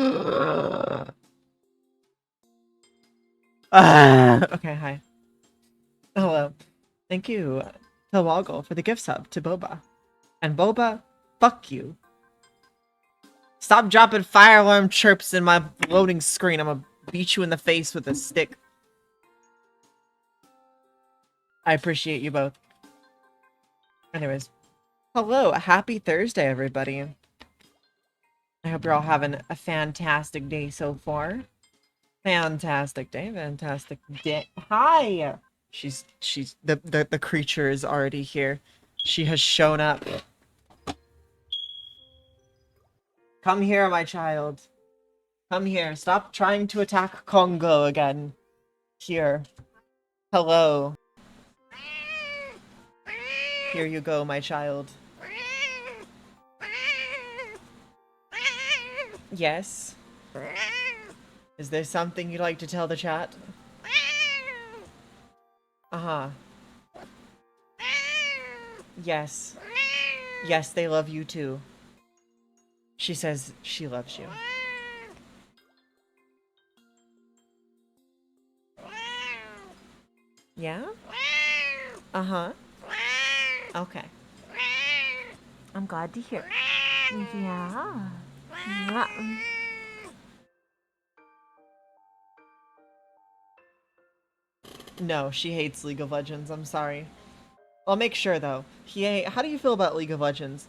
Okay, hi. Hello. Thank you to Woggle for the gift sub to Boba. And Boba, fuck you. Stop dropping fire alarm chirps in my loading screen. I'm gonna beat you in the face with a stick. I appreciate you both. Anyways. Hello, happy Thursday, everybody. I hope you're all having a fantastic day so far. Fantastic day, fantastic day. Hi! The creature is already here. She has shown up. Come here, my child. Come here. Stop trying to attack Congo again. Here. Hello. Here you go, my child. Yes? Is there something you'd like to tell the chat? Uh-huh. Yes. Yes, they love you too. She says she loves you. Yeah? Uh-huh. Okay. I'm glad to hear. Yeah. No, she hates League of Legends. I'm sorry. I'll make sure, though. How do you feel about League of Legends?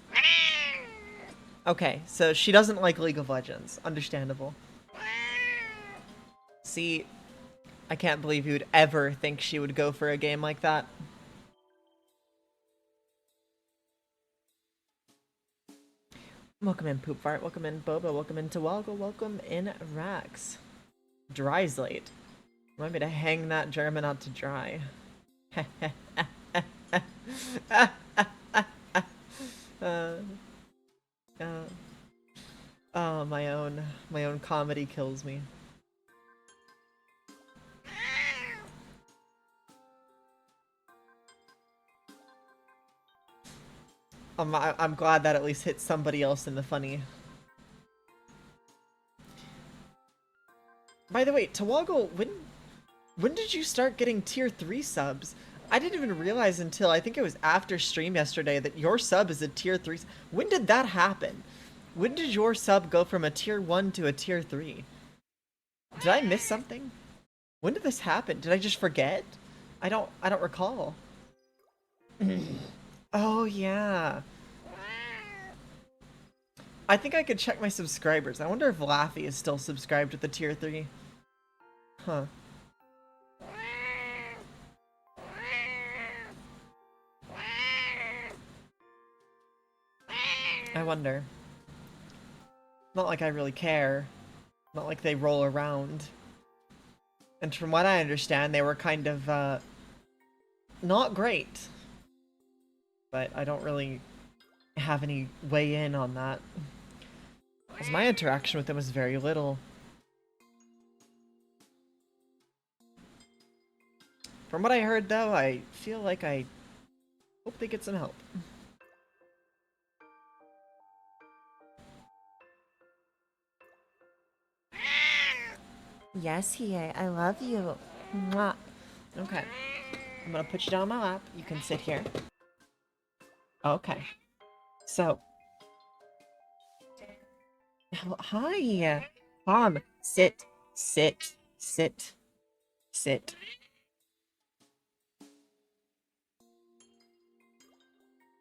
Okay, so she doesn't like League of Legends. Understandable. See, I can't believe you would ever think she would go for a game like that. Welcome in, Poop Fart. Welcome in, Boba. Welcome in, Tawalgo. Welcome in, Rax. Dry's late. Want me to hang that German out to dry? uh, oh, my own comedy kills me. I'm glad that at least hit somebody else in the funny. By the way, Tawaggle, when did you start getting tier 3 subs? I didn't even realize until I think it was after stream yesterday that your sub is a tier 3. When did that happen? When did your sub go from a tier 1 to a tier 3? Did I miss something? When did this happen? Did I just forget? I don't recall. Oh yeah. I think I could check my subscribers. I wonder if Laffy is still subscribed with the tier 3. Huh. I wonder. Not like I really care. Not like they roll around. And from what I understand, they were kind of, not great. But I don't really have any way in on that. Because my interaction with them was very little. From what I heard, though, I feel like I hope they get some help. Yes, Hiei, I love you. Mwah. Okay. I'm gonna put you down on my lap. You can sit here. Okay. So. Hi. Mom, sit. Sit. Sit. Sit.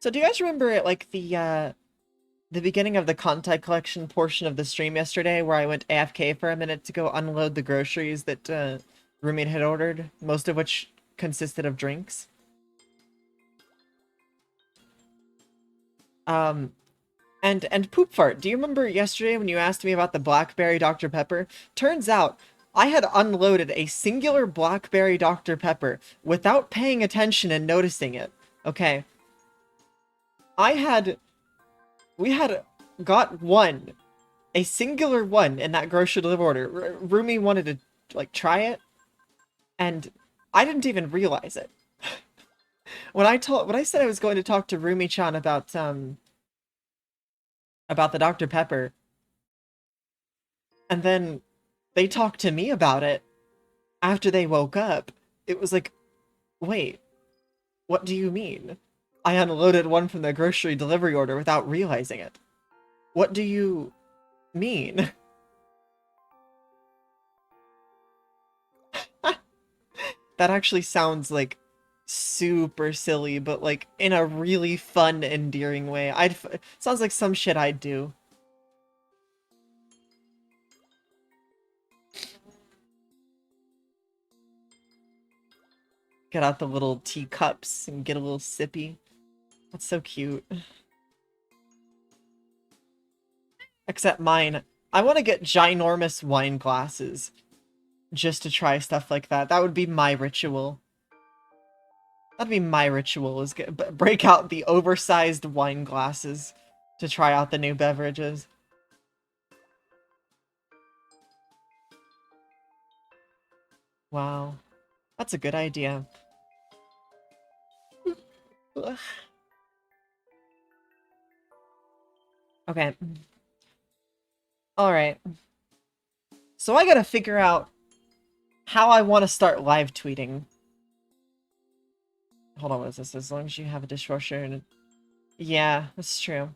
So do you guys remember it, like, the beginning of the Kantai collection portion of the stream yesterday where I went AFK for a minute to go unload the groceries that roommate had ordered, most of which consisted of drinks? And Poop Fart, do you remember yesterday when you asked me about the Blackberry Dr. Pepper? Turns out I had unloaded a singular Blackberry Dr. Pepper without paying attention and noticing it. Okay. We had got one, a singular one in that grocery delivery order. Rumi wanted to, like, try it, and I didn't even realize it. When I said I was going to talk to Rumi-chan about the Dr. Pepper, And then they talked to me about it after they woke up. It was like, wait, what do you mean? I unloaded one from the grocery delivery order without realizing it. What do you mean? That actually sounds like super silly, but like in a really fun, endearing way. Sounds like some shit I'd do. Get out the little teacups and get a little sippy. That's so cute. Except mine, I want to get ginormous wine glasses just to try stuff like that. That would be my ritual. That'd be my ritual, is break out the oversized wine glasses to try out the new beverages. Wow. That's a good idea. Ugh. Okay. Alright. So I gotta figure out how I want to start live tweeting. Hold on, what is this? As long as you have a dishwasher and... Yeah, that's true.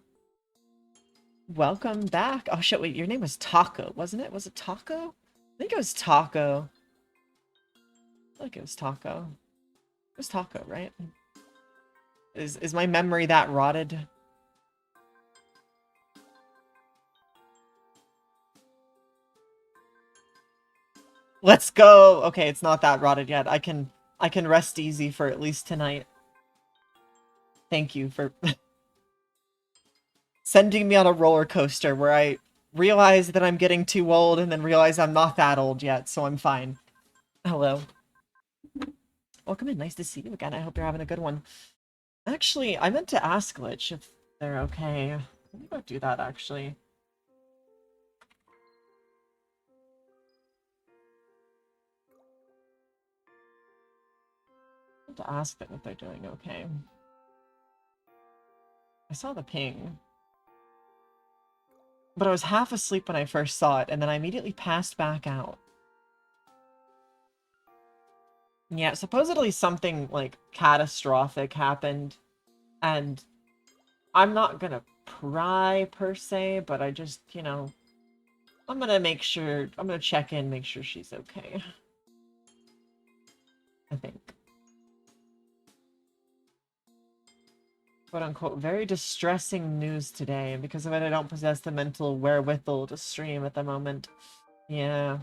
Welcome back. Oh shit, wait, your name was Taco, wasn't it? Was it Taco? I think it was Taco. I feel like it was Taco. It was Taco, right? Is my memory that rotted? Let's go! Okay, it's not that rotted yet. I can rest easy for at least tonight. Thank you for sending me on a roller coaster where I realize that I'm getting too old and then realize I'm not that old yet, so I'm fine. Hello. Welcome in. Nice to see you again. I hope you're having a good one. Actually, I meant to ask Glitch if they're okay. Let me go do that, actually. I meant to ask them if they're doing okay. I saw the ping. But I was half asleep when I first saw it, and then I immediately passed back out. Yeah, supposedly something, like, catastrophic happened, and I'm not gonna pry, per se, but I just, you know, I'm gonna check in, make sure she's okay. I think. Quote-unquote, very distressing news today, and because of it I don't possess the mental wherewithal to stream at the moment. Yeah.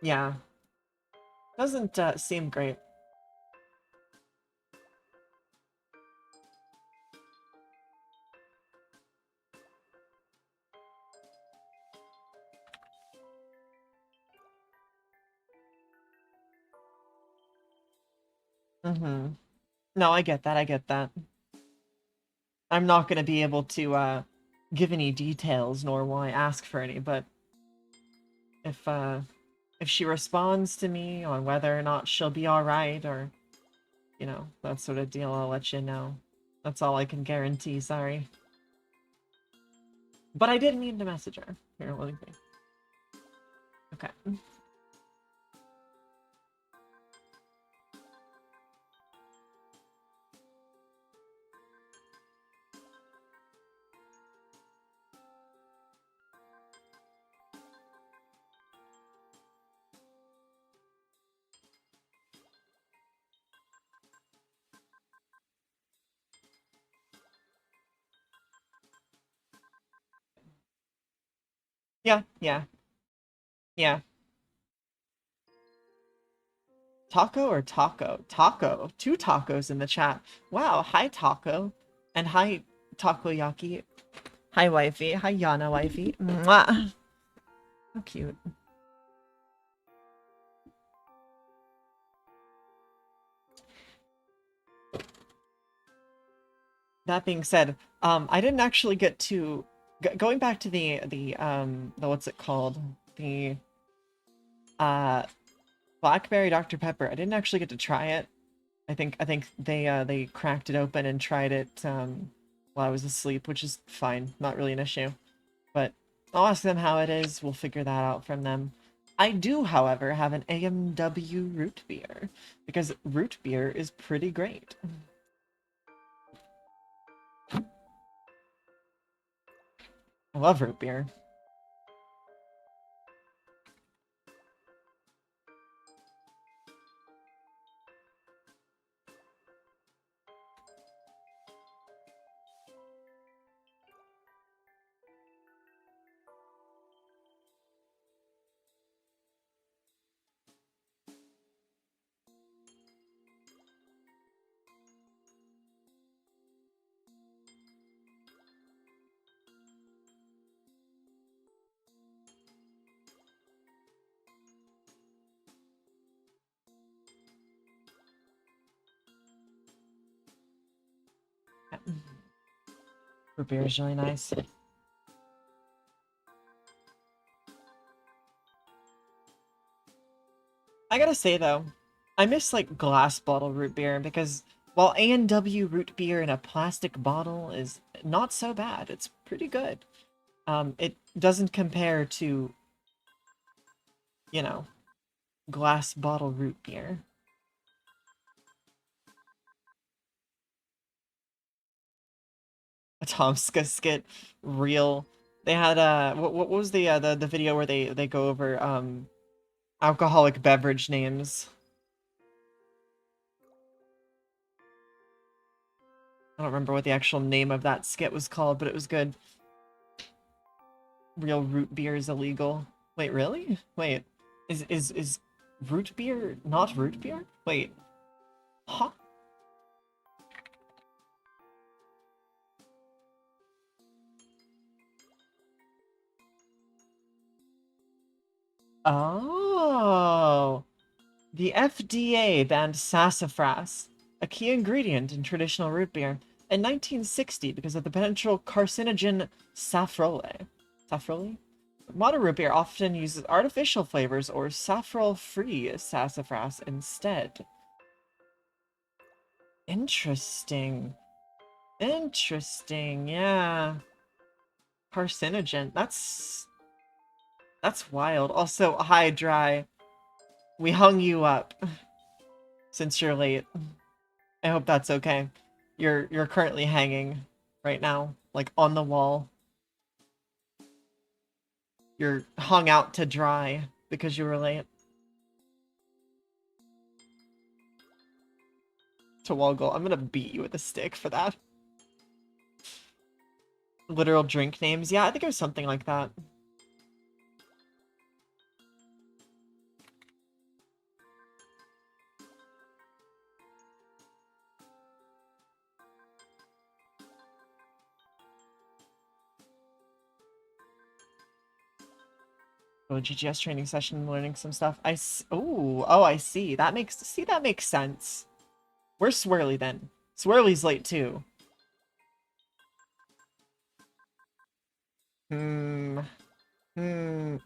Yeah. Doesn't, seem great. Mm-hmm. No, I get that, I get that. I'm not gonna be able to, give any details, nor will I ask for any, but if she responds to me on whether or not she'll be alright, or, you know, that sort of deal, I'll let you know. That's all I can guarantee, sorry. But I did mean to message her. Here, let me think. Okay. Yeah, yeah, yeah. Taco or taco? Taco. Two tacos in the chat. Wow, hi Taco. And hi Takoyaki. Hi wifey. Hi Yana wifey. Mwah. How cute. That being said, I didn't actually get to going back to the what's it called? The Blackberry Dr. Pepper. I didn't actually get to try it. I think they cracked it open and tried it while I was asleep, which is fine, not really an issue. But I'll ask them how it is. We'll figure that out from them. I do, however, have an AMW root beer because root beer is pretty great. I love root beer. Root beer is really nice. I gotta say though, I miss like glass bottle root beer because while A&W root beer in a plastic bottle is not so bad, it's pretty good. It doesn't compare to, you know, glass bottle root beer. A Tomska skit, real. They had what was the video where they go over alcoholic beverage names. I don't remember what the actual name of that skit was called, but it was good. Real root beer is illegal. Wait, really? Wait. Is root beer not root beer? Wait. Huh? Oh. The FDA banned sassafras, a key ingredient in traditional root beer, in 1960 because of the potential carcinogen saffrole. Saffrole? Modern root beer often uses artificial flavors or saffron-free sassafras instead. Interesting. Interesting, yeah. Carcinogen. That's wild. Also, hi, Dry. We hung you up since you're late. I hope that's okay. You're currently hanging right now, like on the wall. You're hung out to dry because you were late. To Woggle. I'm gonna beat you with a stick for that. Literal drink names. Yeah, I think it was something like that. Oh, GGS training session, learning some stuff. Oh, I see. That makes sense. Where's Swirly then? Swirly's late too. Hmm. Hmm.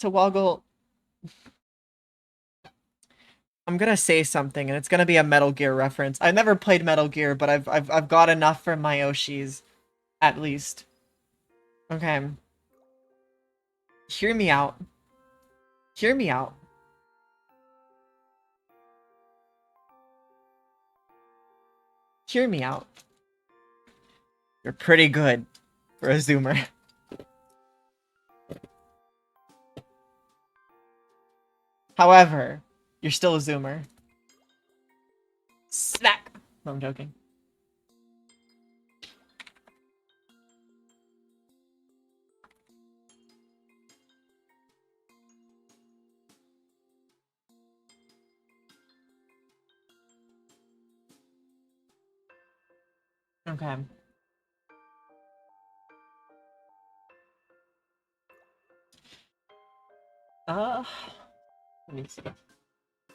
To Woggle, I'm gonna say something, and it's gonna be a Metal Gear reference. I never played Metal Gear, but I've got enough from my Yoshis, at least. Okay. Hear me out. Hear me out. Hear me out. You're pretty good for a zoomer. However, you're still a zoomer. Snack. No, I'm joking. Okay. Uh, let me see.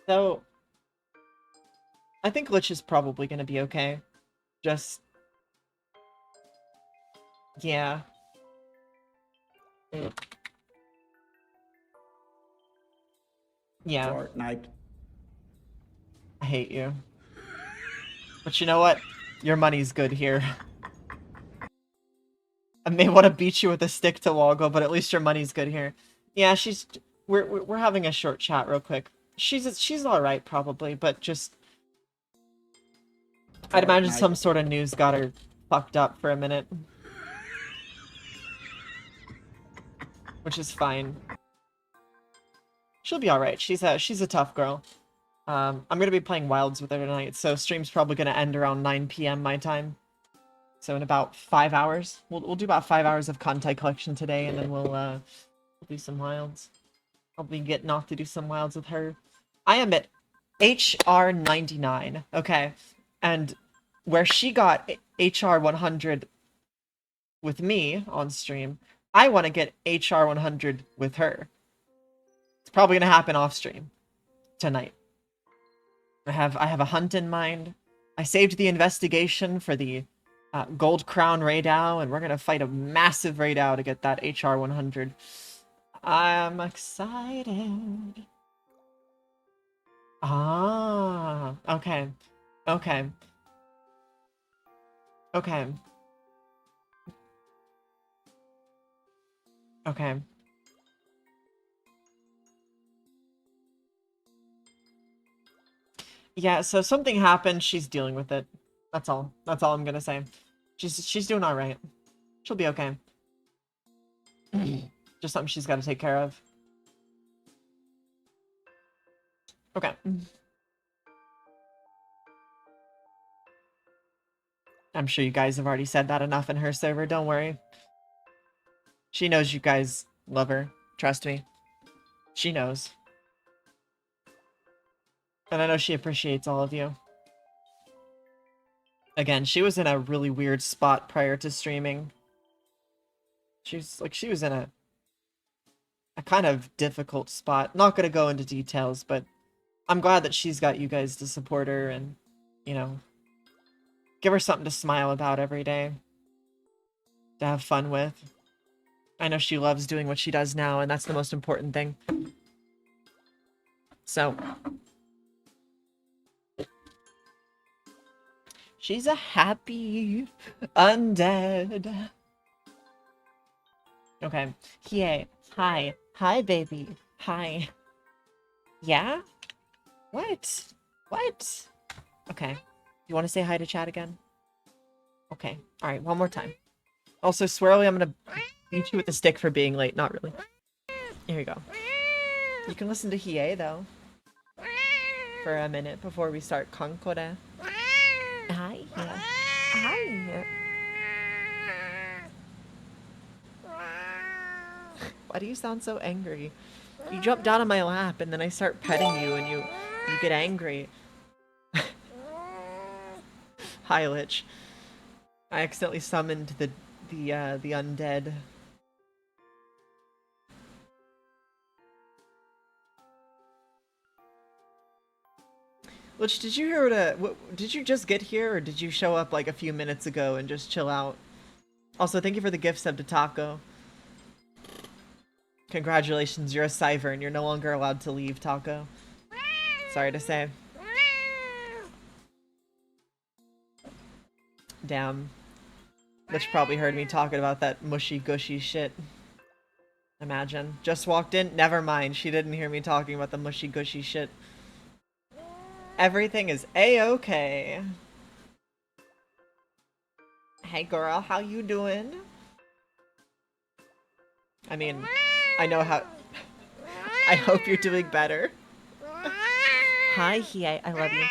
So, I think Lich is probably gonna be okay. Just, yeah. Yeah. Fortnite. I hate you. But you know what? Your money's good here. may want to beat you with a stick to Woggle, but at least your money's good here. Yeah, she's... We're having a short chat real quick. She's alright, probably, but just... I'd imagine some sort of news got her fucked up for a minute. Which is fine. She'll be alright. She's a tough girl. I'm gonna be playing Wilds with her tonight, so stream's probably gonna end around 9 p.m. my time. So in about 5 hours. We'll do about 5 hours of content collection today, and then we'll do some Wilds. I'll be getting off to do some Wilds with her. I am at HR 99, okay? And where she got HR 100 with me on stream, I want to get HR 100 with her. It's probably gonna happen off stream tonight. I have a hunt in mind. I saved the investigation for the Gold Crown Raidao, and we're gonna fight a massive Raidao to get that HR 100. I'm excited. Ah, okay. Okay. Okay. Okay. Yeah, so something happened, she's dealing with it. That's all. That's all I'm gonna say. She's doing alright. She'll be okay. Just something she's gotta take care of. Okay. I'm sure you guys have already said that enough in her server, don't worry. She knows you guys love her. Trust me. She knows. And I know she appreciates all of you. Again, she was in a really weird spot prior to streaming. She was in a kind of difficult spot. Not gonna go into details, but I'm glad that she's got you guys to support her and, you know, give her something to smile about every day. To have fun with. I know she loves doing what she does now, and that's the most important thing. So... she's a happy undead. Okay. Hiei. Hi. Hi, baby. Hi. Yeah? What? What? Okay. You want to say hi to chat again? Okay. Alright, one more time. Also, Swirly, I'm gonna beat you with the stick for being late. Not really. Here you go. You can listen to Hiei, though. For a minute before we start Kancolle. Hi. Yeah. Hi. Why do you sound so angry? You jump down on my lap and then I start petting you and you get angry. Hi, Lich. I accidentally summoned the undead. Lich, did you hear did you just get here or did you show up like a few minutes ago and just chill out? Also, thank you for the gift sub to Taco. Congratulations, you're a Syver and you're no longer allowed to leave, Taco. Sorry to say. Damn. Lich probably heard me talking about that mushy gushy shit. Imagine. Just walked in? Never mind, she didn't hear me talking about the mushy gushy shit. Everything is a-okay. Hey girl, how you doing? I mean, I know how... I hope you're doing better. Hi, Hiei. I love you.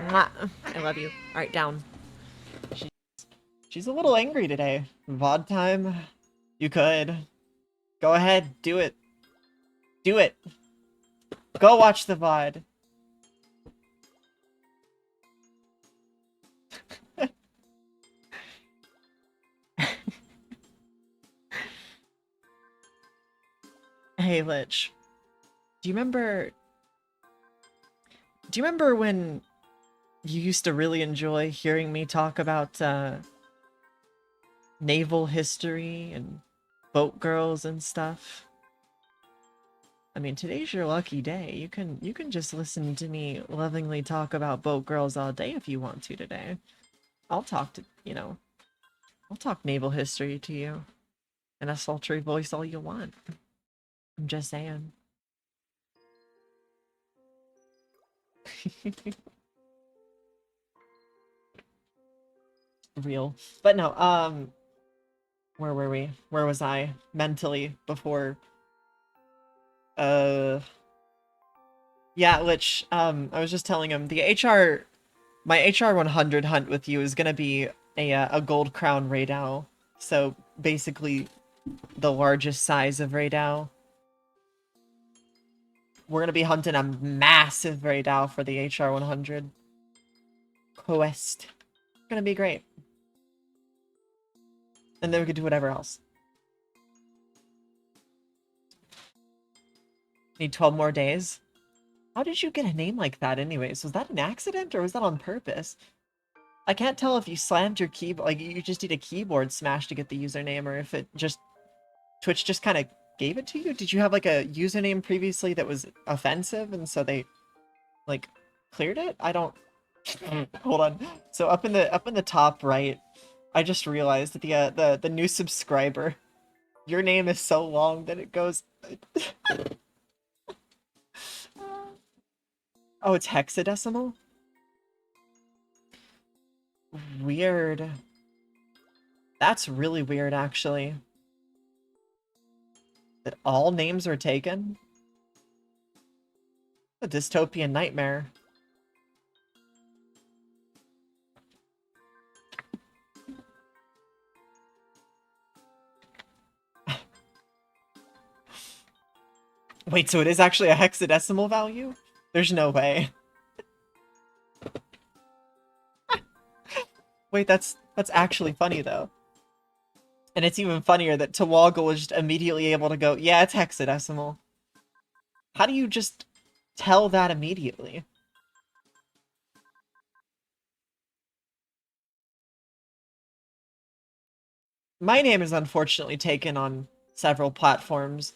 Mwah. I love you. Alright, down. She's a little angry today. VOD time? You could. Go ahead. Do it. Do it. Go watch the VOD. Hey, Lich. Do you remember when you used to really enjoy hearing me talk about naval history and boat girls and stuff? I mean, today's your lucky day. You can just listen to me lovingly talk about boat girls all day if you want to today. I'll talk to, you know, I'll talk naval history to you in a sultry voice all you want. I'm just saying. Real. But no, where were we? Where was I mentally before? Yeah, Lich, I was just telling him my HR 100 hunt with you is gonna be a gold crown Raidao. So basically the largest size of Raidao. We're gonna be hunting a massive Raidao for the HR 100 quest. It's gonna be great. And then we could do whatever else. Need 12 more days. How did you get a name like that anyways? Was that an accident or was that on purpose? I can't tell if you slammed your keyboard, like you just did a keyboard smash to get the username, or if it just, Twitch just kind of gave it to you? Did you have like a username previously that was offensive and so they like cleared it? I don't, hold on. So up in the top right, I just realized that the new subscriber, your name is so long that it goes oh, it's hexadecimal? Weird. That's really weird, actually. That all names are taken? A dystopian nightmare. Wait, so it is actually a hexadecimal value? There's no way. Wait, that's actually funny, though. And it's even funnier that Tawaggle was just immediately able to go, yeah, it's hexadecimal. How do you just tell that immediately? My name is unfortunately taken on several platforms.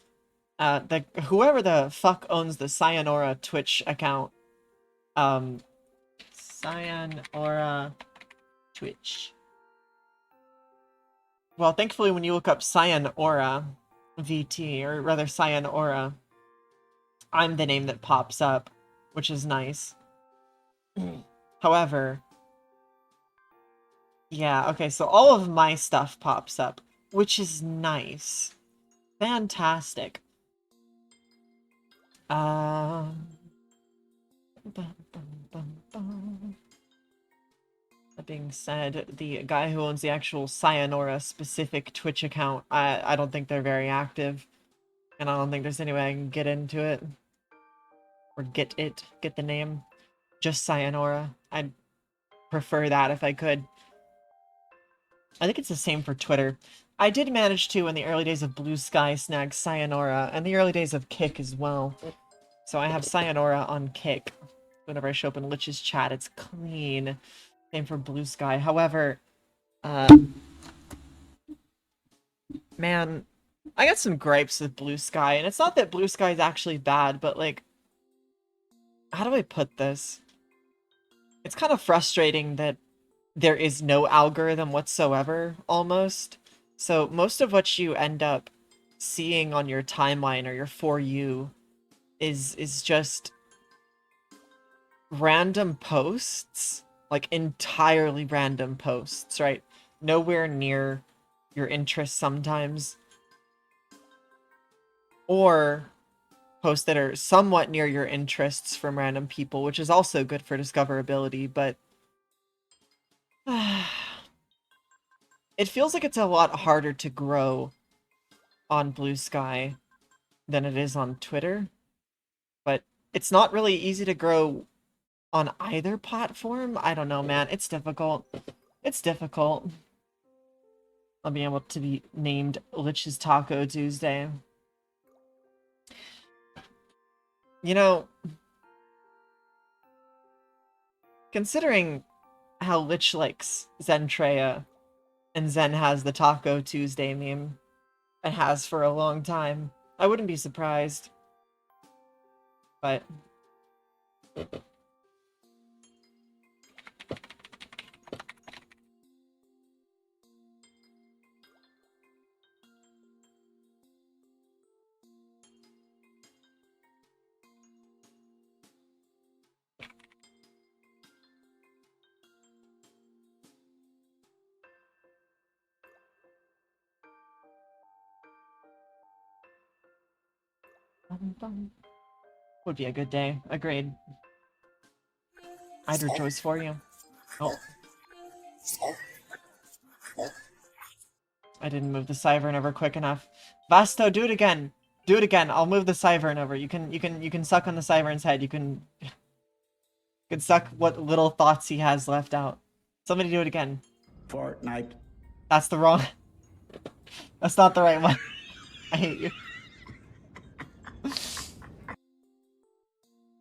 Whoever the fuck owns the Cyanora Twitch account, Cyanora Twitch. Well, thankfully when you look up Cyanora VT, or rather Cyanora, I'm the name that pops up, which is nice. However, yeah, okay, so all of my stuff pops up, which is nice. Fantastic. Um... That being said, the guy who owns the actual Cyanora specific Twitch account, I don't think they're very active. And I don't think there's any way I can get into it. Or get the name. Just Cyanora. I'd prefer that if I could. I think it's the same for Twitter. I did manage to, in the early days of Blue Sky, snag Cyanora, and the early days of Kick as well. So I have Cyanora on Kick. Whenever I show up in Lich's chat, it's clean. Same for Blue Sky. However, man, I got some gripes with Blue Sky, and it's not that Blue Sky is actually bad, but like, how do I put this? It's kind of frustrating that there is no algorithm whatsoever, almost. So most of what you end up seeing on your timeline or your For You is just random posts, like entirely random posts, right? Nowhere near your interests sometimes. Or posts that are somewhat near your interests from random people, which is also good for discoverability, but it feels like it's a lot harder to grow on Blue Sky than it is on Twitter. But it's not really easy to grow on either platform. I don't know, man. It's difficult. It's difficult. I'll be able to be named Lich's Taco Tuesday. You know, considering how Lich likes Zentreya, and Zen has the Taco Tuesday meme, and has for a long time, I wouldn't be surprised. But Would be a good day. Agreed. I'd rejoice for you. Oh. I didn't move the Syvern over quick enough. Vasto, do it again. Do it again. I'll move the Syvern over. You can suck on the Syvern's head. You can suck what little thoughts he has left out. Somebody do it again. Fortnite. That's the wrong. That's not the right one. I hate you.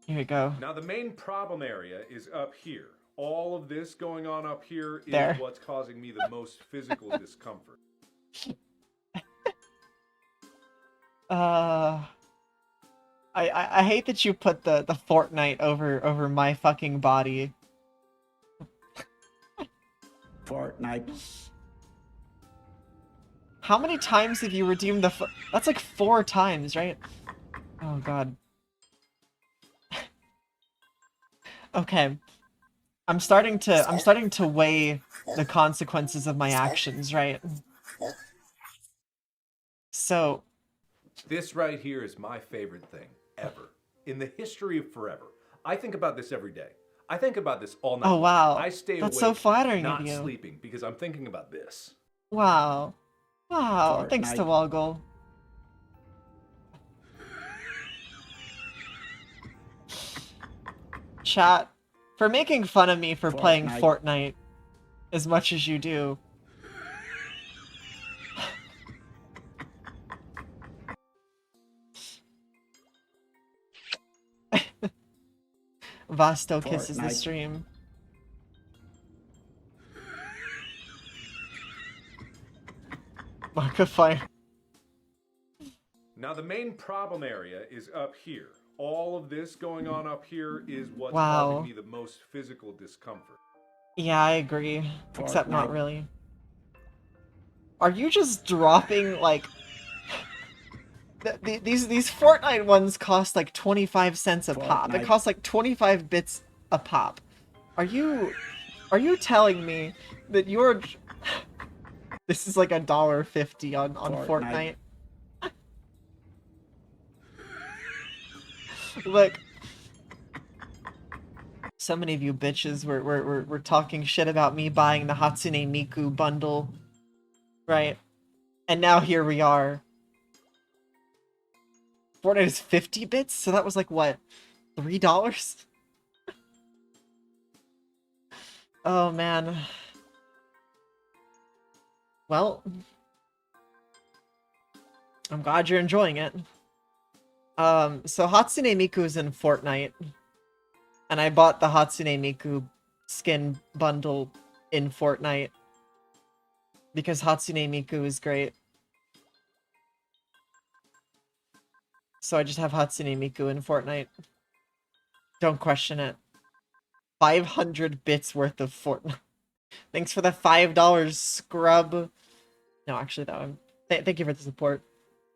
Here we go. Now the main problem area is up here. All of this going on up here is There. what's causing me the most physical discomfort. I hate that you put the Fortnite over my fucking body. Fortnite. How many times have you redeemed the that's like 4 times, right? Oh god. Okay. I'm starting to weigh the consequences of my actions, right? So This right here is my favorite thing ever. In the history of forever. I think about this every day. I think about this all night. Oh wow. I stay That's awake, so flattering not of you. sleeping, because I'm thinking about this. Wow. Wow. Thanks to Woggle. Chat, for making fun of me for playing Fortnite as much as you do. Vasto kisses the stream. Mark of fire. Now the main problem area is up here. All of this going on up here is what's Wow. causing me the most physical discomfort. Yeah, I agree. Except not really. Are you just dropping, like... These Fortnite ones cost like 25 cents a pop. It costs like 25 bits a pop. Are you telling me that you're... This is like $1.50 on Fortnite. Look. So many of you bitches were talking shit about me buying the Hatsune Miku bundle. Right? And now here we are. Fortnite is 50 bits? So that was like, what? $3? Oh, man. Well. I'm glad you're enjoying it. So Hatsune Miku is in Fortnite. And I bought the Hatsune Miku skin bundle in Fortnite. Because Hatsune Miku is great. So I just have Hatsune Miku in Fortnite. Don't question it. 500 bits worth of Fortnite. Thanks for the $5 scrub. No, actually, that one. Thank you for the support.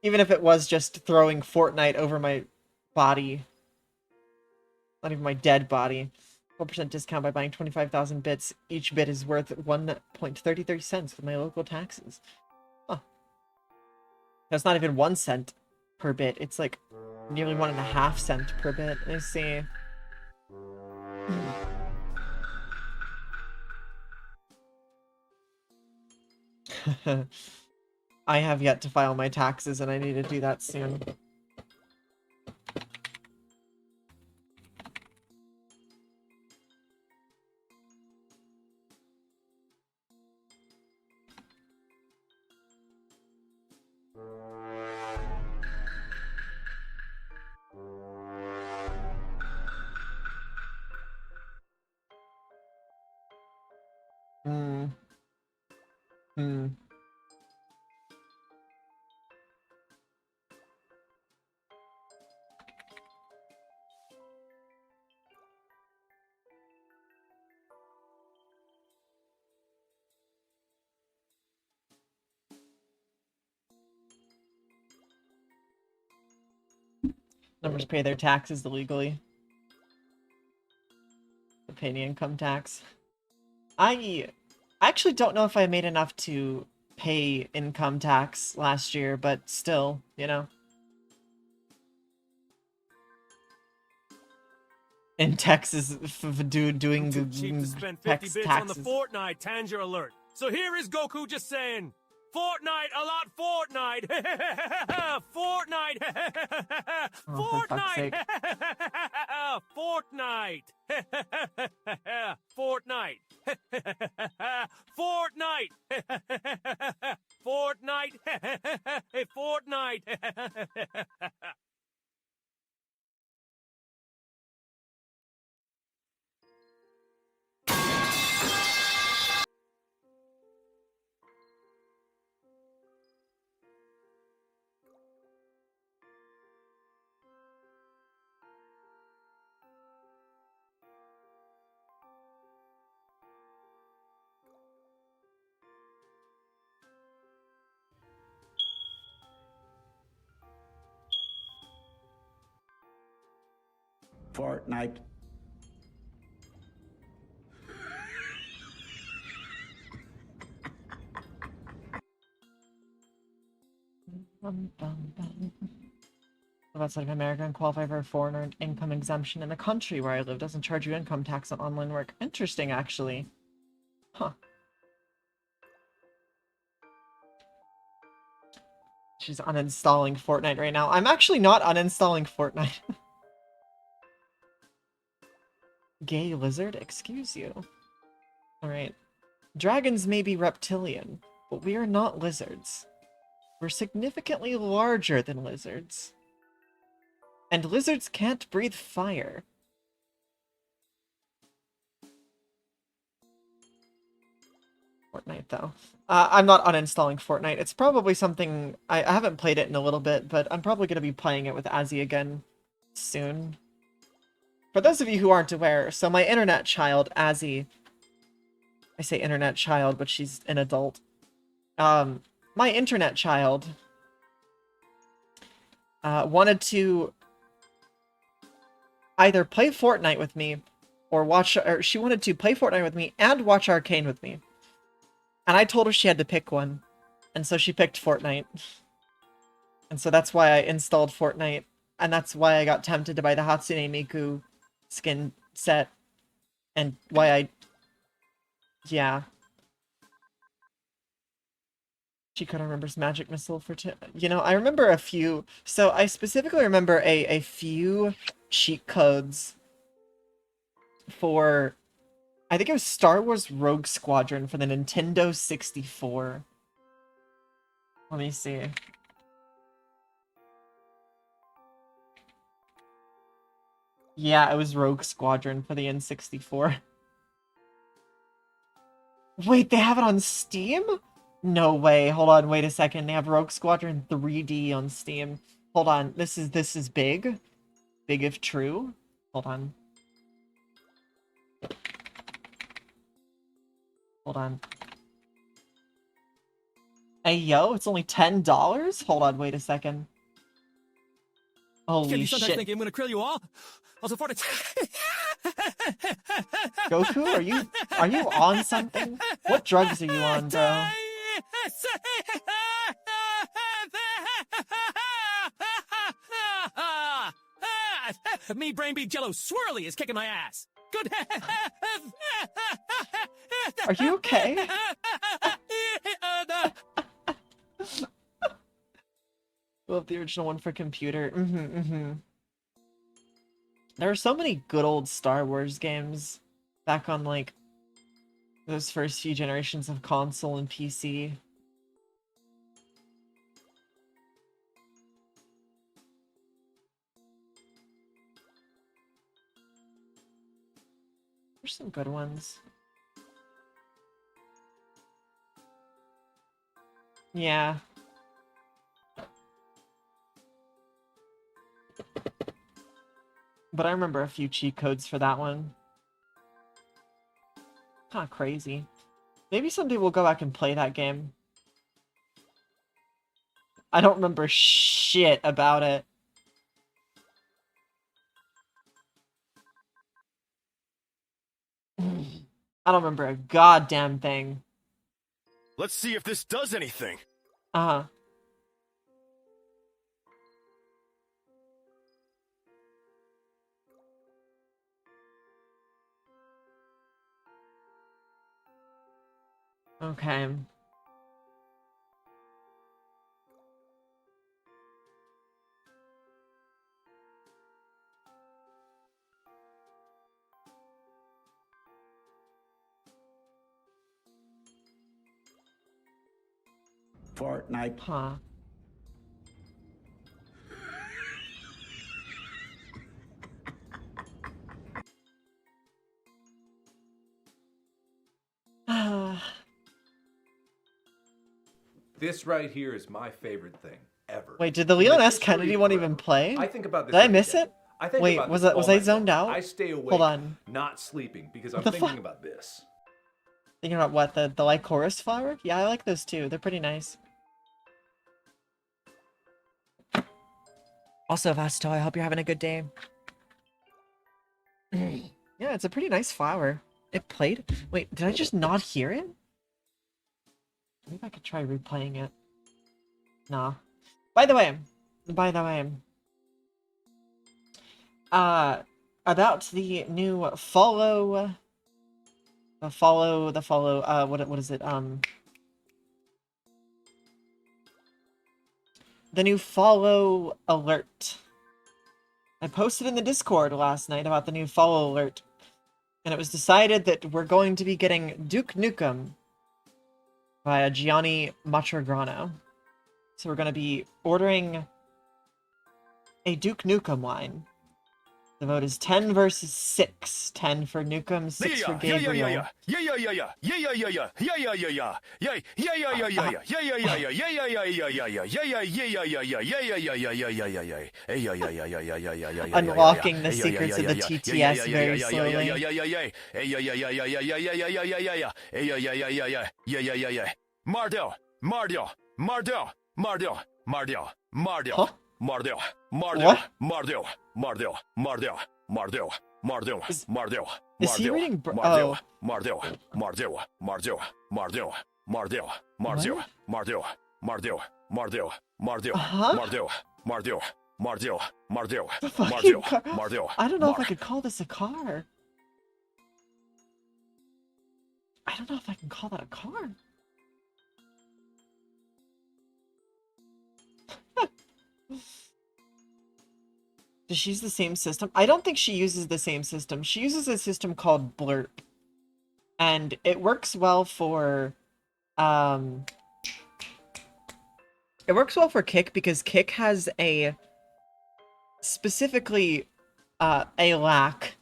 Even if it was just throwing Fortnite over my body. Not even my dead body. 4% discount by buying 25,000 bits. Each bit is worth 1.33 cents with my local taxes. Huh. That's not even 1 cent per bit. It's like nearly 1.5 cents per bit. I see. I have yet to file my taxes and I need to do that soon. Numbers pay their taxes illegally. They pay the income tax. I actually don't know if I made enough to pay income tax last year, but still, you know. in Texas, doing Too the cheap to spend 50 bits on the taxes. Fortnite Tanger alert. So here is Goku just saying, Fortnite a lot, Fortnite, Fortnite, Oh, for fuck's Fortnite, sake. Fortnite, Fortnite, Fortnite, Fortnite, Fortnite. Fortnite. Outside of America and qualify for a foreigner income exemption in the country where I live doesn't charge you income tax on online work. Interesting, actually. Huh. She's uninstalling Fortnite right now. I'm actually not uninstalling Fortnite. Gay lizard? Excuse you. Alright. Dragons may be reptilian, but we are not lizards. We're significantly larger than lizards. And lizards can't breathe fire. Fortnite, though. I'm not uninstalling Fortnite. It's probably something... I haven't played it in a little bit, but I'm probably going to be playing it with Azzy again soon. For those of you who aren't aware, so my internet child, Azzy... I say internet child, but she's an adult. My internet child... wanted to either play Fortnite with me, or watch... Or she wanted to play Fortnite with me and watch Arcane with me. And I told her she had to pick one. And so she picked Fortnite. And so that's why I installed Fortnite. And that's why I got tempted to buy the Hatsune Miku skin set. And why I... Yeah. Chikota remembers Magic Missile for... You know, I remember a few... So I specifically remember a few cheat codes for... I think it was Star Wars Rogue Squadron for the Nintendo 64. Let me see. Yeah, it was Rogue Squadron for the N64. Wait, they have it on Steam? No way. Hold on, wait a second. They have Rogue Squadron 3D on Steam. Hold on. This is big. Big if true. Hold on. Hold on. Hey, yo, it's only $10? Hold on, wait a second. Holy You sometimes shit. think I'm gonna kill you all. Also for Goku, are you on something? What drugs are you on, bro? Me brain beat Jello Swirly is kicking my ass. Good. Are you okay? Love the original one for computer. There are so many good old Star Wars games back on, like, those first few generations of console and PC. There's some good ones. Yeah. But I remember a few cheat codes for that one. Kinda crazy. Maybe someday we'll go back and play that game. I don't remember shit about it. I don't remember a goddamn thing. Let's see if this does anything. Uh-huh. Okay. Fortnite. Huh. This right here is my favorite thing ever. Wait, did the In Leon S. history Kennedy one forever. even play? I think about this Did I every miss day. it? I think Wait, about was this I all night zoned long. out? I stay awake, Hold on. not sleeping, because What I'm the thinking fuck? about this. Thinking about what? The Lycoris flower? Yeah, I like those too. They're pretty nice. Also, Vasto, I hope you're having a good day. Yeah, it's a pretty nice flower. It played? Wait, did I just not hear it? Maybe I could try replaying it. Nah. By the way, about the new follow, what is it? The new follow alert. I posted in the Discord last night about the new follow alert, and it was decided that we're going to be getting Duke Nukem via Gianni Matrograno. So we're going to be ordering a Duke Nukem line. The vote is 10 versus 6. 10 for Nukem, 6 for Gabriel. Unlocking the secrets of the TTS very slowly. Huh? Is he reading? Oh. I don't know if I could call this a car. I don't know if I can call that a car. Does she use the same system? I don't think she uses the same system. She uses a system called Blurp. And it works well for Kick because Kick has a specifically a lack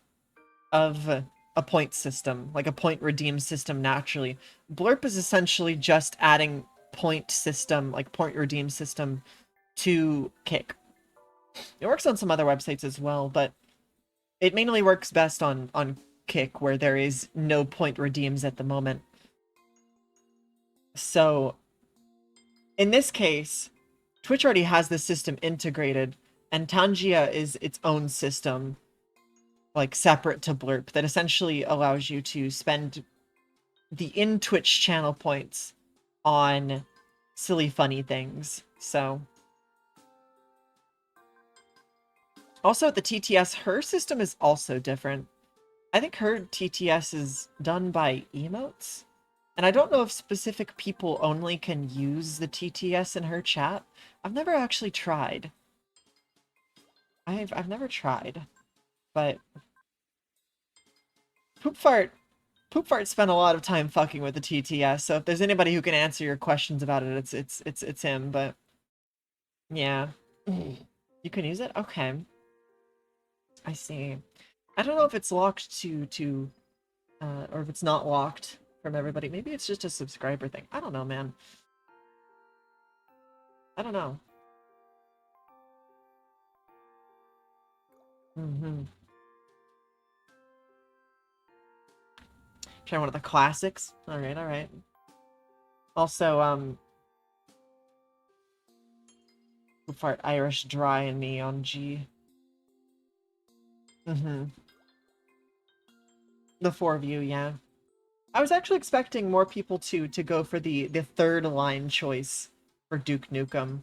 of a point system, like a point redeem system naturally. Blurp is essentially just adding point system, like point redeem system to Kick. It works on some other websites as well, but it mainly works best on Kick, where there is no point redeems at the moment. So, in this case, Twitch already has this system integrated, and Tangia is its own system, like separate to Blurp, that essentially allows you to spend the in-Twitch channel points on silly, funny things. So, also at the TTS, her system is also different. I think her TTS is done by emotes. And I don't know if specific people only can use the TTS in her chat. I've never actually tried. I've never tried. But Poopfart spent a lot of time fucking with the TTS, so if there's anybody who can answer your questions about it, it's him, but yeah. You can use it? Okay. I see. I don't know if it's locked to or if it's not locked from everybody. Maybe it's just a subscriber thing. I don't know, man. I don't know. Try one of the classics. Alright, alright. Also, Fart Irish Dry and me on G. The four of you, yeah. I was actually expecting more people to go for the third line choice for Duke Nukem.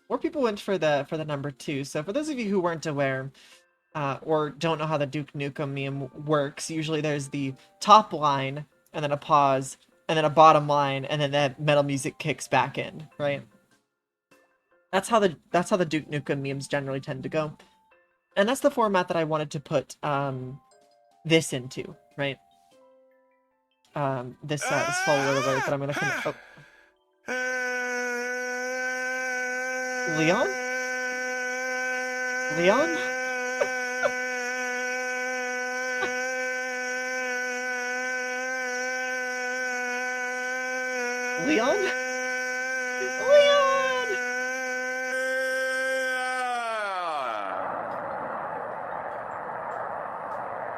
More people went for the number 2. So for those of you who weren't aware, or don't know how the Duke Nukem meme works, usually there's the top line and then a pause, and then a bottom line, and then that metal music kicks back in, right? That's how the Duke Nukem memes generally tend to go. And that's the format that I wanted to put this into, right? This follower alert that I'm gonna oh. Leon? Leon? Leon? Leon!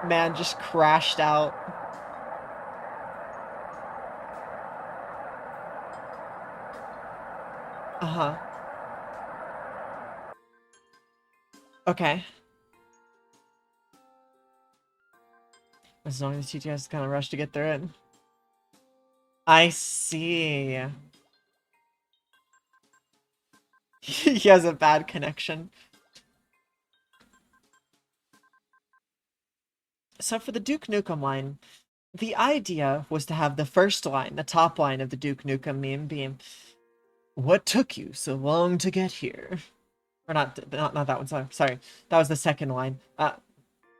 Man just crashed out. Uh-huh. Okay. As long as TTS kind of rush to get there in. I see. He has a bad connection. So for the Duke Nukem line, the idea was to have the first line, the top line of the Duke Nukem meme being, "What took you so long to get here?" Or not that one, sorry. That was the second line.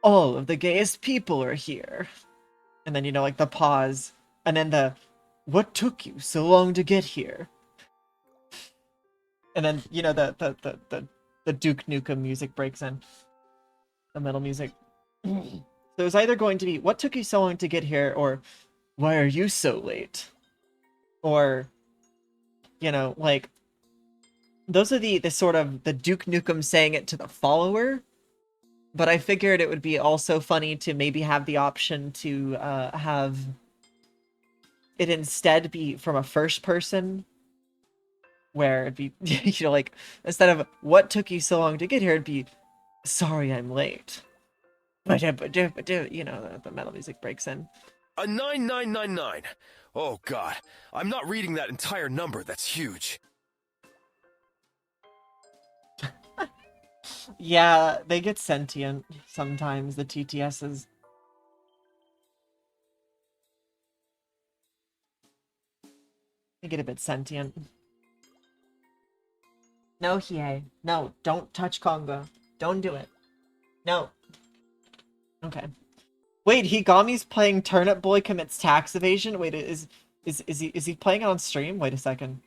All of the gayest people are here. And then, you know, like the pause. And then the, "What took you so long to get here?" And then, you know, the Duke Nukem music breaks in. The metal music. So it was either going to be, "What took you so long to get here?" or "Why are you so late?" Or, you know, like, those are the sort of the Duke Nukem saying it to the follower. But I figured it would be also funny to maybe have the option to have it instead be from a first person, where it'd be, you know, like, instead of "What took you so long to get here?" it'd be, "Sorry I'm late." But you know, the metal music breaks in. A 9999. Oh god, I'm not reading that entire number, that's huge. Yeah, they get sentient sometimes, the TTSs. They get a bit sentient. No, Hiei. No, don't touch Congo. Don't do it. No. Okay. Wait, Higami's playing Turnip Boy Commits Tax Evasion? Wait, is he playing it on stream? Wait a second.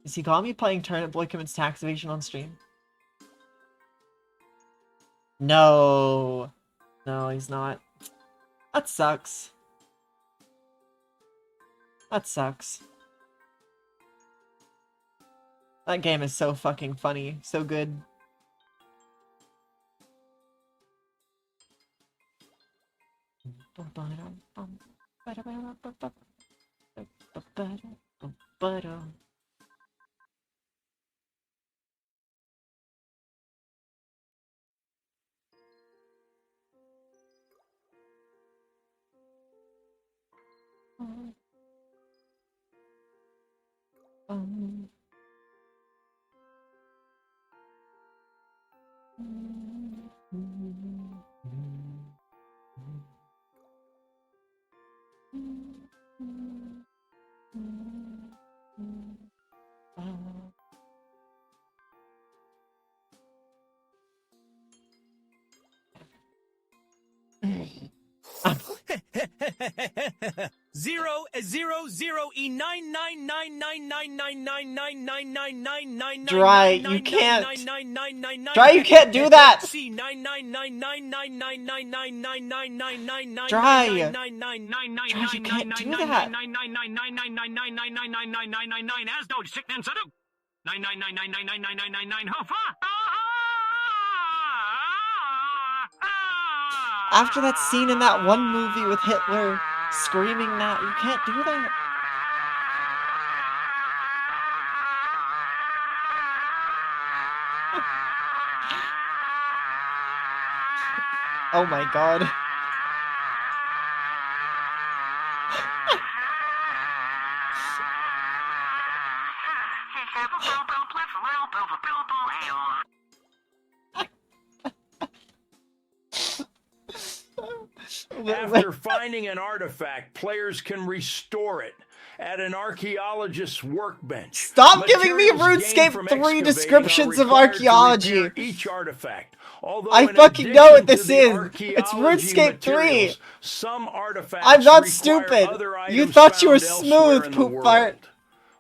Is Higami playing Turnip Boy Commits Tax Evasion on stream? No. No, he's not. That sucks. That sucks. That game is so fucking funny. So good. Zero zero zero E 999999999999999. Dry, you can't. Dry, you can't do that. C 99999999999999999. Dry. Dry, you can't do that. As no sick man said. 999999999. After that scene in that one movie with Hitler screaming that, you can't do that. Oh my god. After finding an artifact, players can restore it at an archaeologist's workbench. Stop giving me Materials gained RuneScape from 3 excavating descriptions are of required to archaeology. repair each artifact. Although I in fucking know what addition to this the is. It's archaeology RuneScape 3. materials, some artifacts I'm not require stupid. other You items thought you were found elsewhere smooth, in the poop world. fart.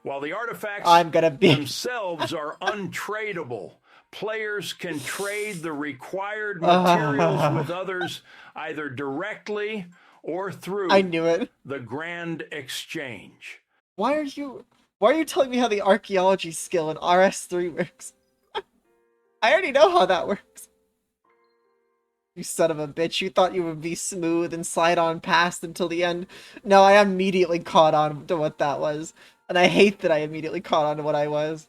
While the artifacts I'm gonna be themselves are untradeable, players can trade the required materials with others either directly or through I knew it. the Grand Exchange. Why are you telling me how the archaeology skill in RS3 works? I already know how that works. You son of a bitch, you thought you would be smooth and slide on past until the end. No, I immediately caught on to what that was. And I hate that I immediately caught on to what I was.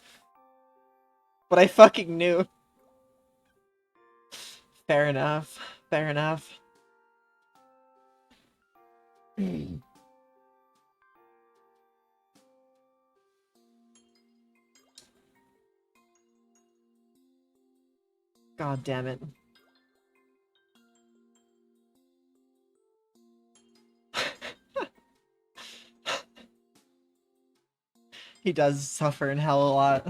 But I fucking knew. Fair enough. Fair enough. God damn it. He does suffer in hell a lot.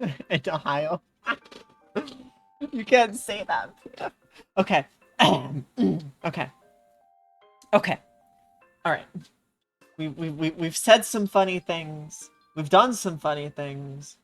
In Ohio. You can't say that. Okay. Okay. Okay. Alright. We've said some funny things. We've done some funny things.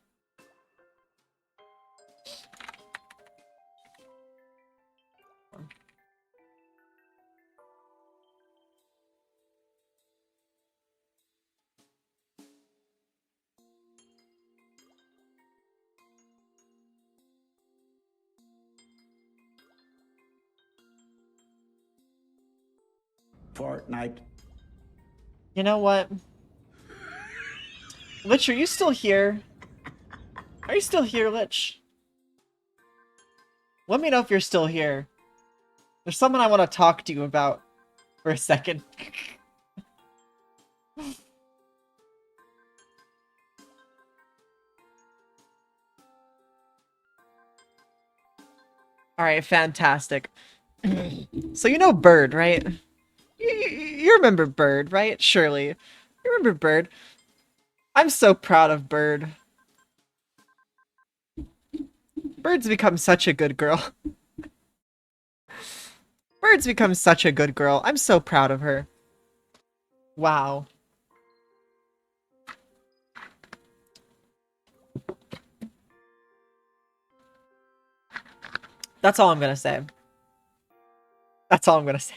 Fortnite. You know what? Lich, are you still here? Are you still here, Lich? Let me know if you're still here. There's something I want to talk to you about for a second. Alright, fantastic. So you know Bird, right? You remember Bird, right? Surely. You remember Bird. I'm so proud of Bird. Bird's become such a good girl. Bird's become such a good girl. I'm so proud of her. Wow. That's all I'm gonna say. That's all I'm gonna say.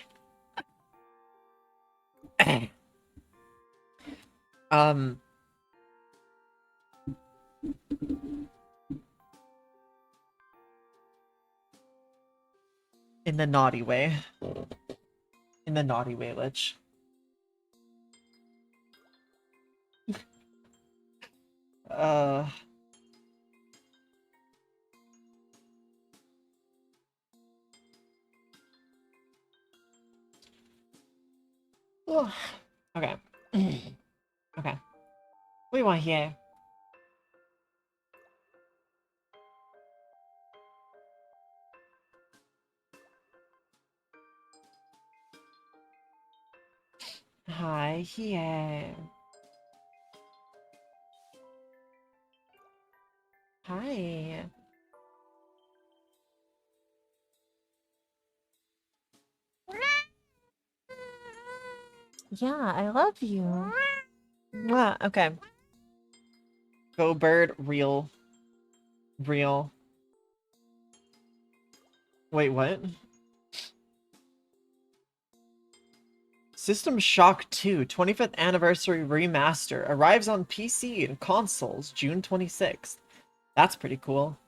In the naughty way. In the naughty way, Lich. uh... Okay. Okay. What do you want here? Hi, here. Hi. Yeah, I love you. Mwah. Okay. Go Bird, real. Real. Wait, what? System Shock 2 25th Anniversary Remaster arrives on PC and consoles June 26th. That's pretty cool.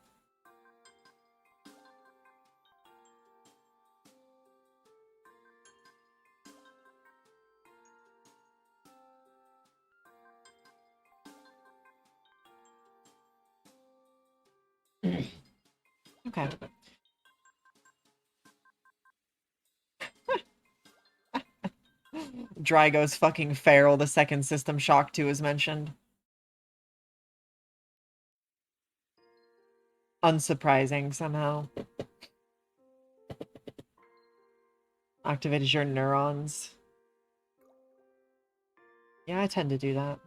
Okay. Drygo's fucking feral. The second System Shock 2 is mentioned. Unsurprising somehow. Activated your neurons. Yeah, I tend to do that.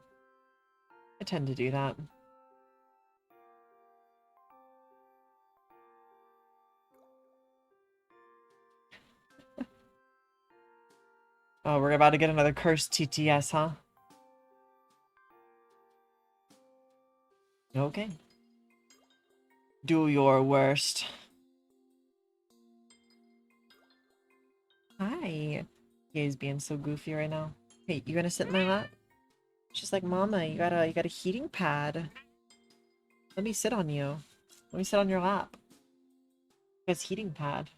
I tend to do that. Oh, we're about to get another cursed TTS, huh? Okay. Do your worst. Hi. He's being so goofy right now. Hey, you gonna sit in my lap? She's like, Mama, you got a heating pad. Let me sit on you. Let me sit on your lap. It's heating pad.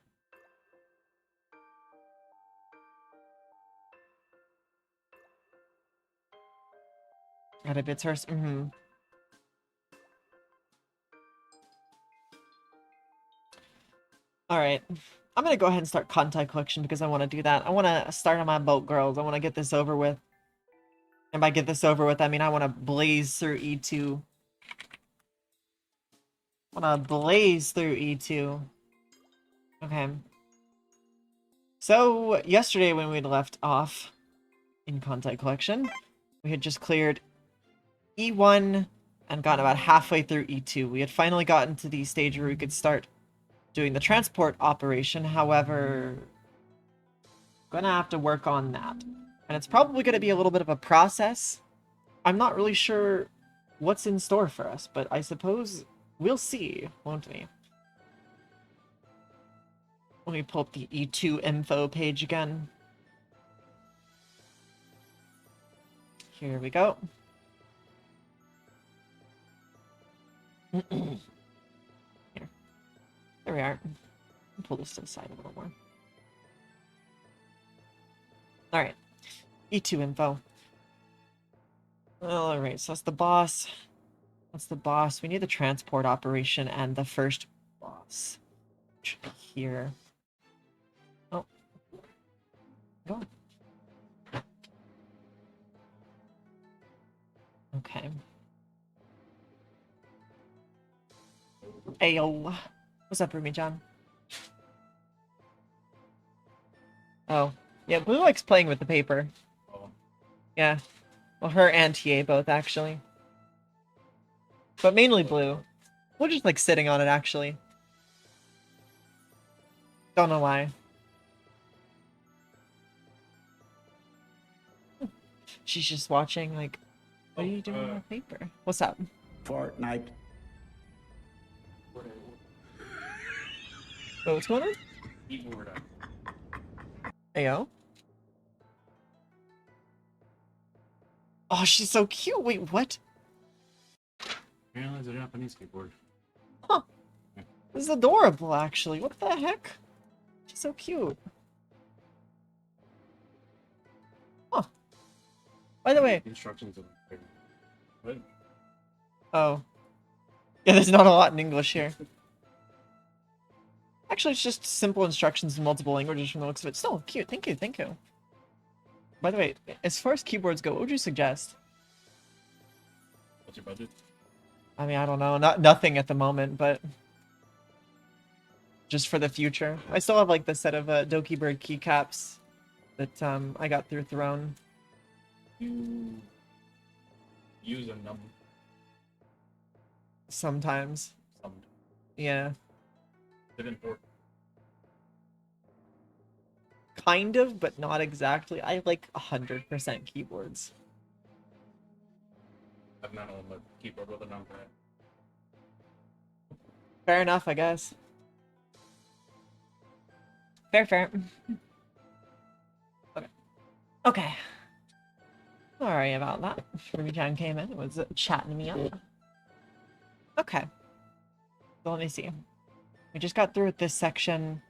Got a bit hers. Alright. I'm gonna go ahead and start contact collection because I want to do that. I want to start on my boat, girls. I want to get this over with. And by get this over with, I mean I want to blaze through E2. I want to blaze through E2. Okay. So, yesterday when we'd left off in contact collection, we had just cleared E1 and gotten about halfway through E2. We had finally gotten to the stage where we could start doing the transport operation. However, gonna have to work on that. And it's probably gonna be a little bit of a process. I'm not really sure what's in store for us, but I suppose we'll see, won't we? Let me pull up the E2 info page again. Here we go. Here. There we are. Pull this to the side a little more. Alright. E2 info. Alright, so that's the boss. That's the boss. We need the transport operation and the first boss. Should be here. Oh. Go. Okay. Ayo. What's up, Rumi John? Oh. Yeah, Blue likes playing with the paper. Yeah. Well, her and TA both, actually. But mainly Blue. We're just, like, sitting on it, actually. Don't know why. She's just watching, like, what are you doing on the paper? What's up? Fortnite. Oh, what's going on? Ayo. Oh, she's so cute. Wait, what? Apparently, it's a Japanese skateboard. Huh. This is adorable, actually. What the heck? She's so cute. Huh. By the way. Instructions of what? Oh. Yeah, there's not a lot in English here. Actually, it's just simple instructions in multiple languages from the looks of it. Still cute. Thank you, thank you. By the way, as far as keyboards go, what would you suggest? What's your budget? I mean, I don't know. Nothing at the moment, but just for the future. I still have like the set of Doki Bird keycaps that I got through Throne. You use a number. Sometimes. Some Yeah. didn't work. Kind of, but not exactly. I like 100% keyboards. I've not on the keyboard with a number. Fair enough, I guess. Fair. Okay. Okay. Sorry about that. Ruby-chan came in and was chatting me up. Okay. So let me see. We just got through with this section.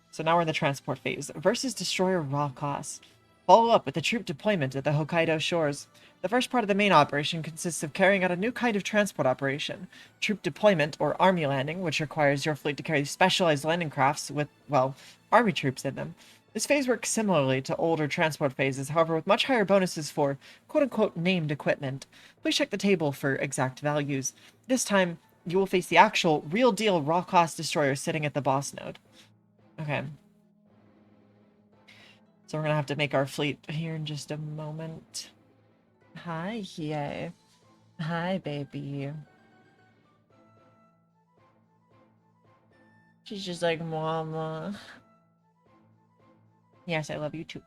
So now we're in the transport phase. Versus Destroyer Raw Class. Follow up with the troop deployment at the Hokkaido shores. The first part of the main operation consists of carrying out a new kind of transport operation. Troop deployment, or army landing, which requires your fleet to carry specialized landing crafts with, well, army troops in them. This phase works similarly to older transport phases, however with much higher bonuses for quote-unquote named equipment. Please check the table for exact values. This time, you will face the actual, real-deal raw-class destroyer sitting at the boss node. Okay. So we're gonna have to make our fleet here in just a moment. Hi, Hiei. Hi, baby. She's just like, Mama. Yes, I love you too.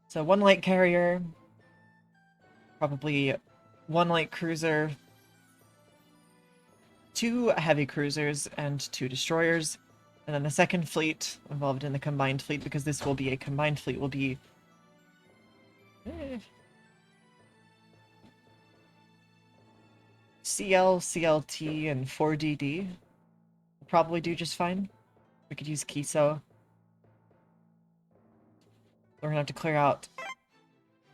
So 1 light carrier, probably 1 light cruiser, 2 heavy cruisers, and 2 destroyers. And then the second fleet involved in the combined fleet, because this will be a combined fleet, will be... CL, CLT, and 4DD. Will probably do just fine. We could use Kiso. We're gonna have to clear out...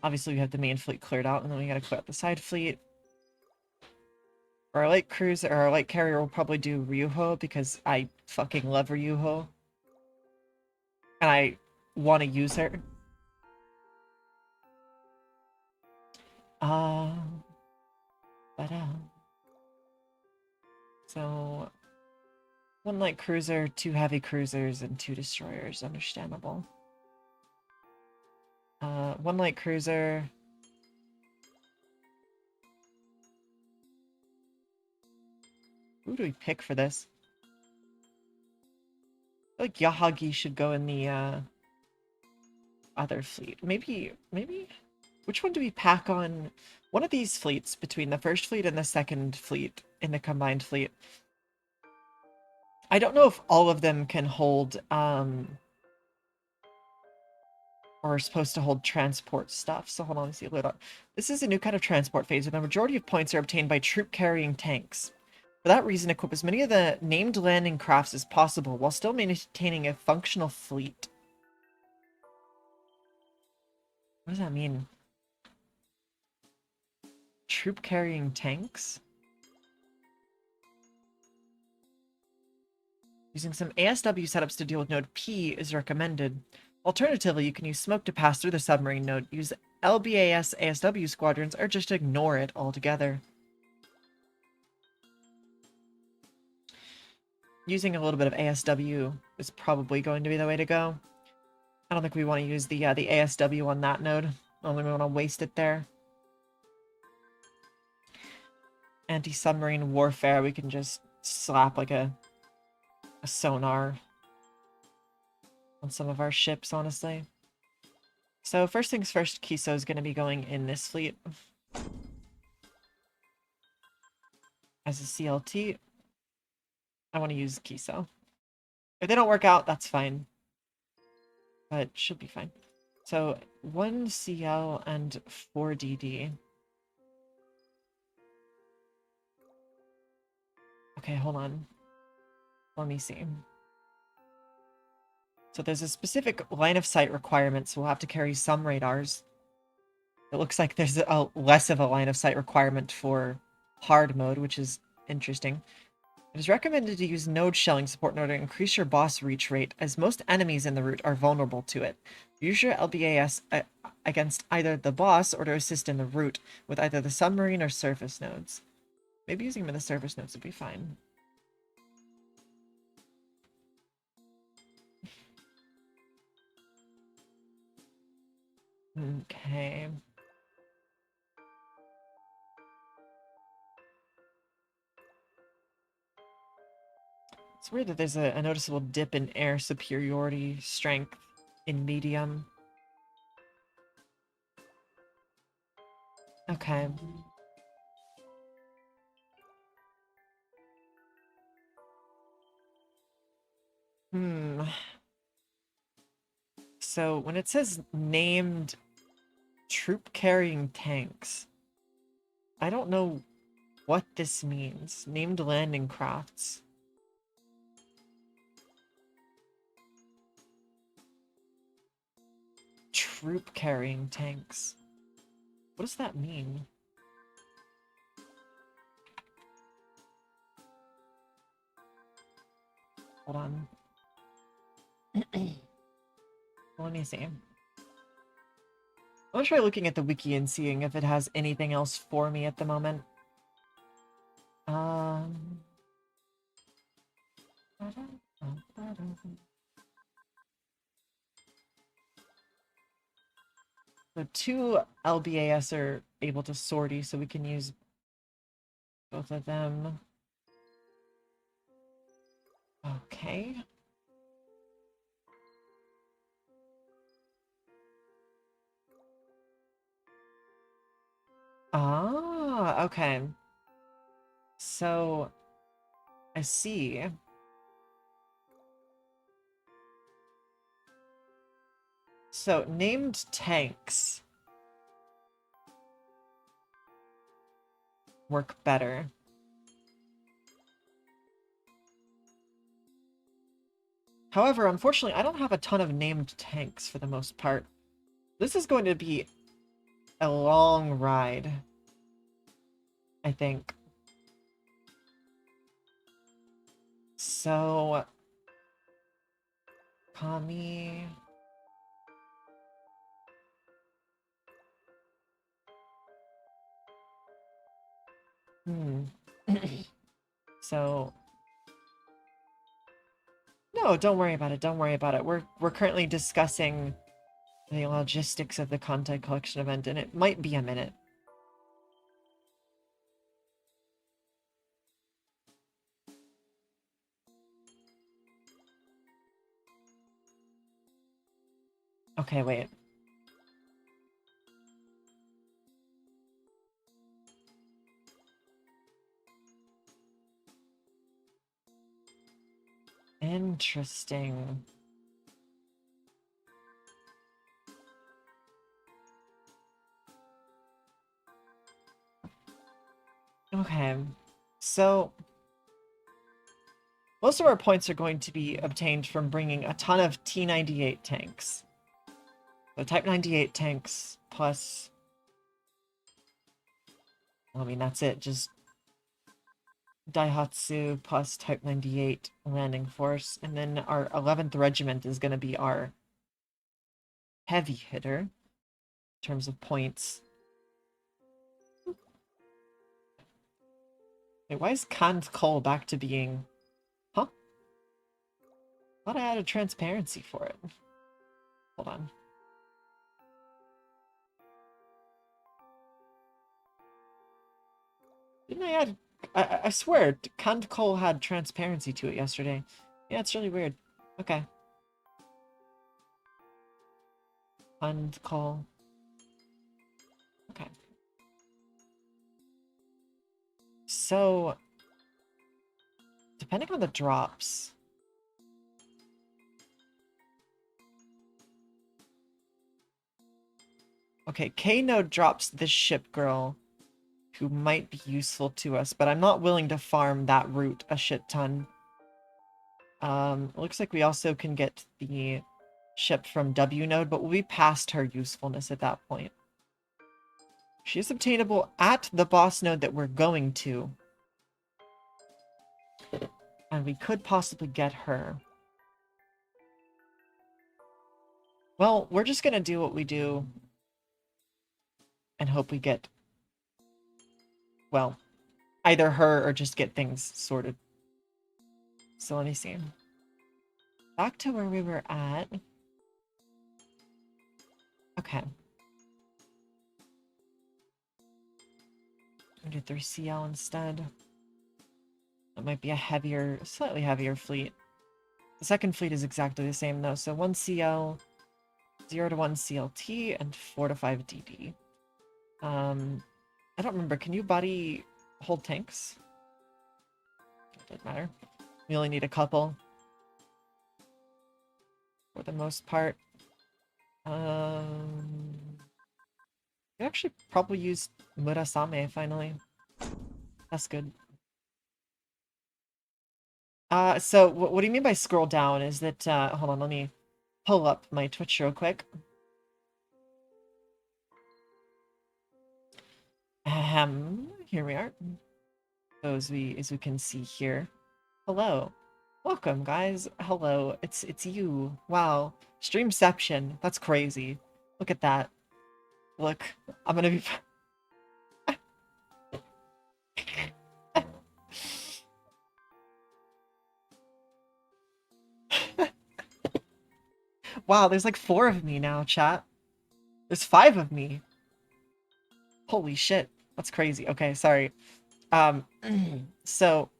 Obviously, we have the main fleet cleared out, and then we gotta clear out the side fleet. Our light cruiser, or our light carrier will probably do Ryuho, because I fucking love Ryuho. And I want to use her. Uh, but, so, 1 light cruiser, 2 heavy cruisers, and 2 destroyers. Understandable. 1 light cruiser. Who do we pick for this? I feel like Yahagi should go in the other fleet. Maybe. Which one do we pack on? One of these fleets between the first fleet and the second fleet in the combined fleet. I don't know if all of them can hold, or are supposed to hold transport stuff. So hold on, let's see. Load up. This is a new kind of transport phase, where the majority of points are obtained by troop-carrying tanks. For that reason, equip as many of the named landing crafts as possible, while still maintaining a functional fleet. What does that mean? Troop-carrying tanks? Using some ASW setups to deal with node P is recommended. Alternatively, you can use smoke to pass through the submarine node, use LBAS ASW squadrons, or just ignore it altogether. Using a little bit of ASW is probably going to be the way to go. I don't think we want to use the ASW on that node. I don't think we want to waste it there. Anti-submarine warfare, we can just slap like a sonar on some of our ships, honestly. So first things first, Kiso is going to be going in this fleet as a CLT. I want to use Kiso. If they don't work out, that's fine. But it should be fine. So 1 CL and 4 DD. Okay, hold on. Let me see. So there's a specific line of sight requirement, so we'll have to carry some radars. It looks like there's a less of a line of sight requirement for hard mode, which is interesting. It is recommended to use node shelling support in order to increase your boss reach rate, as most enemies in the route are vulnerable to it. Use your LBAS against either the boss or to assist in the route with either the submarine or surface nodes. Maybe using them in the surface nodes would be fine. Okay. It's weird that there's a noticeable dip in air superiority strength in medium. Okay. So when it says named troop carrying tanks, I don't know what this means. Named landing crafts. Troop carrying tanks. What does that mean? Hold on. Let me see. I'm gonna try looking at the wiki and seeing if it has anything else for me at the moment. So 2 LBAS are able to sortie, so we can use both of them. Okay. Ah, okay. So, I see. So, named tanks work better. However, unfortunately, I don't have a ton of named tanks for the most part. This is going to be a long ride, I think. So, Kami... So... No, don't worry about it. Don't worry about it. We're currently discussing the logistics of the content collection event, and it might be a minute. Okay, wait. Interesting. Okay, so most of our points are going to be obtained from bringing a ton of T98 tanks. So Type 98 tanks plus... Well, I mean, that's it. Just Daihatsu plus Type 98 landing force. And then our 11th Regiment is going to be our heavy hitter in terms of points. Wait, why is Kancolle back to being... Huh? Thought I added transparency for it. Hold on. Didn't I add... I swear, Kancolle had transparency to it yesterday. Yeah, it's really weird. Okay. Kancolle. Okay. So... Depending on the drops... Okay, K-Node drops this ship girl, who might be useful to us, but I'm not willing to farm that route a shit ton. It looks like we also can get the ship from W node, but we'll be past her usefulness at that point. She is obtainable at the boss node that we're going to. And we could possibly get her. Well, we're just gonna do what we do and hope we get, well, either her or just get things sorted. So let me see. Back to where we were at. Okay. We'll do 3CL instead. That might be a heavier, slightly heavier fleet. The second fleet is exactly the same though, so 1 CL, 0 to 1 CLT, and 4 to 5 DD. I don't remember, can you body hold tanks? Doesn't matter. We only need a couple. For the most part. We actually probably used Murasame finally. That's good. So what do you mean by scroll down? Is that, hold on, let me pull up my Twitch real quick. Here we are. So as we can see here. Hello. Welcome, guys. Hello. It's you. Wow. Streamception. That's crazy. Look at that. Look. I'm gonna be... Wow, there's like 4 of me now, chat. There's 5 of me. Holy shit. That's crazy. Okay, sorry. So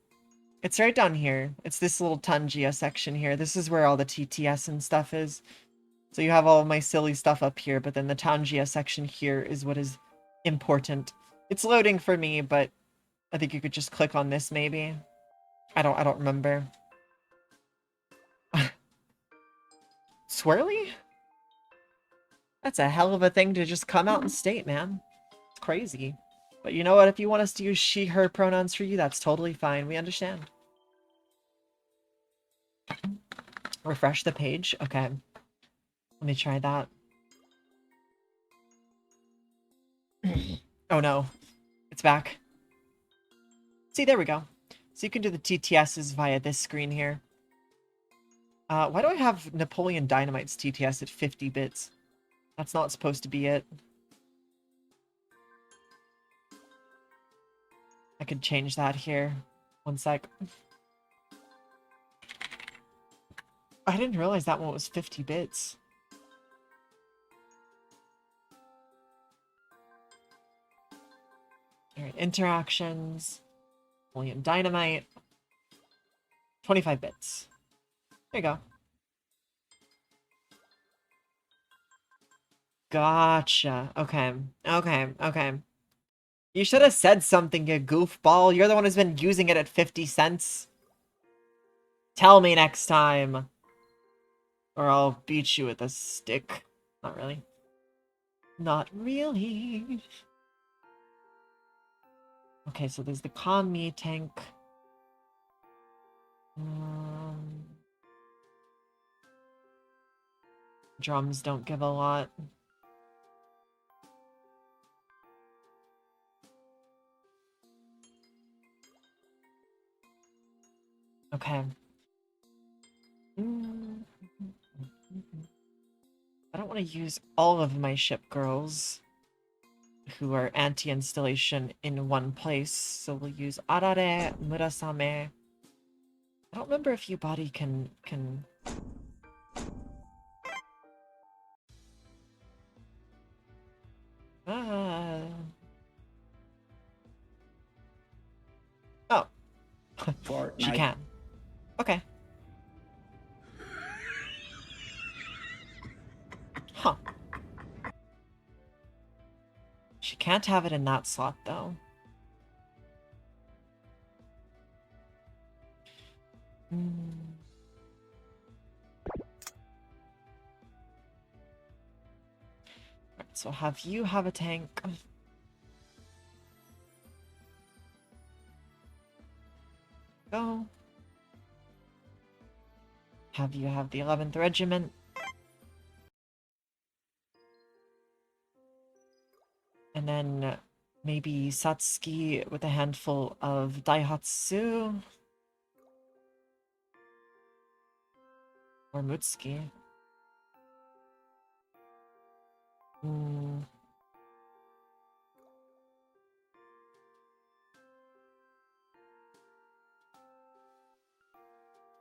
it's right down here. It's this little Tangia section here. This is where all the TTS and stuff is. So you have all of my silly stuff up here, but then the Tangia section here is what is important. It's loading for me, but I think you could just click on this maybe. I don't remember. Swirly? That's a hell of a thing to just come out and state, man. It's crazy. But you know what? If you want us to use she, her pronouns for you, that's totally fine. We understand. Refresh the page. Okay. Let me try that. Oh no. It's back. See, there we go. So you can do the TTSs via this screen here. Why do I have Napoleon Dynamite's TTS at 50 bits? That's not supposed to be it. I could change that here. One sec. I didn't realize that one was 50 bits. Alright, interactions. Napoleon Dynamite. 25 bits. There you go. Gotcha. Okay. Okay. Okay. You should have said something, you goofball. You're the one who's been using it at 50 cents. Tell me next time. Or I'll beat you with a stick. Not really. Not really. Okay, so there's the Kanmi tank. Drums don't give a lot. Okay. I don't want to use all of my ship girls who are anti-installation in one place, so we'll use Arare, Murasame. I don't remember if Yubari can... Oh. She can. Okay. Huh. She can't have it in that slot, though. Right, so have you have a tank. Go. Have you have the 11th Regiment. And then maybe Satsuki with a handful of Daihatsu. Or Mutsuki.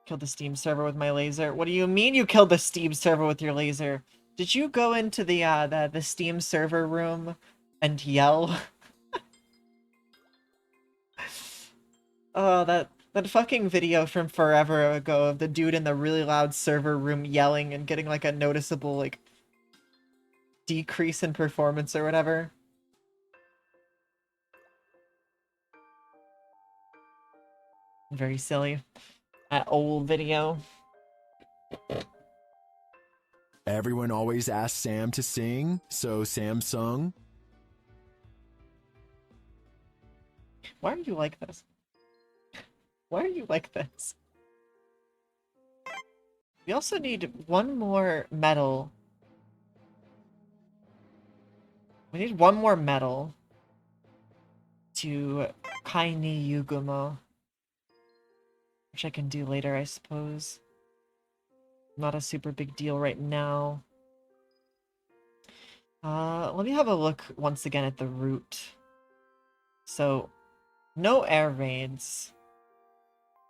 Killed the Steam server with my laser. What do you mean you killed the Steam server with your laser? Did you go into the Steam server room and yell? Oh, that fucking video from forever ago of the dude in the really loud server room yelling and getting like a noticeable like decrease in performance or whatever. Very silly. That old video. Everyone always asks Sam to sing, so Sam sung. Why are you like this? Why are you like this? We also need one more metal. We need one more metal to Kaini Yugumo. Which I can do later, I suppose. Not a super big deal right now. Let me have a look once again at the route. So, no air raids.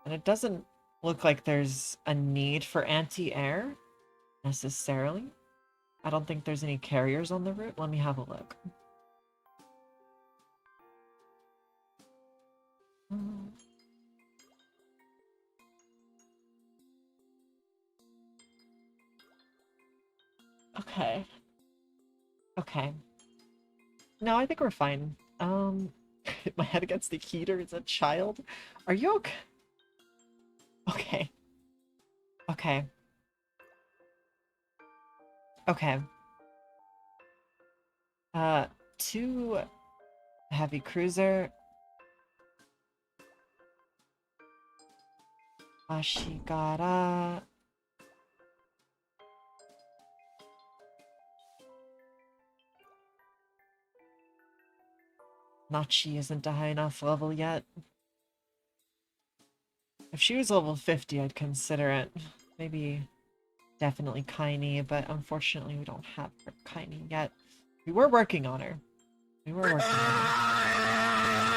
And it doesn't look like there's a need for anti-air, necessarily. I don't think there's any carriers on the route. Let me have a look. Okay. Okay. No, I think we're fine. Hit my head against the heater as a child. Are you okay? Okay. Okay. Okay. 2 heavy cruiser. Ashigara. Nachi isn't a high enough level yet. If she was level 50, I'd consider it. Maybe definitely Kaini, but unfortunately we don't have her Kaini yet. We were working on her. We were working on her.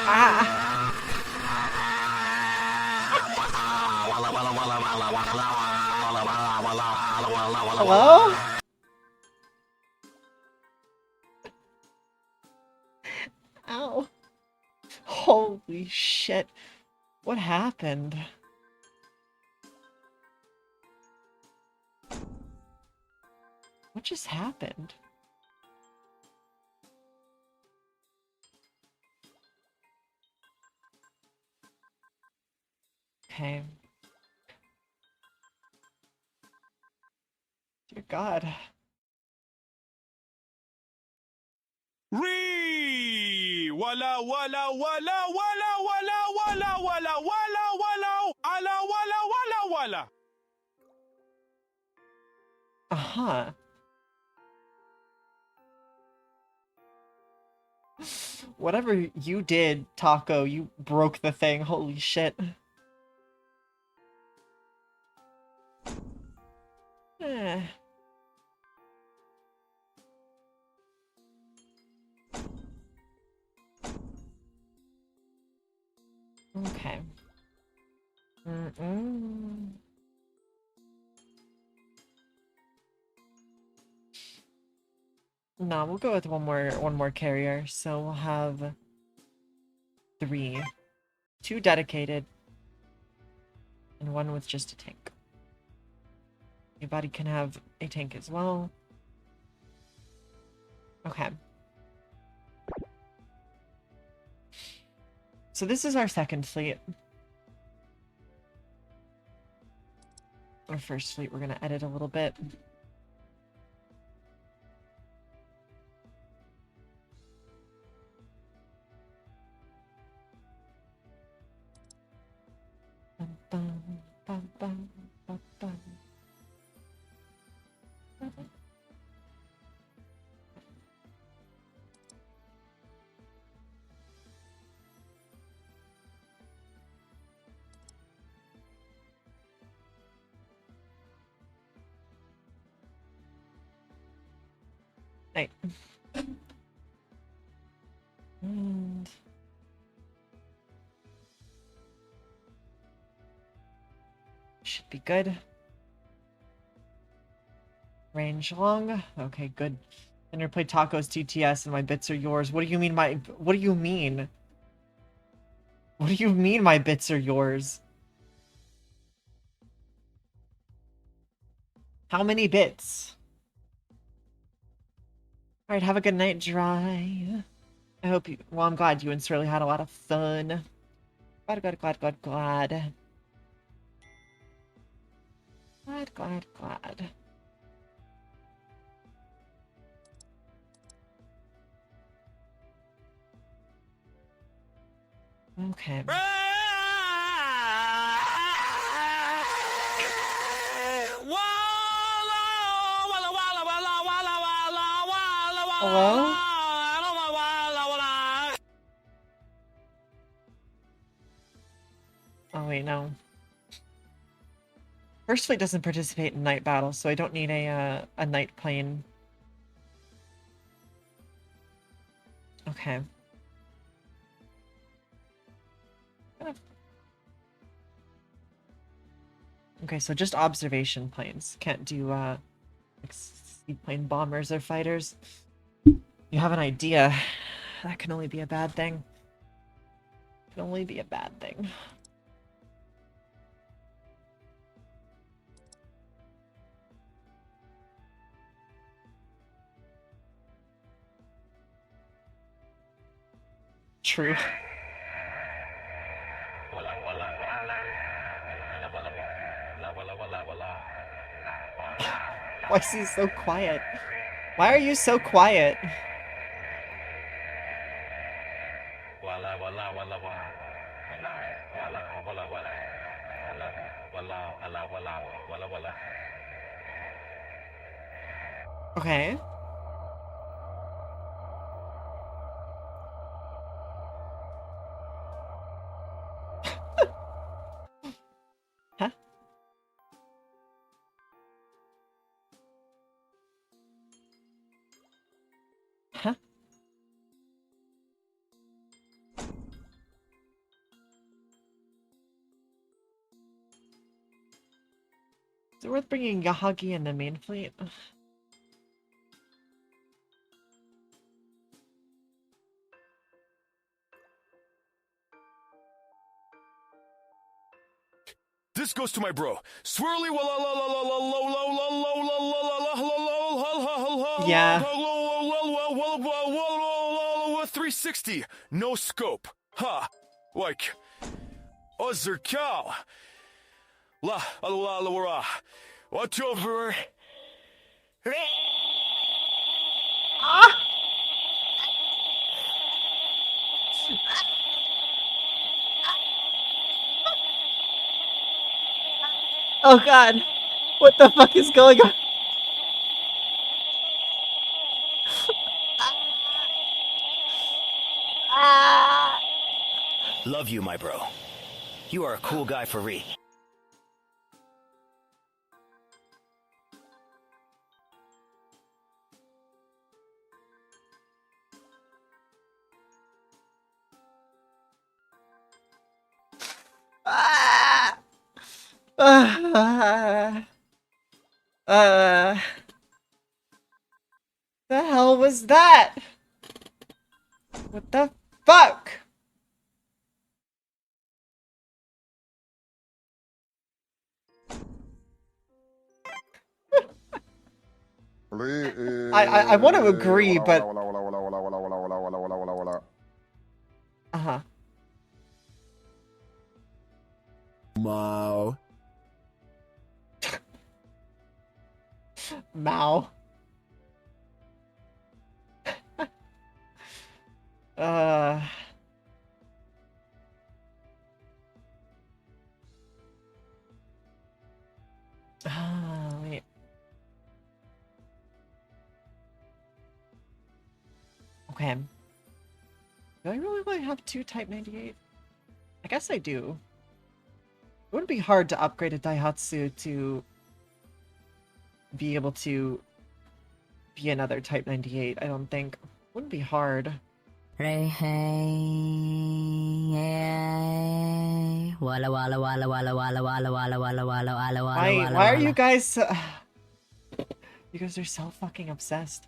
Ah! Hello? Ow. Holy shit. What happened? What just happened? Okay. Dear God. Ree! Walla walla walla walla walla walla walla walla walla ala walla walla walla. Uh-huh. Whatever you did, Taco, you broke the thing. Holy shit. Eh. Okay. No, we'll go with one more carrier. So we'll have 3. 2 dedicated. And 1 with just a tank. Anybody can have a tank as well. Okay. So this is our second fleet. Our first fleet, we're going to edit a little bit. Bum, bum, bum, bum, bum. Right. And should be good. Range long. Okay, good. Interplay tacos TTS and my bits are yours. What do you mean what do you mean? What do you mean my bits are yours? How many bits? Alright, have a good night, Dry. I hope you... Well, I'm glad you and Surly had a lot of fun. Glad. Glad. Okay. Hello? Oh wait, no. First Fleet doesn't participate in night battles, so I don't need a night plane. Okay. Okay, so just observation planes. Can't do like Seaplane bombers or fighters. You have an idea. That can only be a bad thing. Can only be a bad thing. True. Why is he so quiet? Why are you so quiet? Okay. Huh? Huh? Is it worth bringing Yahagi in the main fleet? This goes to my bro. Swirly Yeah. 360. No scope. Ha. Like other cow. La la la la la. Watch over. Oh god. What the fuck is going on? Love you, my bro. You are a cool guy for real. The hell was that? What the fuck? I want to agree, but uh-huh. Mo. Mao. uh wait. Okay. Do I really want to have two Type 98? I guess I do. It wouldn't be hard to upgrade a Daihatsu to be able to be another Type 98, I don't think. Wouldn't be hard. Hey, walla walla walla walla walla walla walla walla walla walla walla. Why are you guys so... You guys are so fucking obsessed.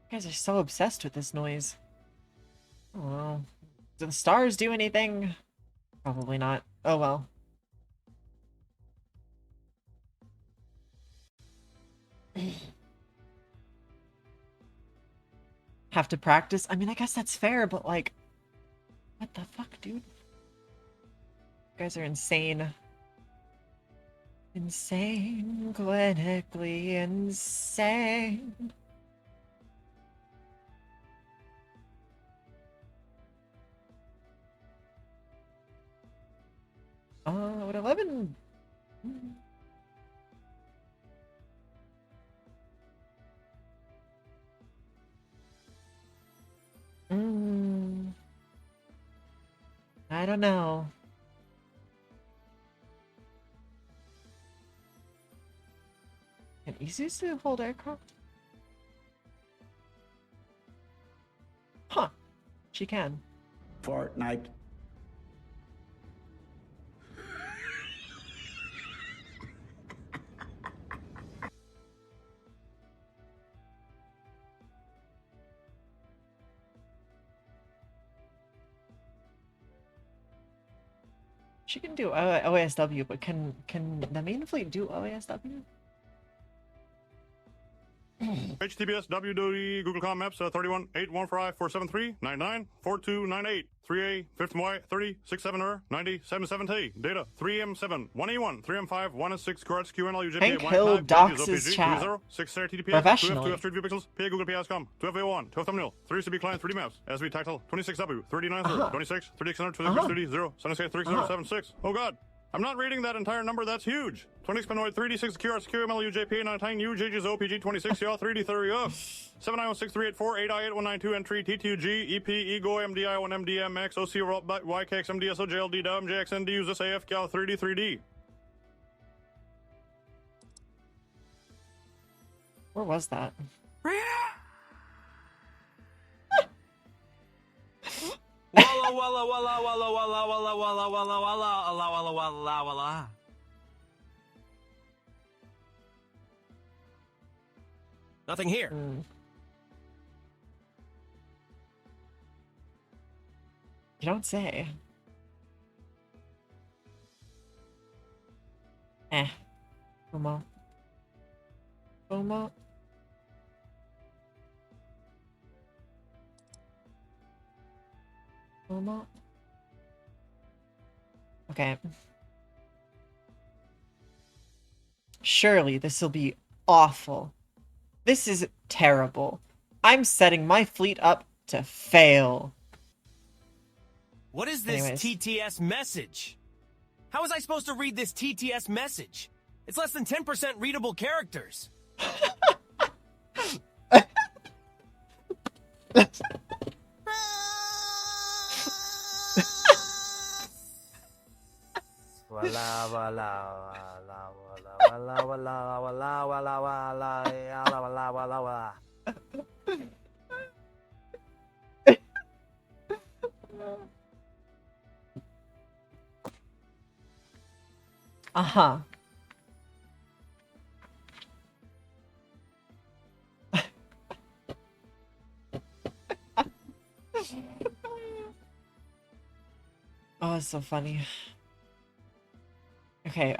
You guys are so obsessed with this noise. Oh well. Do the stars do anything? Probably not. Oh well. Have to practice? I mean, I guess that's fair, but like... What the fuck, dude? You guys are insane. Insane. Clinically insane. Would 11... I don't know. Can Isuzu hold aircraft? Huh. She can. Fortnite. She can do OASW, but can the main fleet do OASW? HTTPS www Google.com Maps 31 815 473 99 4298 3A 50Y 30 67 er 90 77T data 3M7 1E1 3M5 1S6 Correct QNL UJP Hank Hill docs his chat 6 TTPS professionally. 2F Street View Pixels PA Google PS.com 2FA1 2F Thumbnail 3 CB Client 3D Maps SV Title 26W 39 26 3600 30 0 3076. Oh god, I'm not reading that entire number, that's huge. 20 Spinoid 3D6 QRS QML UJP 19 UJG's OPG 26 yaw 3D 30 up 7916384 8I8192 entry T2G EP Ego MDI 1 MDMX OC YKX MDSO JLD DUM JXND use this AF Gal 3D 3D. Where was that? Walla walla walla walla walla walla walla walla walla walla walla walla. Nothing here. You don't say. Como. Como. Como. Okay. Surely this will be awful. This is terrible. I'm setting my fleet up to fail. What is this Anyways. TTS message? How was I supposed to read this TTS message? It's less than 10% readable characters. Wala wala wala wala wala wala wala wala wala wala wala wala. Uh-huh. Oh, it's so funny. Okay,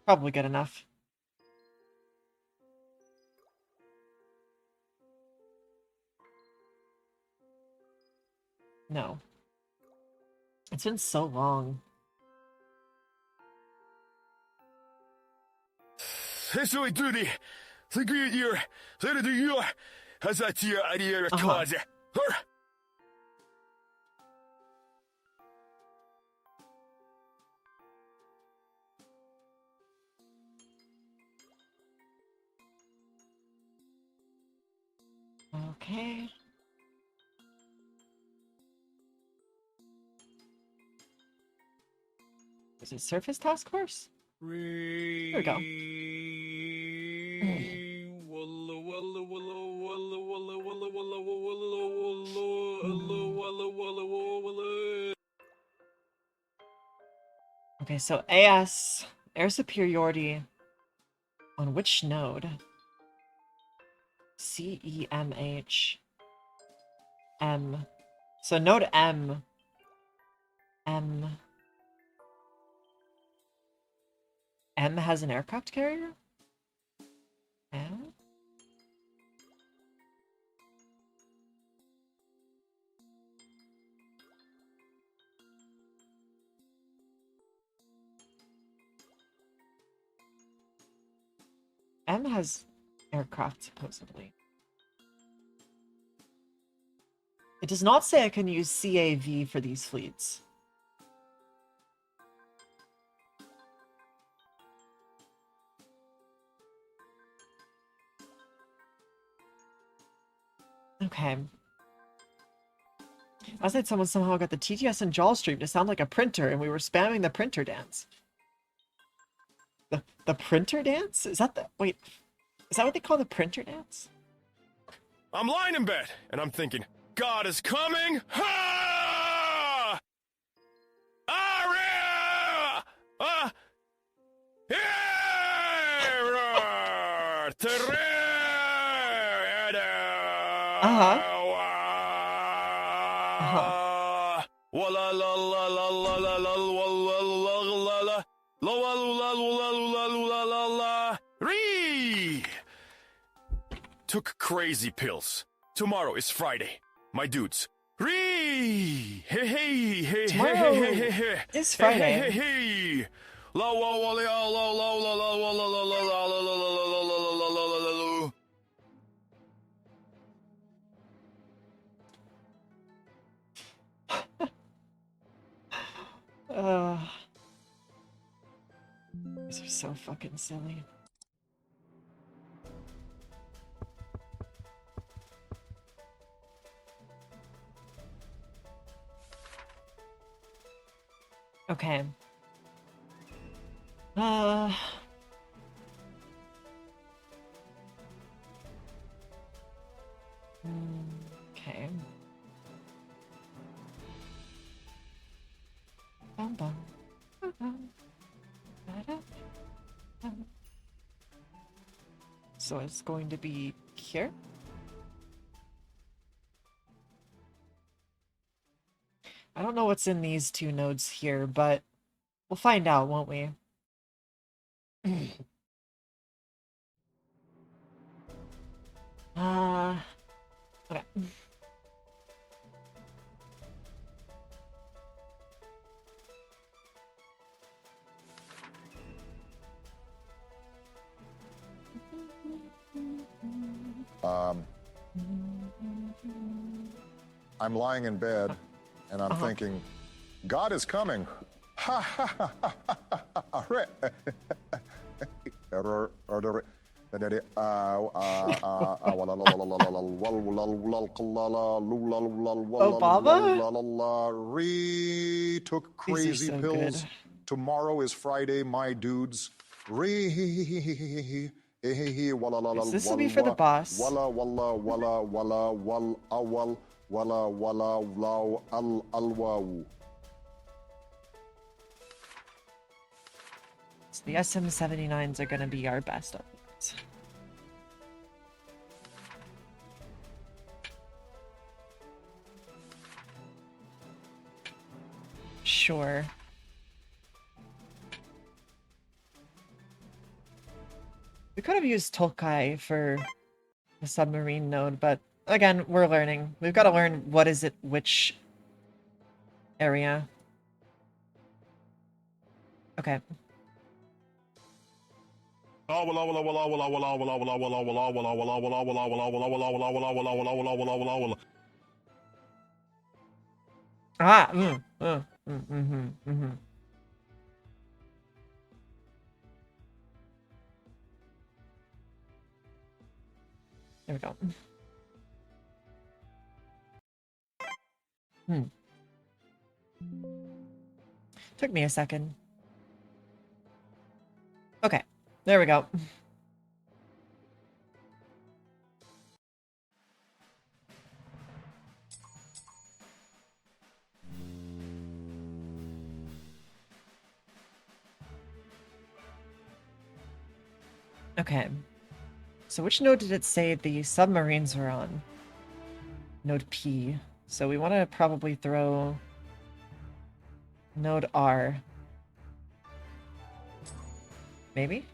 probably good enough. No. It's been so long. Essentially duty. Think you later do you has that your idea of cause. Okay. Is it Surface Task Force? There we go. Okay, so AS, air superiority on which node? CEMH M. So node M. M has an aircraft carrier? M? M has aircraft, supposedly. It does not say I can use CAV for these fleets. Okay. I said someone somehow got the TTS and Jaw stream to sound like a printer, and we were spamming the printer dance. The printer dance? Is that the... Wait. Is that what they call the printer dance? I'm lying in bed, and I'm thinking, God is coming! Ha! Aria! Took crazy pills. Tomorrow is Friday. My dudes. Hey, hey, hey, hey, Tomorrow hey, hey, hey, is Friday. Hey, hey, hey. La la la la la la la la la la la la la. These are so fucking silly. Okay. Okay. Bum, bum. So it's going to be here. I don't know what's in these two nodes here, but we'll find out, won't we? Okay. I'm lying in bed, and I'm thinking, God is coming. Ha ha ha ha ha ha. Obama? Took crazy so pills. good. Tomorrow is Friday, my dudes. This will be for the boss. Walla walla walla walla wal awal walla walla law al alwaw. So the SM79s are going to be our best options. Sure. We could have used Tolkai for the submarine node, but again, we're learning. We've got to learn what is it, which area. Okay. Ah, There we go. Took me a second. Okay, there we go. Okay. So which node did it say the submarines were on? Node P. So we want to probably throw node R. Maybe?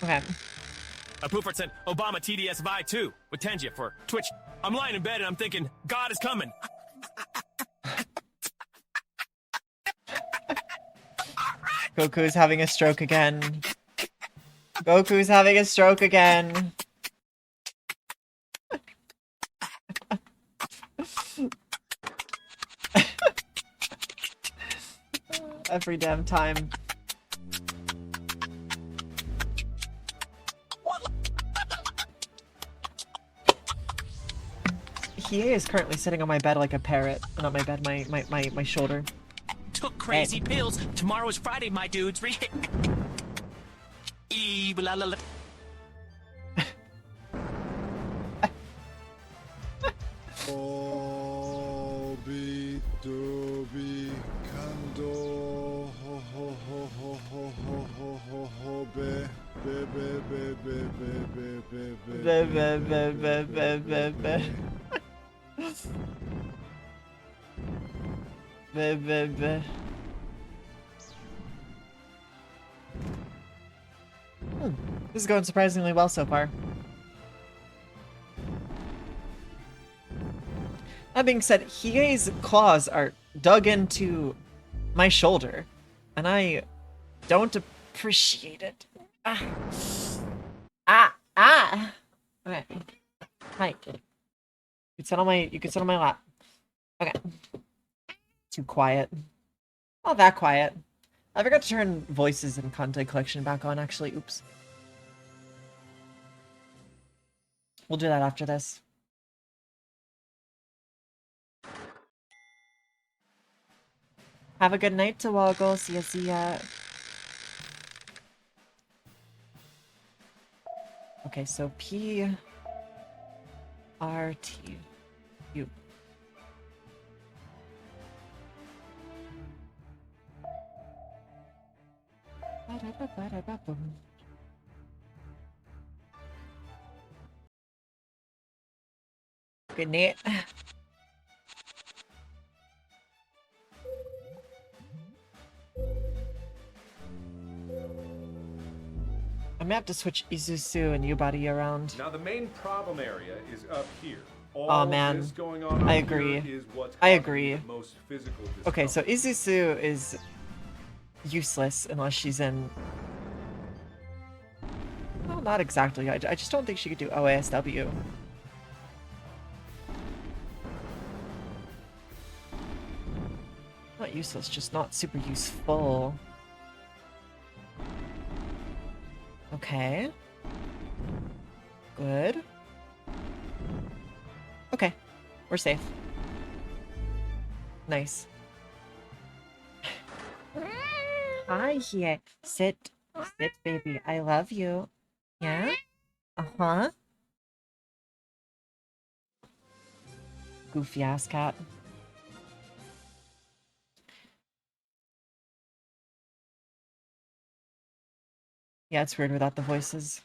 Okay. A pooper sent Obama TDS Vi 2 with Tenjia for Twitch. I'm lying in bed and I'm thinking, God is coming. Goku's having a stroke again. Goku's having a stroke again. Every damn time. Hiei is currently sitting on my bed like a parrot. Not my bed, my shoulder. Took crazy pills. Tomorrow is Friday, my dudes. Obi dobi kando ho ho ho ho ho ho ho ho ho be be be be be be be be be. This is going surprisingly well so far. That being said, Hiei's claws are dug into my shoulder, and I don't appreciate it. Okay. Hi. You can sit on my lap. Okay. Too quiet. Not that quiet. I forgot to turn voices and content collection back on, actually. Oops. We'll do that after this. Have a good night, Tawaggle. See ya. Okay, so P R T U. Good night. I'm gonna have to switch Izuzu and Yubari around. Now the main problem area is up here. Oh man, I agree. I agree. Okay, so Izuzu is useless unless she's in... Well, not exactly. I just don't think she could do OASW. Not useless, just not super useful. Okay. Good. Okay. We're safe. Nice. Hi, here. Sit. Sit, baby. I love you. Yeah? Uh-huh. Goofy ass cat. Yeah, it's weird without the voices.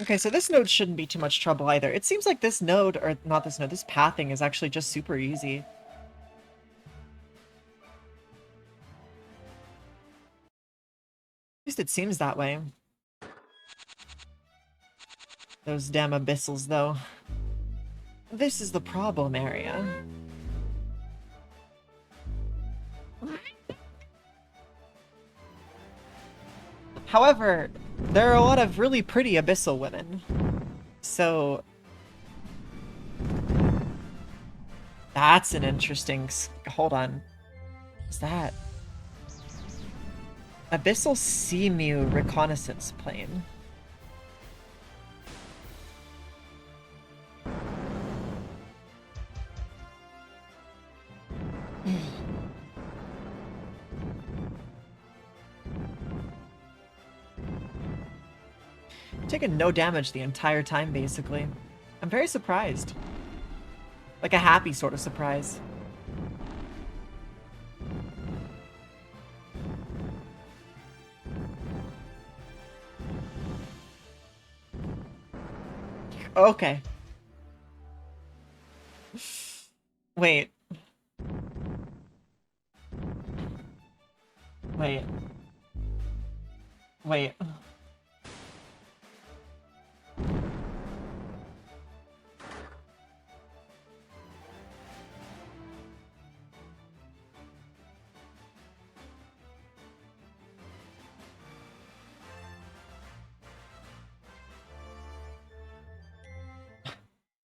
Okay, so this node shouldn't be too much trouble either. It seems like this node, or not this node, this pathing is actually just super easy. At least it seems that way. Those damn abyssals, though. This is the problem area. However, there are a lot of really pretty abyssal women. So... That's an interesting... Hold on. What's that? Abyssal Seamew Reconnaissance Plane. Taken no damage the entire time, basically. I'm very surprised. Like a happy sort of surprise. Okay. Wait. Wait. Wait.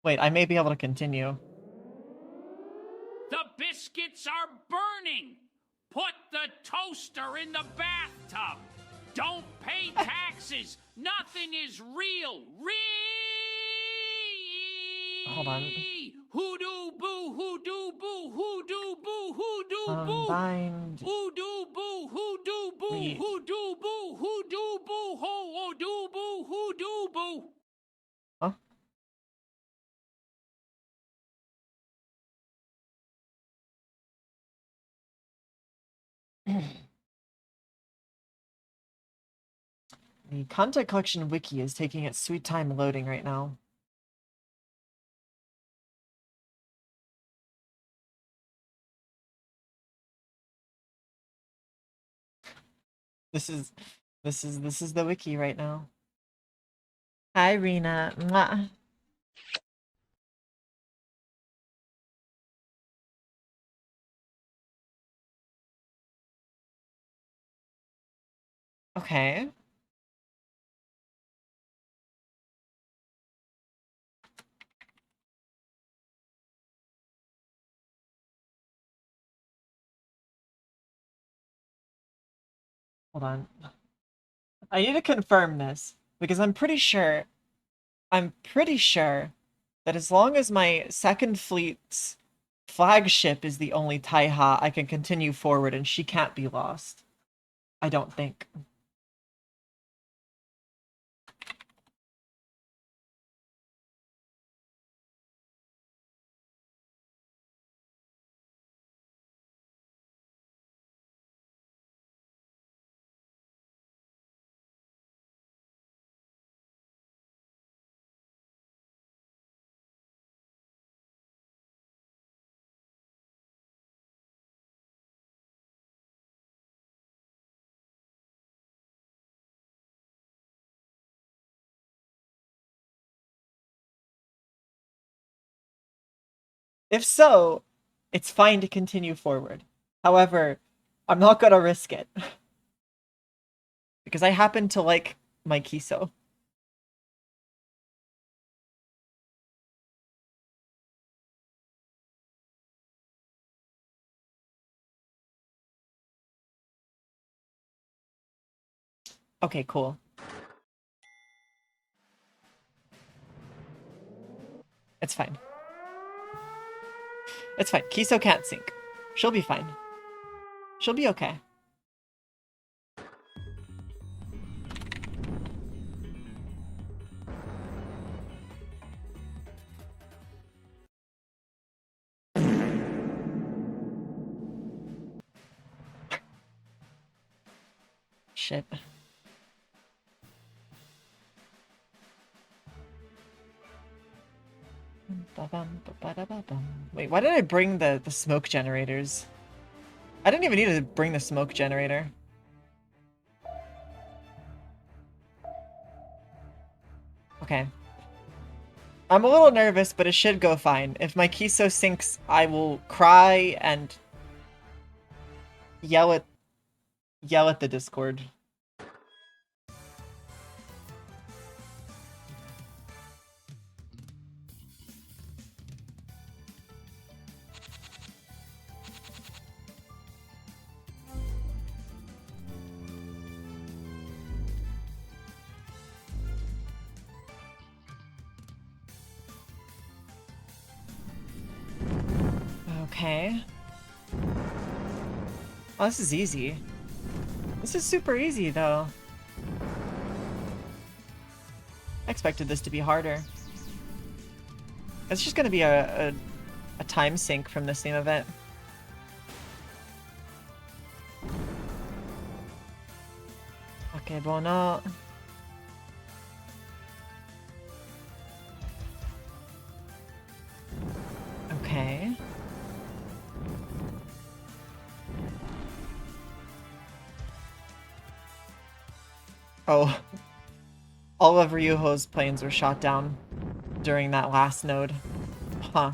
Wait, I may be able to continue. The biscuits are burning! Put the toaster in the bathtub! Don't pay taxes. Nothing is real. Hold on. Hoodoo boo, hoodoo boo, hoodoo boo, hoodoo boo. Combined. Hoodoo boo, hoodoo boo, hoodoo boo, hoodoo boo, hoodoo boo, hoodoo boo. Huh? The content collection wiki is taking its sweet time loading right now. This is the wiki right now. Hi, Rena. Mwah. Okay. Hold on. I need to confirm this because I'm pretty sure that as long as my second fleet's flagship is the only Taiha, I can continue forward and she can't be lost. I don't think. If so, it's fine to continue forward. However, I'm not gonna risk it. Because I happen to like my Kiso. Okay, cool. It's fine. It's fine. Kiso can't sink. She'll be fine. She'll be okay. Shit. Wait, why did I bring the smoke generators? I didn't even need to bring the smoke generator. Okay. I'm a little nervous, but it should go fine. If my Kiso sinks, I will cry and yell at the Discord. Okay. Oh, this is easy. This is super easy, though. I expected this to be harder. It's just gonna be a time sink from this theme event. Okay, bono. Okay. Oh. All of Ryuho's planes were shot down during that last node. Huh.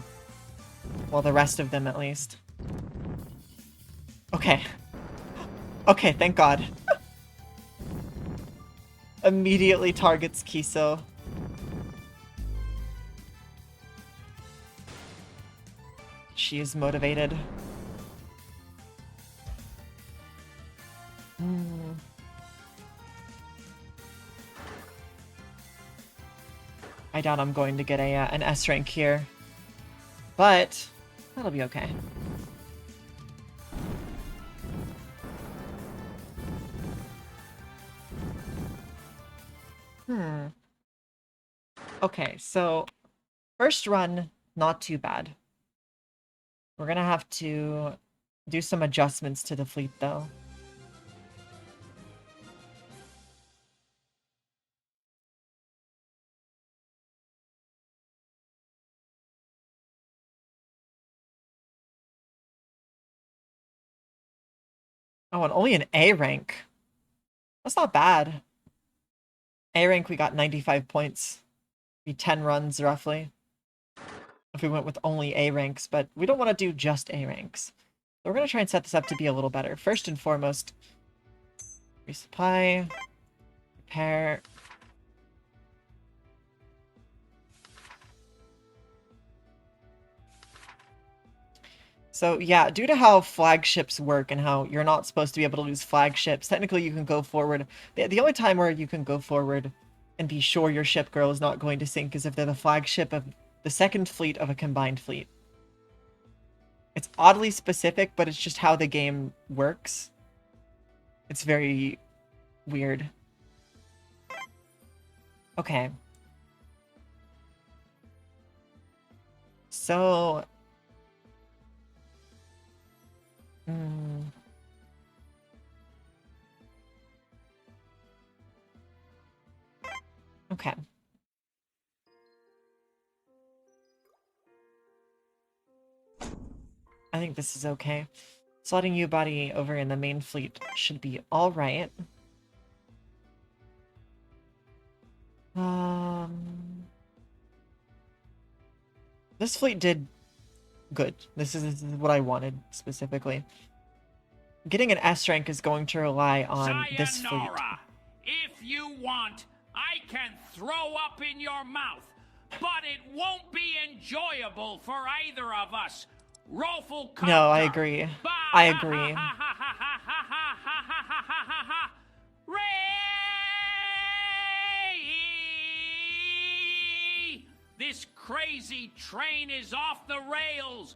Well, the rest of them at least. Okay. Okay, thank God. Immediately targets Kiso. She is motivated. I doubt I'm going to get an S rank here. But that'll be okay. Okay, so first run, not too bad. We're gonna have to do some adjustments to the fleet, though. Oh, and only an A rank. That's not bad. A rank, we got 95 points. Be 10 runs, roughly. If we went with only A ranks, but we don't want to do just A ranks. So we're going to try and set this up to be a little better. First and foremost, resupply, repair. So yeah, due to how flagships work and how you're not supposed to be able to lose flagships, technically you can go forward. The only time where you can go forward and be sure your ship girl is not going to sink is if they're the flagship of the second fleet of a combined fleet. It's oddly specific, but it's just how the game works. It's very weird. Okay. So... Okay. I think this is okay. Slotting you body over in the main fleet should be alright. This fleet did good. This is what I wanted, specifically. Getting an S rank is going to rely on this fleet. If you want, I can throw up in your mouth, but it won't be enjoyable for either of us. No, I agree. I agree. This crazy train is off the rails.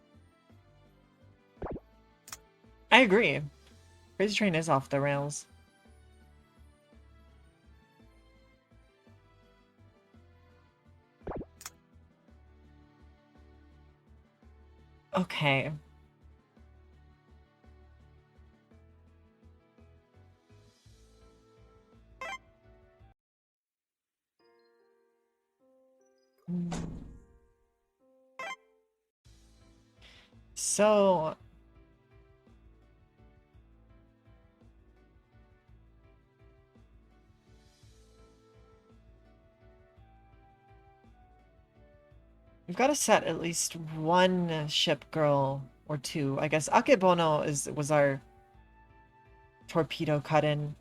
I agree. Crazy train is off the rails. Okay. So... we've got to set at least one ship girl or two. I guess Akebono was our torpedo cut-in.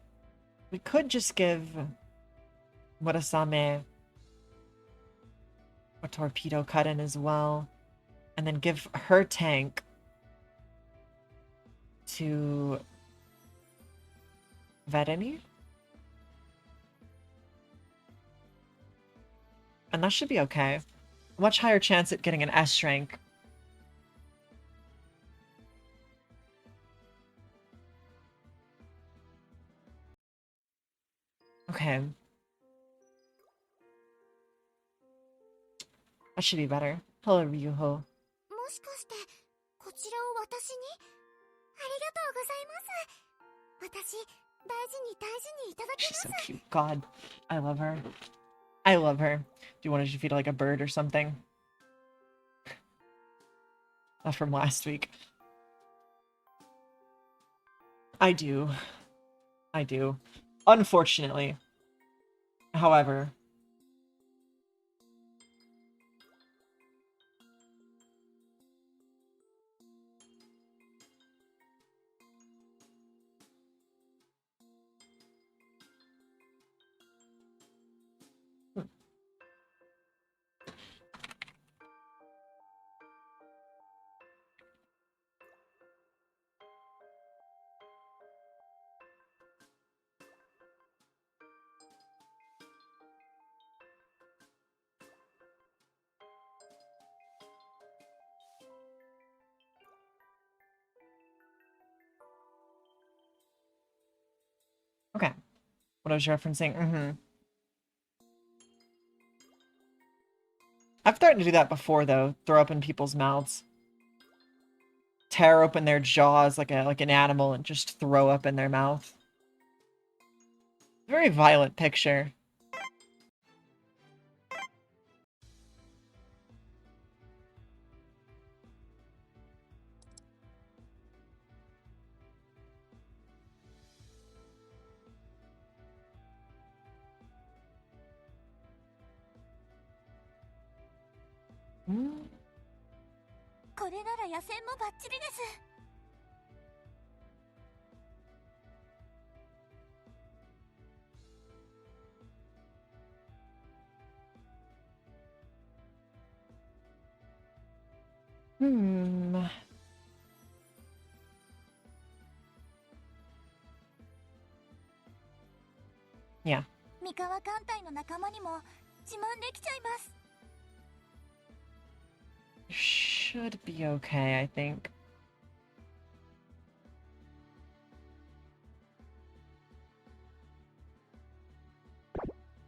We could just give Murasame a torpedo cut-in as well. And then give her tank to Vereni. And that should be okay. Much higher chance at getting an S rank. Okay. That should be better. Hello, Ryuho. She's so cute. God, I love her. I love her. Do you want to feed her like a bird or something? Not from last week. I do. I do. Unfortunately. However... what I was referencing. I've threatened to do that before, though. Throw up in people's mouths. Tear open their jaws like an animal and just throw up in their mouth. Very violent picture. Hmm. これなら野戦もバッチリです。Yeah. 三河艦隊の仲間にも自慢できちゃいます。 Should be okay, I think.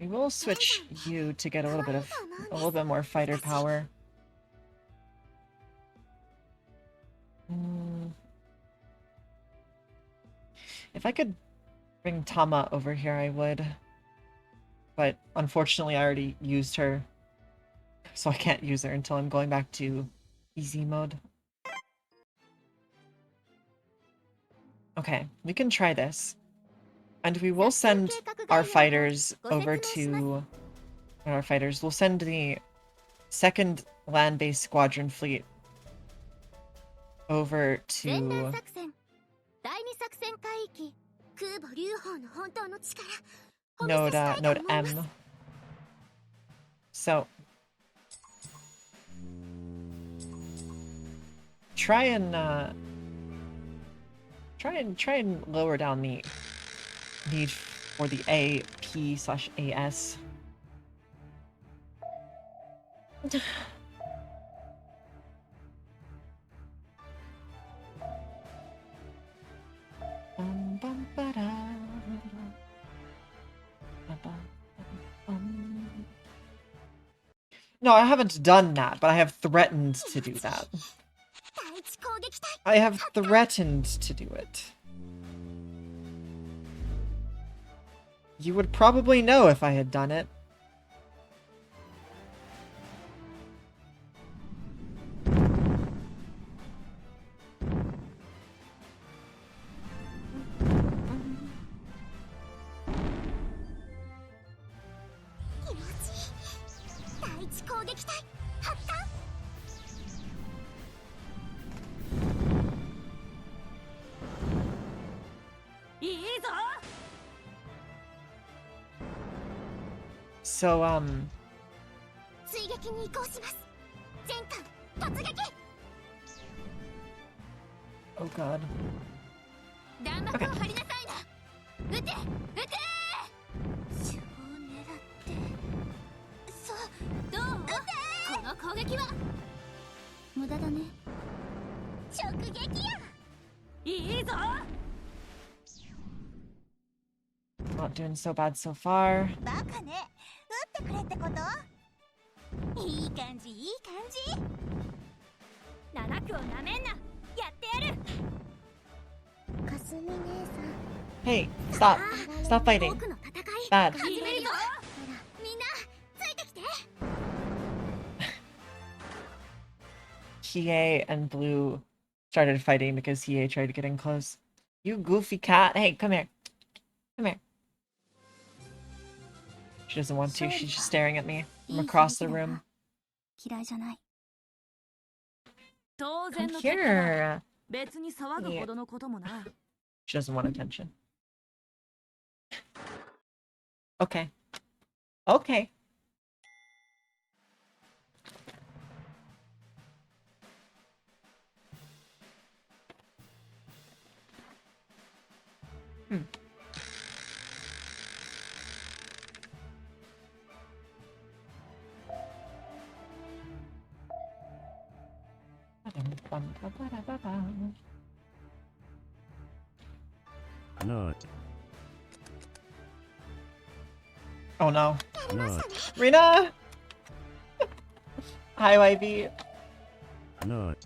We will switch you to get a little bit more fighter power. If I could bring Tama over here, I would. But unfortunately, I already used her. So I can't use her until I'm going back to easy mode. Okay, we can try this. And we will send our fighters over to... Our fighters. We'll send the 2nd land-based squadron fleet over to... Node M. So... Try and lower down the need for the AP/AS. No, I haven't done that, but I have threatened to do that. I have threatened to do it. You would probably know if I had done it. So, oh god. Okay. Not doing so bad so far. Hey, stop. Stop fighting. Bad. Hiei and Blue started fighting because Hiei tried to get in close. You goofy cat. Hey, come here. Come here. She doesn't want to. She's just staring at me from across the room. Come here. Yeah. She doesn't want attention. Okay. Okay. Oh no. Rena! Hi, YB. Not.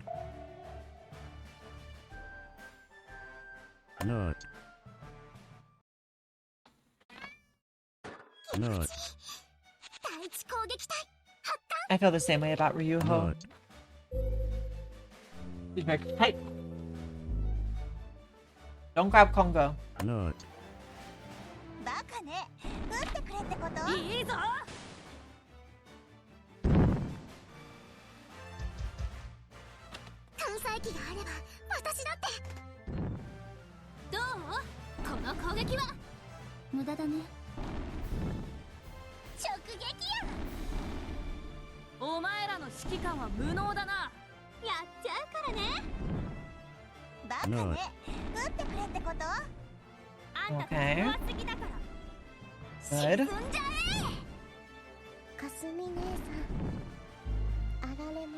I feel the same way about Ryuho. He's very tight. Don't grab Kongo. Not. バカね。撃ってくれってこと？いいぞ。探査機があれば私だって。どう？この攻撃は無駄だね。直撃や。お前らの指揮官は無能だな。やっちゃうからね。バカね。撃ってくれってこと？あんたと弱すぎだから。Good. かすみ姉さん、あられも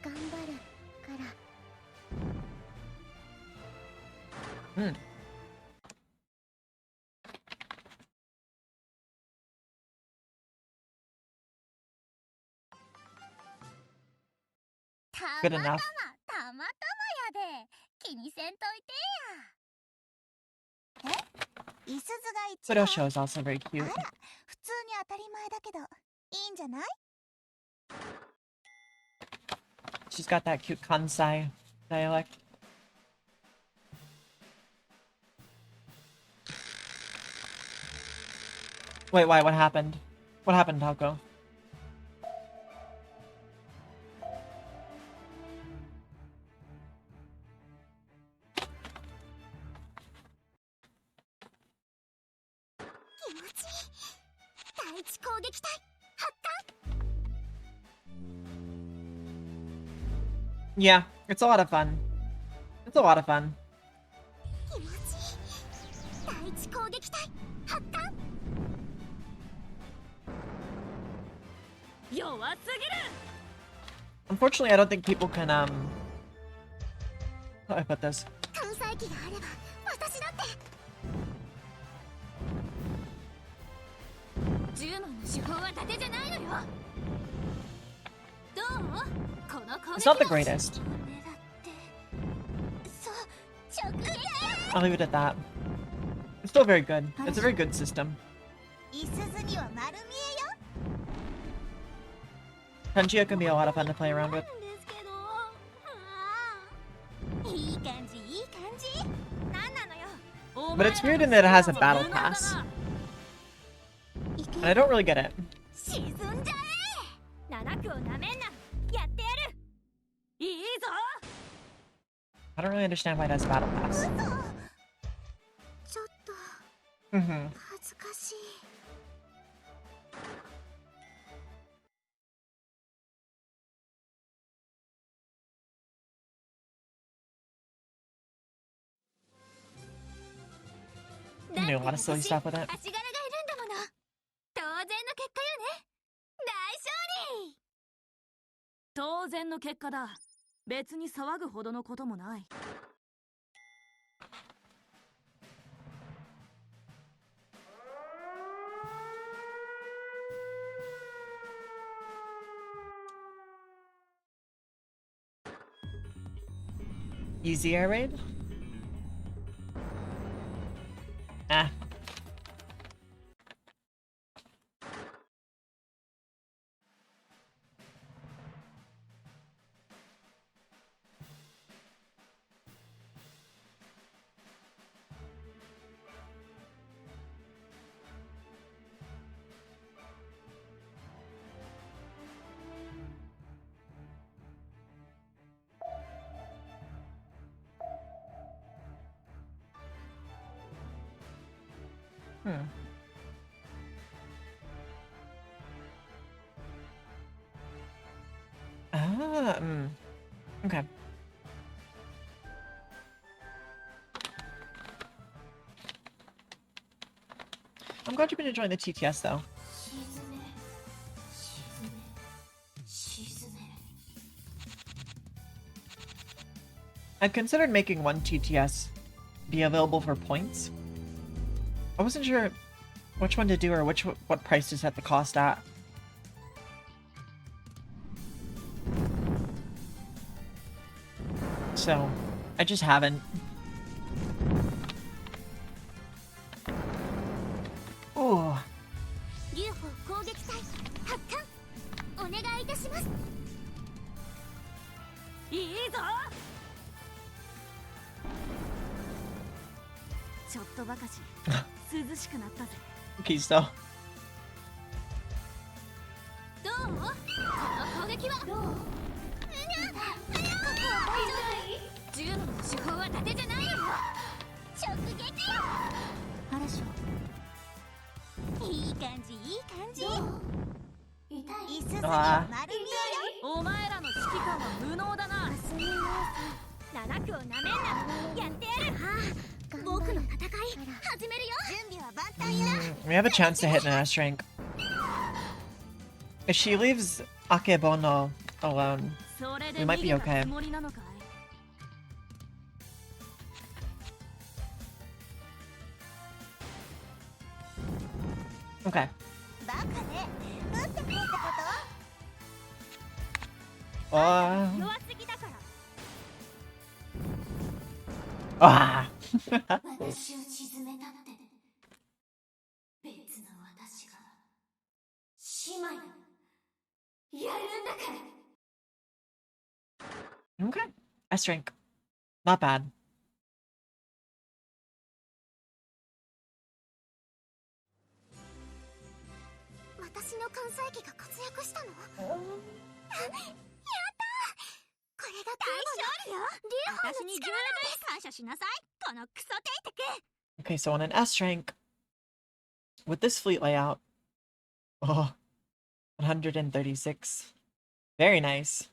頑張るから。うん。Good enough. たまたまやで気にせんといてや。え？いすずが一番。 Photo show is also very cute. あら、普通に当たり前だけど、いいんじゃない？ She's got that cute Kansai dialect. Wait, why? What happened? What happened, Taco? Yeah, it's a lot of fun. It's a lot of fun. Unfortunately, I don't think people can, how do I put this? It's not the greatest. I'll leave it at that. It's still very good. It's a very good system. Tanjiro can be a lot of fun to play around with. But it's weird in that it has a battle pass. And I don't really get it. I don't really understand why it has a battle pass. Mm-hmm. I'm doing a lot of silly stuff with it. 当然の結果だ。別に騒ぐほどのこともない。Easy air raid? Ah. Okay. I'm glad you've been enjoying the TTS though. I've considered making one TTS be available for points. I wasn't sure which one to do or what price to set the cost at. So, I just haven't. Oh. Okay, so. We have a chance to hit an S rank. If she leaves Akebono alone, we might be okay. Okay. Ah. Okay. S rank. Not bad. Okay, so on an S rank, with this fleet layout, 136. Very nice.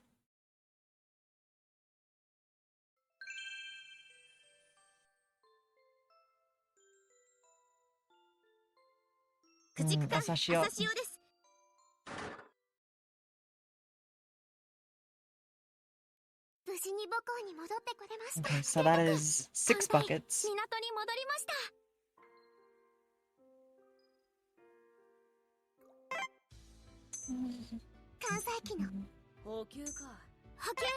Asashio. Okay, so that is 6 buckets. Okay.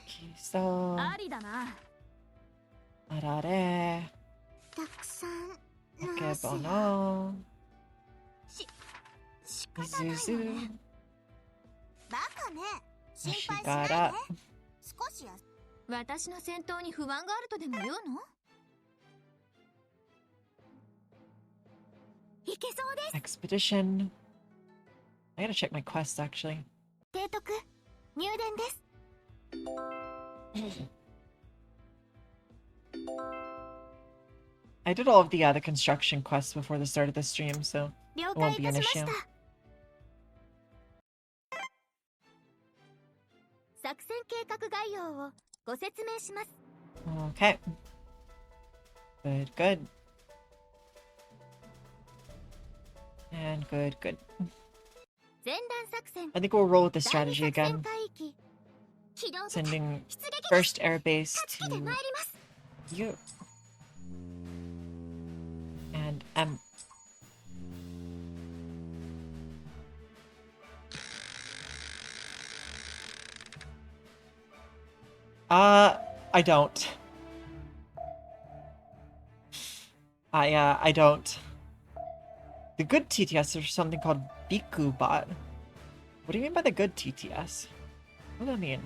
Okay, so... Arare. Akebono. Izuzu. Ashigara. Expedition. I gotta check my quests actually. I did all of the construction quests before the start of the stream, so it won't be an issue. Okay. Good, good. And good, good. I think we'll roll with this strategy again. Sending first airbase to you. And I don't. I don't. The good TTS is something called Biku bot. What do you mean by the good TTS? What does that mean?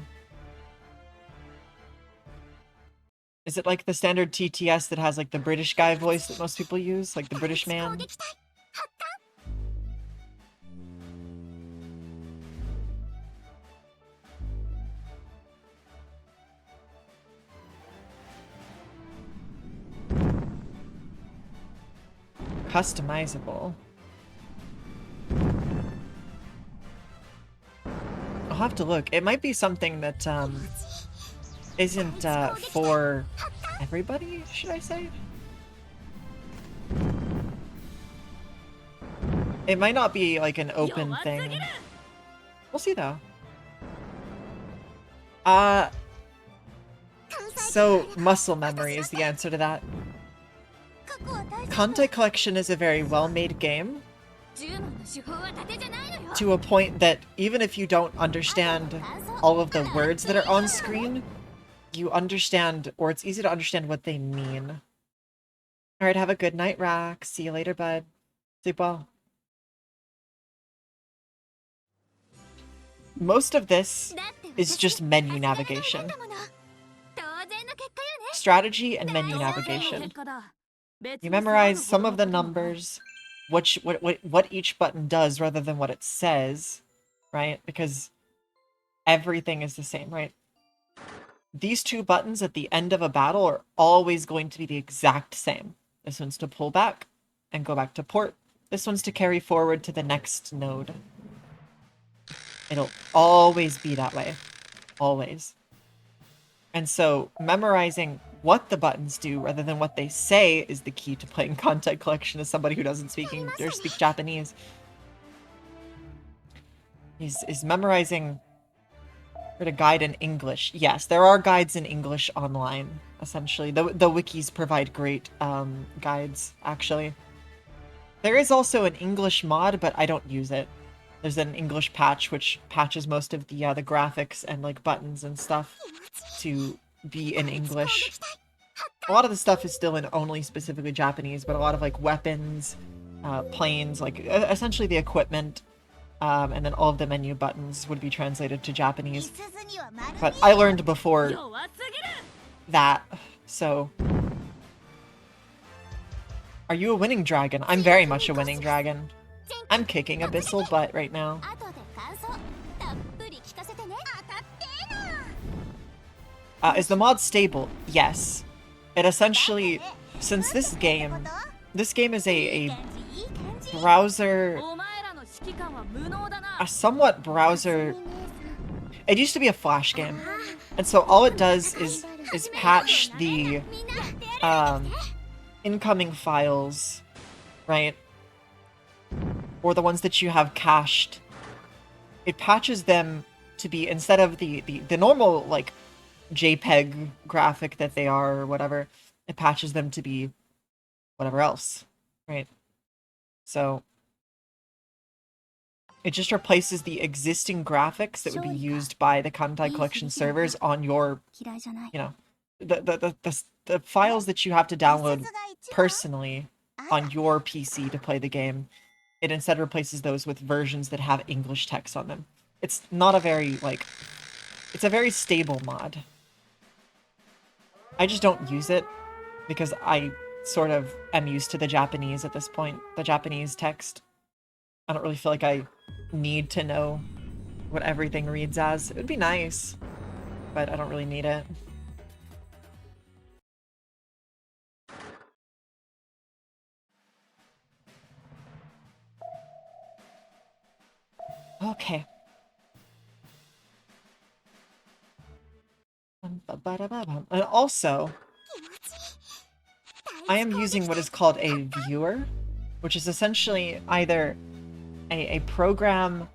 Is it like the standard TTS that has like the British guy voice that most people use? Like the British man? Customizable. I'll have to look. It might be something that isn't for everybody, should I say? It might not be like an open thing. We'll see though. So, muscle memory is the answer to that. Kantai Collection is a very well-made game, to a point that even if you don't understand all of the words that are on screen, you understand, or it's easy to understand what they mean. Alright, have a good night, Rack. See you later, bud. Sleep well. Most of this is just menu navigation. Strategy and menu navigation. You memorize some of the numbers, what each button does rather than what it says, right? Because everything is the same, right? These two buttons at the end of a battle are always going to be the exact same. This one's to pull back and go back to port. This one's to carry forward to the next node. It'll always be that way. Always. And so memorizing what the buttons do rather than what they say is the key to playing Kantai Collection as somebody who doesn't speak Japanese. Is memorizing a guide in English. Yes, there are guides in English online, essentially. The wikis provide great guides, actually. There is also an English mod, but I don't use it. There's an English patch which patches most of the graphics and like buttons and stuff to be in English. A lot of the stuff is still in only specifically Japanese, but a lot of like weapons, planes, like essentially the equipment, and then all of the menu buttons would be translated to Japanese. But I learned before that, so... Are you a winning dragon? I'm very much a winning dragon. I'm kicking abyssal butt right now. Is the mod stable? Yes. It essentially, since this game is a browser, a somewhat browser, it used to be a Flash game. And so all it does is patch the incoming files, right? Or the ones that you have cached. It patches them to be, instead of the normal, like, JPEG graphic that they are or whatever, it patches them to be whatever else, right? So it just replaces the existing graphics that would be used by the Kantai Collection servers on your, you know, the files that you have to download personally on your PC to play the game. It instead replaces those with versions that have English text on them. It's not a very, like, it's a very stable mod. I just don't use it because I sort of am used to the Japanese at this point, the Japanese text. I don't really feel like I need to know what everything reads as. It would be nice, but I don't really need it. Okay. And also, I am using what is called a viewer, which is essentially either a program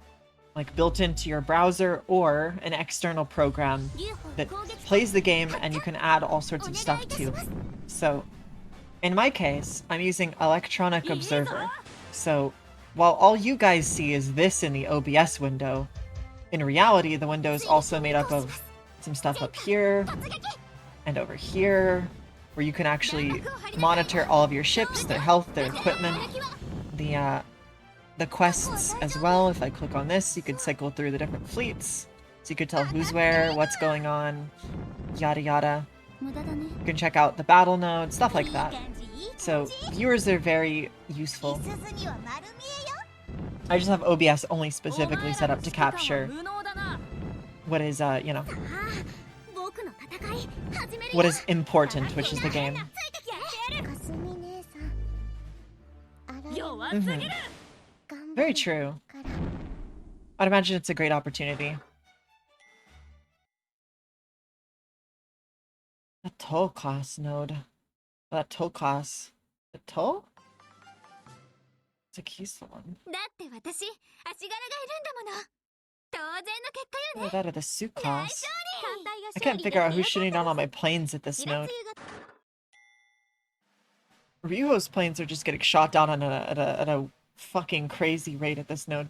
like built into your browser or an external program that plays the game and you can add all sorts of stuff to. So, in my case, I'm using Electronic Observer. So, while all you guys see is this in the OBS window, in reality, the window is also made up of some stuff up here and over here, where you can actually monitor all of your ships, their health, their equipment, the quests as well. If I click on this, you could cycle through the different fleets, so you could tell who's where, what's going on, yada yada. You can check out the battle node, stuff like that. So viewers are very useful. I just have OBS only specifically set up to capture what is, you know, what is important, which is the game. Very true. I'd imagine it's a great opportunity. A toll class node. That toll class. The toll? It's a keystone. Oh, that are the suit class. I can't figure out who's shooting down all my planes at this node. Ryuho's planes are just getting shot down on at a fucking crazy rate at this node.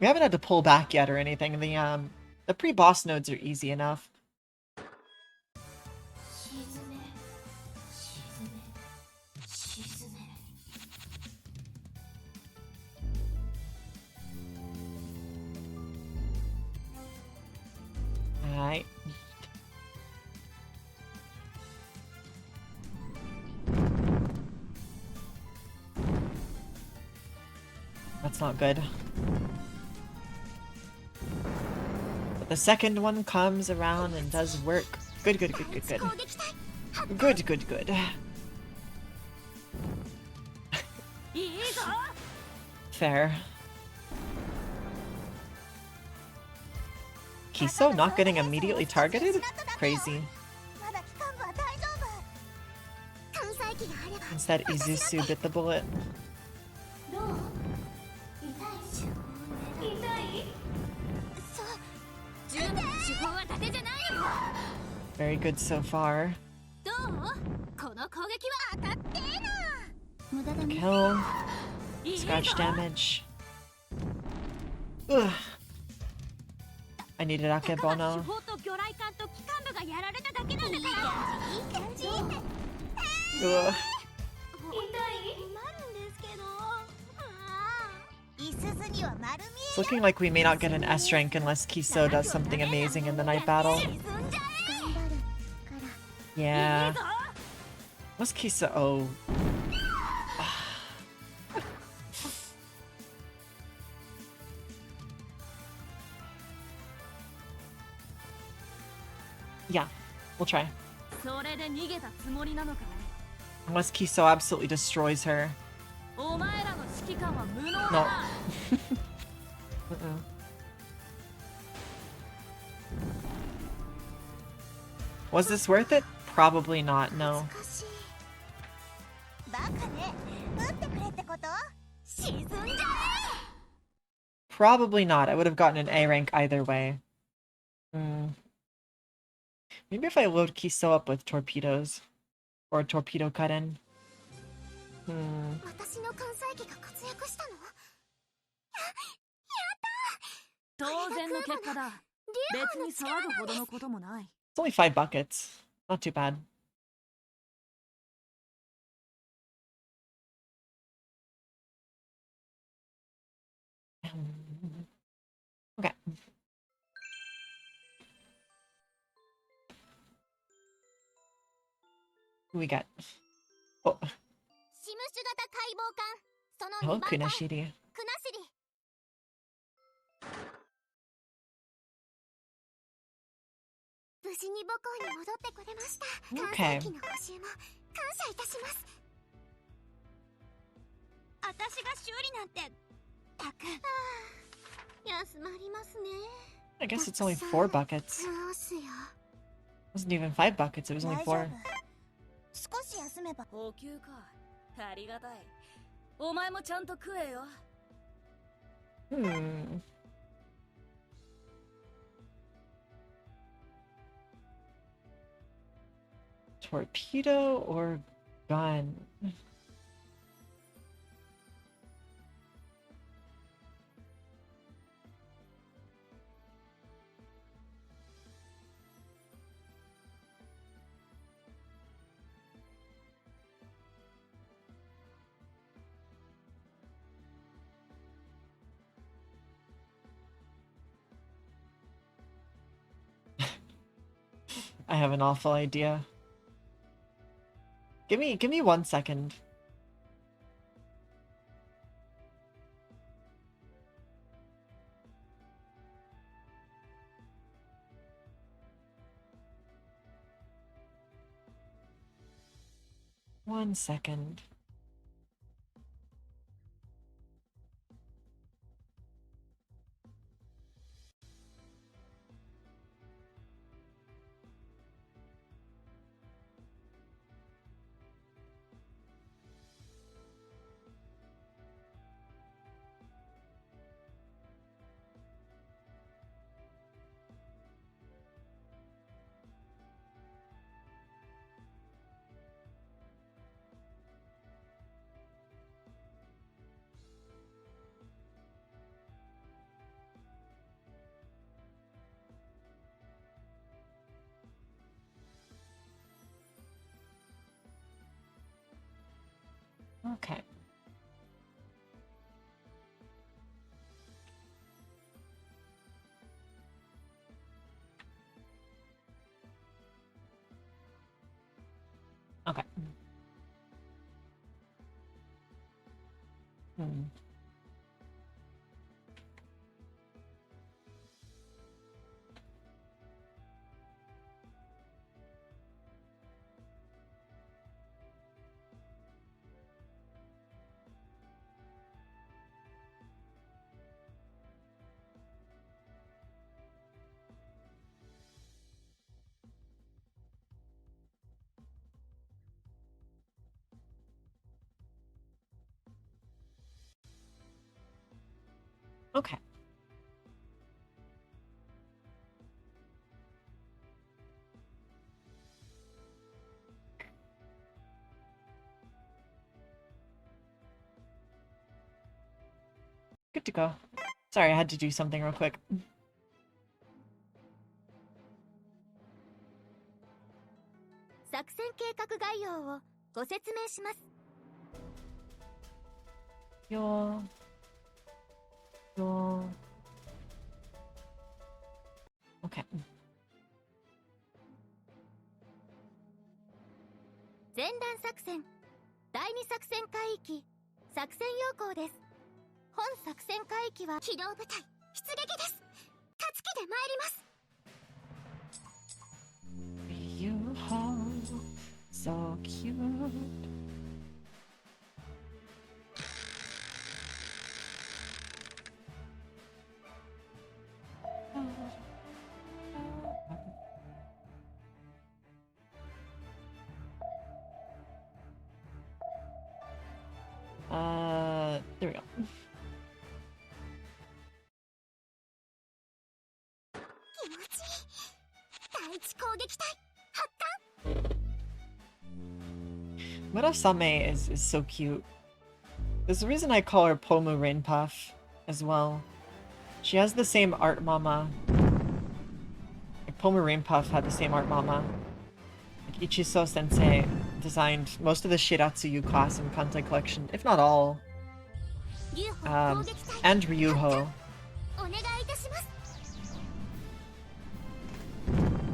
We haven't had to pull back yet or anything. The pre-boss nodes are easy enough. Alright. That's not good. But the second one comes around and does work. Good, good, good, good, good. Good, good, good. Fair. Kiso not getting immediately targeted? Crazy. Instead, Izusu bit the bullet. Very good so far. Kill. Scratch damage. Ugh. I needed Akebono. Ugh. It's looking like we may not get an S rank unless Kiso does something amazing in the night battle. Yeah. What's Kiso? Oh. Yeah, we'll try. Unless Kiso absolutely destroys her. No. Was this worth it? Probably not, no. Probably not. I would have gotten an A rank either way. Maybe if I load Kiso up with torpedoes. Or a torpedo cut in. It's only 5 buckets. Not too bad. Okay. Who we got? Oh. Hello, Kunashiri. Okay. I guess it's only 4 buckets. It wasn't even 5 buckets, it was only 4. Torpedo or gun? I have an awful idea. Give me 1 second. One second. Okay. Okay. Okay. Good to go. Sorry, I had to do something real quick. 作戦計画概要をご説明します。よー。Okay. 前段作戦、第二作戦海域、作戦要項です。本作戦海域は機動部隊出撃です。助けてまいります。 Beautiful, so cute. There we go. 気持ちいい。第一攻撃隊 Murasame is so cute. There's a reason I call her Pomu Rainpuff as well. She has the same art mama. Like Pomu Rainpuff had the same art mama. Like Ichiso Sensei designed most of the Shiratsuyu class in Kantai collection, if not all. And Ryuho.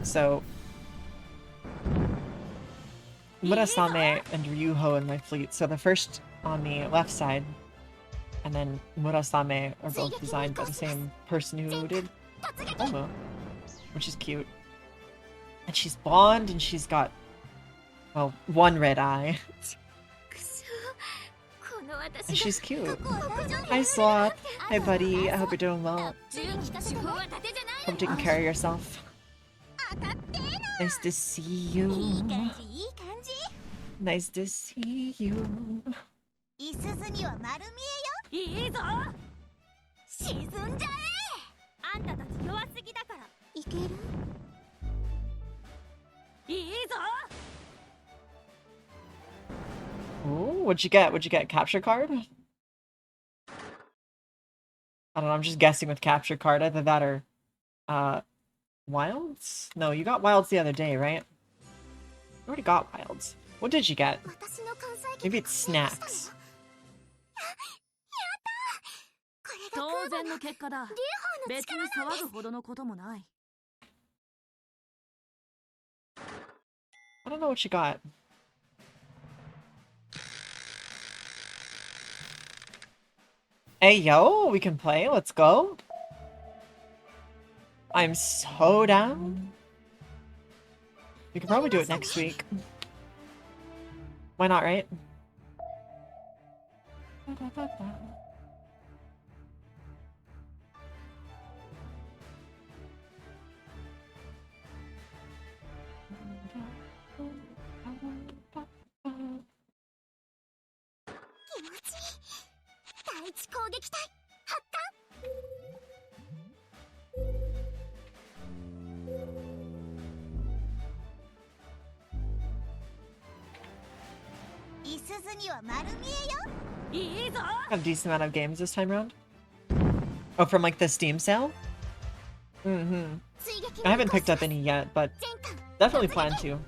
So Murasame and Ryuho in my fleet. So the first on the left side, and then Murasame are both designed by the same person who did Pomu, which is cute. And she's blonde, and she's got, well, one red eye. And she's cute. Hi, Sloth. Hi, buddy. I hope you're doing well. Hope taking care of yourself. Nice to see you. Nice to see you. いすずには丸見えよ。いいぞ。沈んじゃえ。あんたたち弱すぎだから。いける？いいぞ。 Ooh, what'd you get? What'd you get? Capture card? I don't know, I'm just guessing with capture card. Either that or wilds? No, you got wilds the other day, right? You already got wilds. What did you get? Maybe it's snacks. 当然の結果だ。別に騒ぐほどのこともない。I don't know what you got. Hey yo, we can play. Let's go. I'm so down. We can probably do it next week. Why not, right? Got a decent amount of games this time around. Oh, from like the Steam sale? I haven't picked up any yet, but definitely plan to.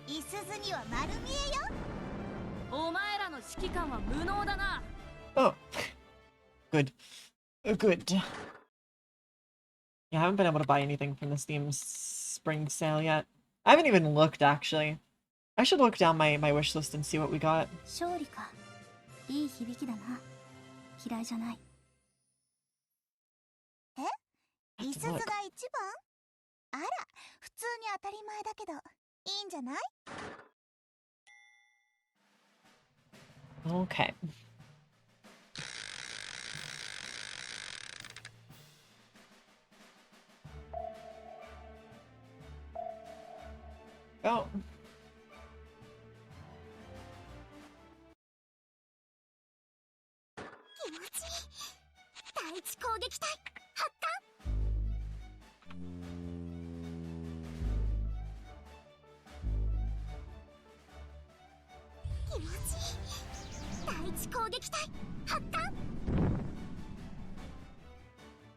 いすずには丸見えよ。お前らの指揮官は無能だな。 Oh, good. Good. Yeah, I haven't been able to buy anything from the Steam spring sale yet. I haven't even looked, actually. I should look down my wish list and see what we got. 勝利か。いい響きだな。嫌いじゃない。え？いすずが一番？あら、普通に当たり前だけど、いいんじゃない？ Okay. Go. 気持ちいい。第一攻撃隊発艦。気持ちいい。第一攻撃隊発艦。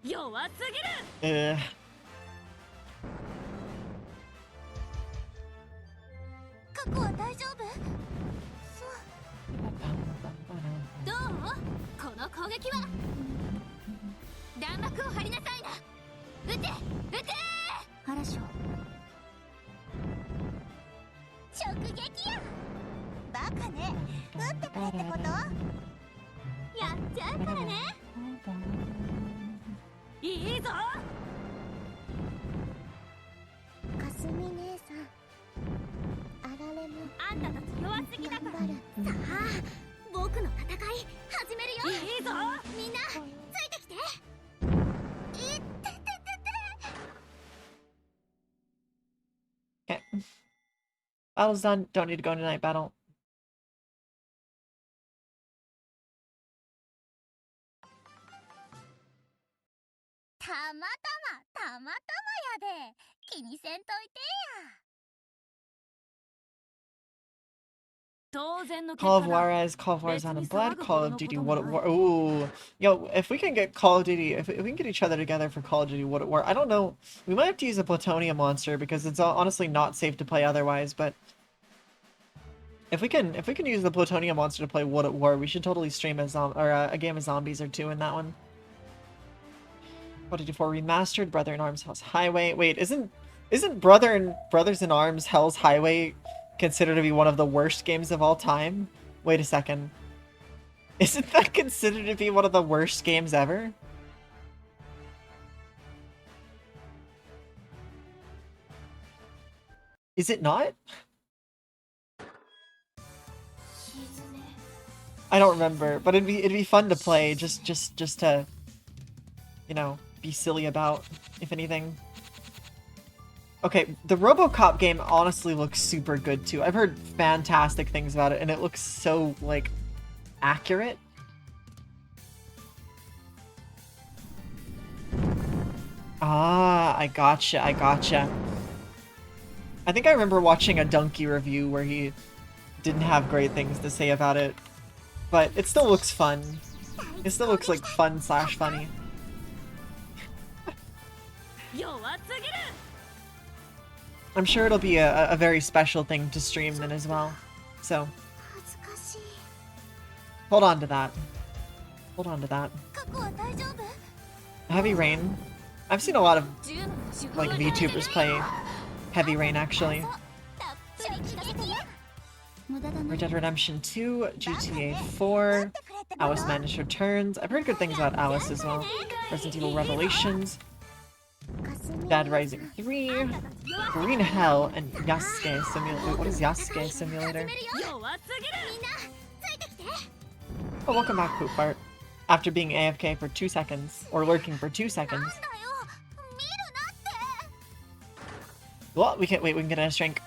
弱すぎる。過去は大丈夫？そう。どう？この攻撃は？弾幕を張りなさいな。撃て！撃て！嵐を。直撃や！バカね。撃ってくれってこと？やっちゃうからね。いいぞ。かすみ姉さん。あられも。あんたたち弱すぎだから。さあ、僕の戦い始めるよ。いいぞ。みんなついてきて。いってててて。 Okay. Battle's done. Don't need to go into night battle. たまたまやで。気にせんといてや。 Call of Juarez, Call of Juarez on a blood, Call of Duty, What at War. Ooh. Yo, if we can get Call of Duty, if we can get each other together for Call of Duty, What at War, I don't know. We might have to use a Plutonium monster because it's honestly not safe to play otherwise, but if we can use the Plutonium monster to play What at War, we should totally stream a game of zombies or two in that one. What did you for remastered? Brother in Arms Hell's Highway. Wait, isn't Brothers in Arms Hell's Highway considered to be one of the worst games of all time? Wait a second. Isn't that considered to be one of the worst games ever? Is it not? I don't remember, but it'd be fun to play, just to, you know, be silly about, if anything. Okay, the RoboCop game honestly looks super good too. I've heard fantastic things about it, and it looks so, like, accurate. Ah, I gotcha. I think I remember watching a Donkey review where he didn't have great things to say about it, but it still looks fun. It still looks like fun/funny. I'm sure it'll be a very special thing to stream then as well. So, hold on to that. Hold on to that. Heavy Rain. I've seen a lot of, like, VTubers play Heavy Rain, actually. Red Dead Redemption 2, GTA 4, Alice Madness Returns. I've heard good things about Alice as well. Resident Evil Revelations. Dead Rising 3, Green Hell, and Yasuke Simulator. What is Yasuke Simulator? Oh, welcome back, Poop Fart. After being AFK for 2 seconds, or lurking for 2 seconds. Well, we can get a shrink.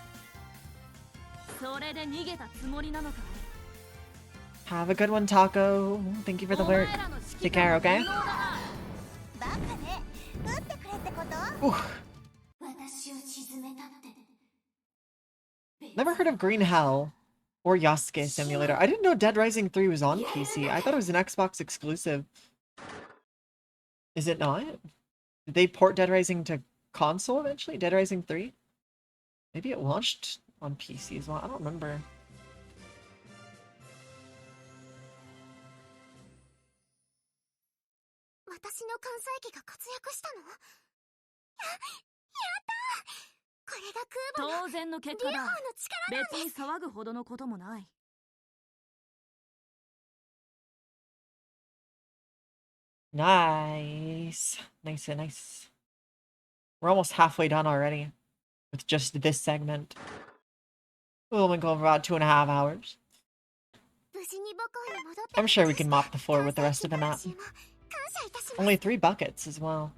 Have a good one, Taco. Thank you for the lurk. Take care, okay? Ooh. Never heard of Green Hell or Yasuke Simulator. I didn't know Dead Rising 3 was on PC. I thought it was an Xbox exclusive. Is it not? Did they port Dead Rising to console eventually? Dead Rising 3? Maybe it launched on PC as well. I don't remember. Nice. Nice. We're almost halfway done already with just this segment. We'll only go for about 2.5 hours. I'm sure we can mop the floor with the rest of the map. Only 3 buckets as well.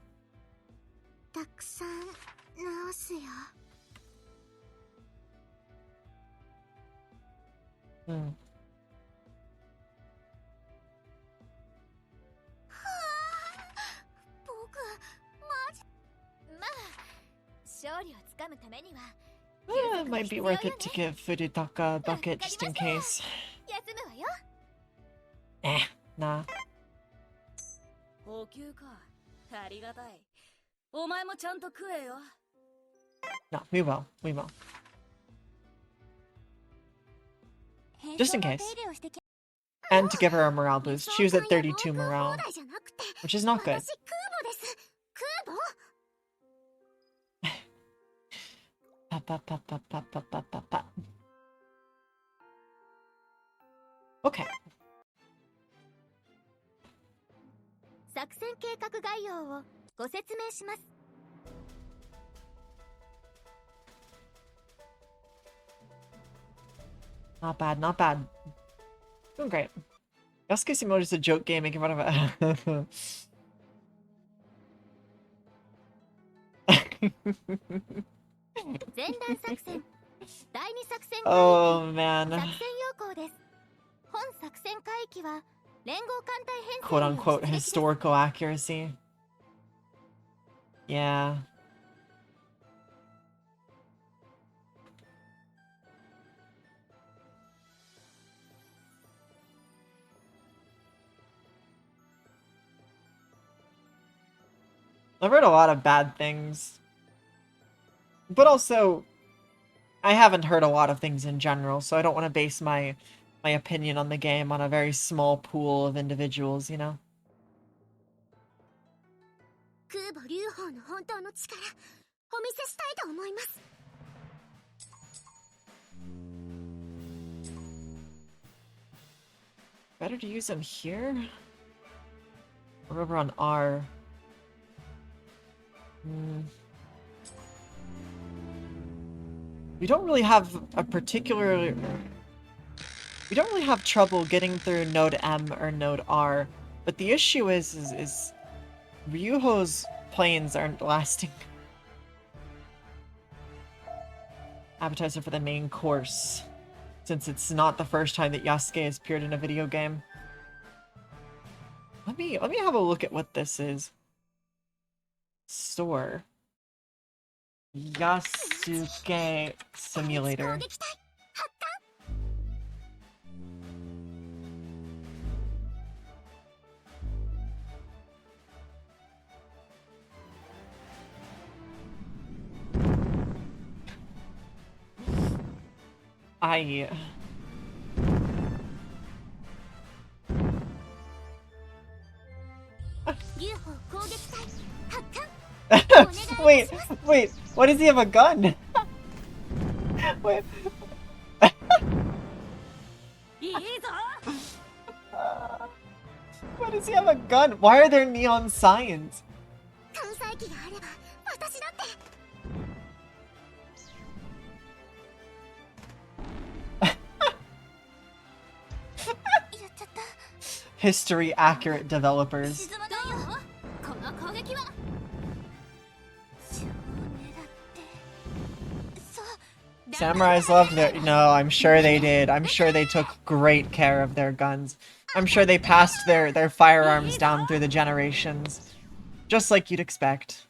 Hmm. Yeah, it might be worth it to give Furutaka a bucket just in case. Nah. No, we will. Just in case. And to give her a morale boost. She was at 32 morale, which is not good. Okay. Not bad. Doing great. Yasuke Simoto is a joke game making fun of it. Oh man. Quote unquote historical accuracy. Yeah. I've heard a lot of bad things. But also, I haven't heard a lot of things in general, so I don't want to base my opinion on the game on a very small pool of individuals, you know? Better to use them here? Or over on R? We don't really have a particular... We don't really have trouble getting through node M or node R, but the issue is Ryuho's planes aren't lasting. Appetizer for the main course, since it's not the first time that Yasuke has appeared in a video game. Let me have a look at what this is. Store. Yasuke Simulator. Wait, why does he have a gun? Wait. Why does he have a gun? Why are there neon signs? History accurate developers. Samurais loved their... No, I'm sure they did. I'm sure they took great care of their guns. I'm sure they passed their firearms down through the generations. Just like you'd expect.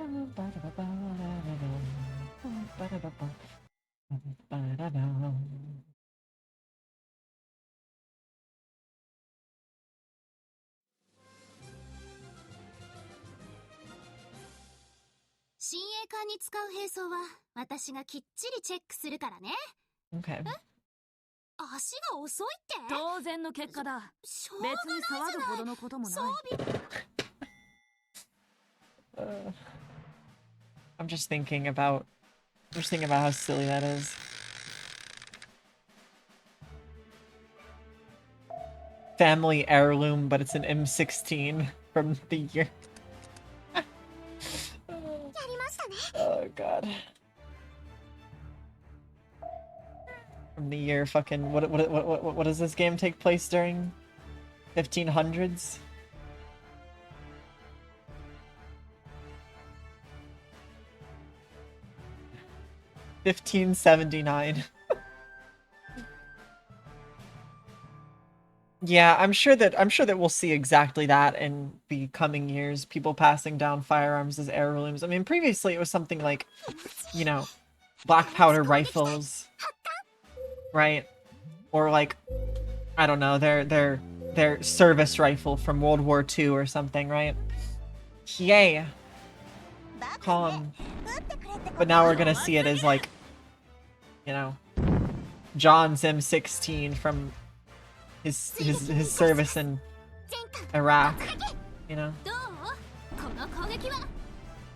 親衛艦に使う兵装は私がきっちりチェックするからね。 Okay. 足が遅いって？当然の結果だ。別に騒ぐほどのこともない。 I'm just thinking about how silly that is. Family heirloom, but it's an M16 from the year. Oh god. From the year fucking what does this game take place during? 1500s? $1579. Yeah, I'm sure that we'll see exactly that in the coming years. People passing down firearms as heirlooms. I mean, previously it was something like, you know, black powder rifles, right? Or like, I don't know, their service rifle from World War II or something, right? Yay. Calm. But now we're gonna see it as like, you know, John's M16 from his service in Iraq, you know?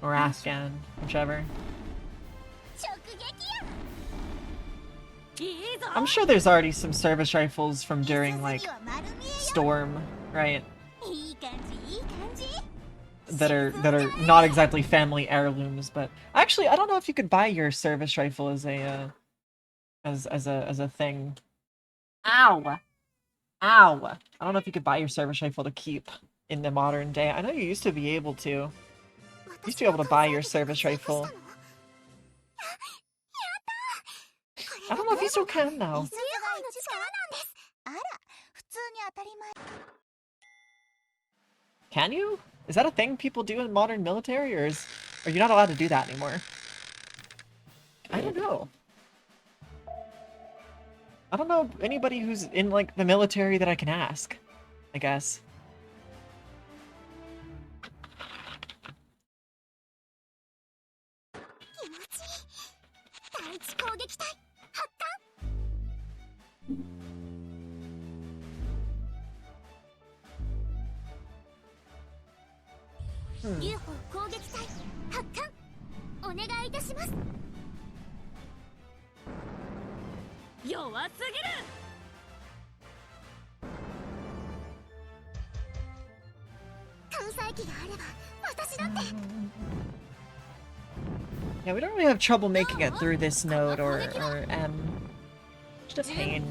Or Afghan, whichever. I'm sure there's already some service rifles from during, like, Storm, right? That are not exactly family heirlooms, but actually, I don't know if you could buy your service rifle as a thing. Ow! Ow! I don't know if you could buy your service rifle to keep in the modern day. I know you used to be able to. You used to be able to buy your service rifle. I don't know if you still can now. Can you? Is that a thing people do in modern military, or are you not allowed to do that anymore? I don't know. I don't know anybody who's in, like, the military that I can ask, I guess. UFO 攻撃隊発艦お願いいたします。弱すぎる。 Yeah, we don't really have trouble making it through this node or just a pain.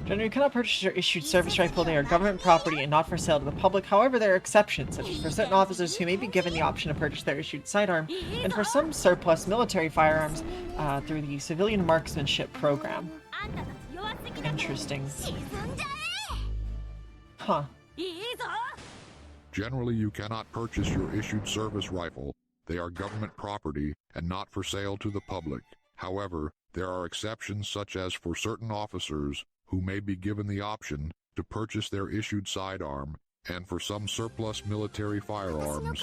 Generally, you cannot purchase your issued service rifle. They are government property and not for sale to the public. However, there are exceptions, such as for certain officers who may be given the option to purchase their issued sidearm, and for some surplus military firearms through the Civilian Marksmanship Program. Interesting. Huh. Generally, you cannot purchase your issued service rifle. They are government property and not for sale to the public. However, there are exceptions such as for certain officers who may be given the option to purchase their issued sidearm and for some surplus military firearms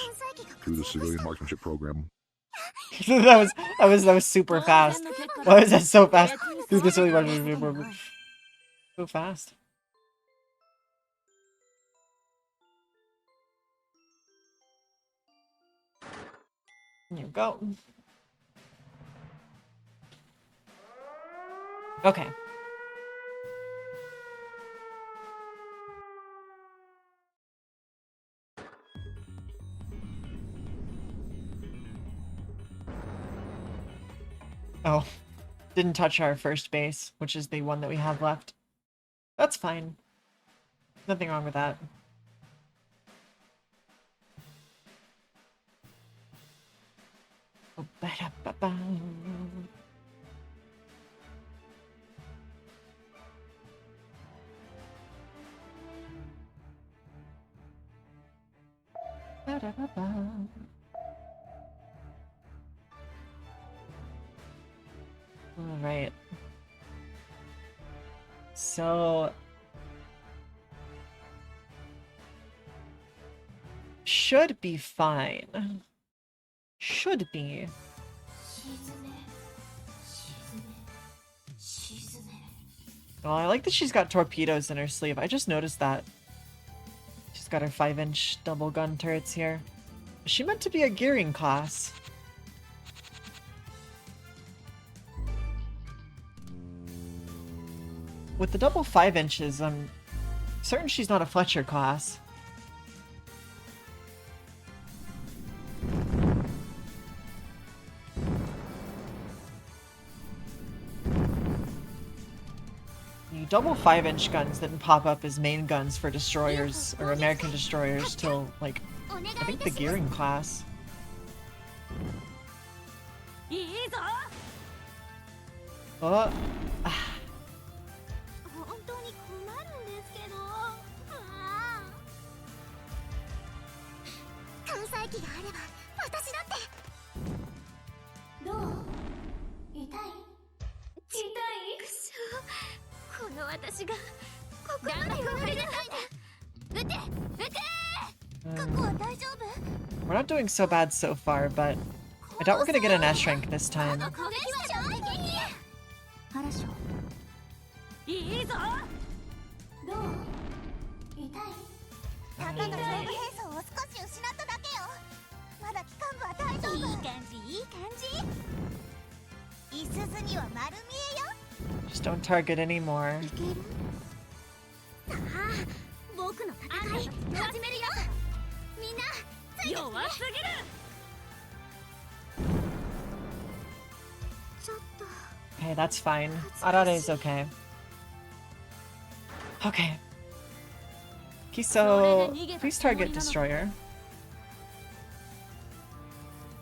through the Civilian Marksmanship Program. that was super fast. Why was that so fast? Through the Civilian Marksmanship Program. So fast. Here you go. Okay. Oh, didn't touch our first base, which is the one that we have left. That's fine. Nothing wrong with that. Alright. So... should be fine. Should be. Oh, I like that she's got torpedoes in her sleeve. I just noticed that. She's got her 5-inch double gun turrets here. Is she meant to be a gearing class? With the double 5 inches, I'm certain she's not a Fletcher class. The double 5-inch guns didn't pop up as main guns for destroyers or American destroyers till, like, I think the gearing class. Oh. We're not doing so bad so far, but I doubt we're gonna get an S rank this time. Just don't target anymore. Okay, that's fine. Arare is okay. Okay. Kiso, please target destroyer.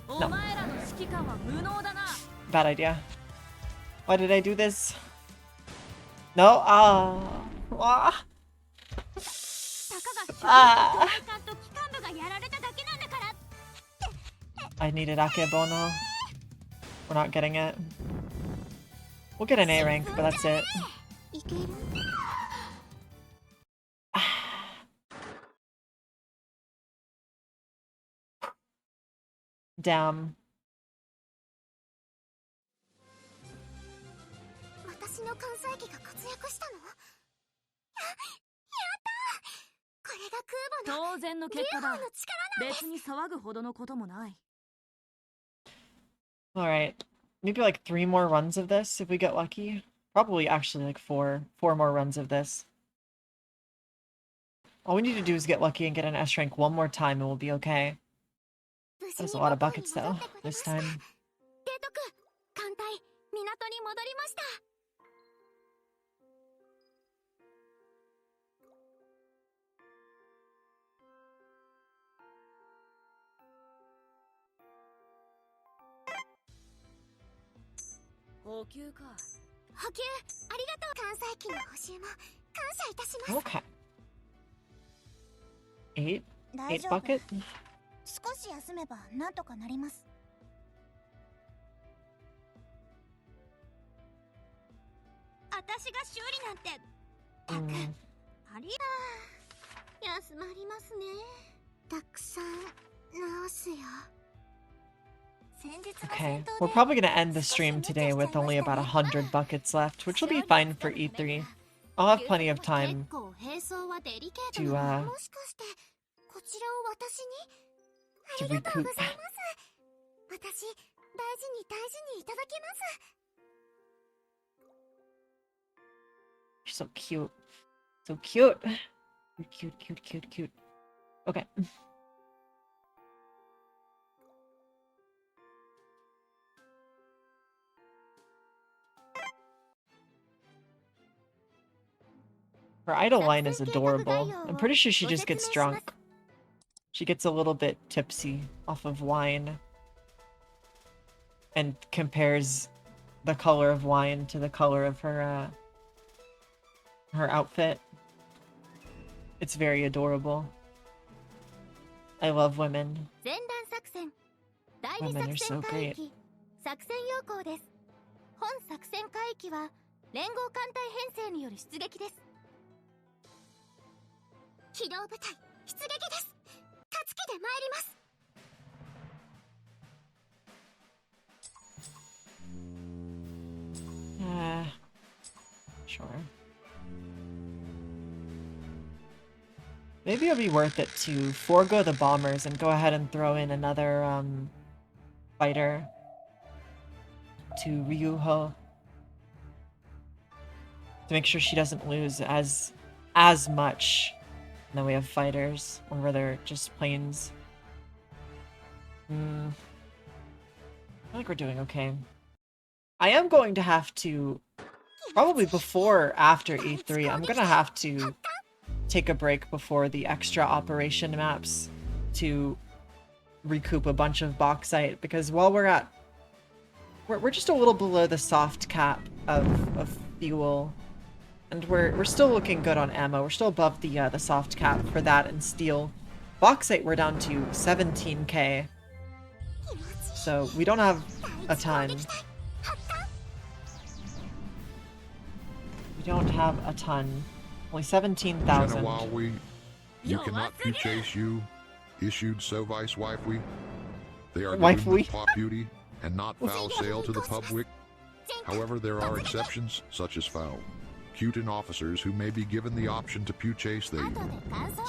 No. Bad idea. Why did I do this? No, I needed Akebono. We're not getting it. We'll get an A rank, but that's it. Damn. Alright. Maybe like 3 more runs of this if we get lucky. Probably actually like 4 more runs of this. All we need to do is get lucky and get an S rank one more time and we'll be okay. There's a lot of buckets though, this time. Okay. 8 bucket? 少し休めばなんとかなります。私が修理なんて。あり休まりますね。たくさん直すよ。Okay, we're probably gonna end the stream today with only about 100 buckets left, which will be fine for E3. I'll have plenty of time to recoup. You're so cute. So cute. You're cute, cute, cute, cute. Okay. Her idle line is adorable. I'm pretty sure she just gets drunk. She gets a little bit tipsy off of wine. And compares the color of wine to the color of her, her outfit. It's very adorable. I love women. 前段作戦第二 Women are 作 so 戦海 great. 域作戦要項です。本作戦海域は連合艦隊編成による出撃です。機動部隊出撃です。助けてまいります。 Sure. Maybe it'll be worth it to forego the bombers and go ahead and throw in another fighter to Ryuho to make sure she doesn't lose as much. And then we have fighters over there, just planes. I feel like we're doing okay. I am going to have to, probably before or after E3, I'm gonna have to take a break before the extra operation maps to recoup a bunch of bauxite, because while we're just a little below the soft cap of fuel, and we're still looking good on ammo. We're still above the soft cap for that and steel. Bauxite we're down to 17k, so we don't have a ton. We don't have a ton. Only 17,000. Genawawi, you cannot purchase you, issued Sovice Wifey. They are given with pop beauty and not foul sale to the public. However, there are exceptions, such as foul. Cutin officers who may be given the option to purchase they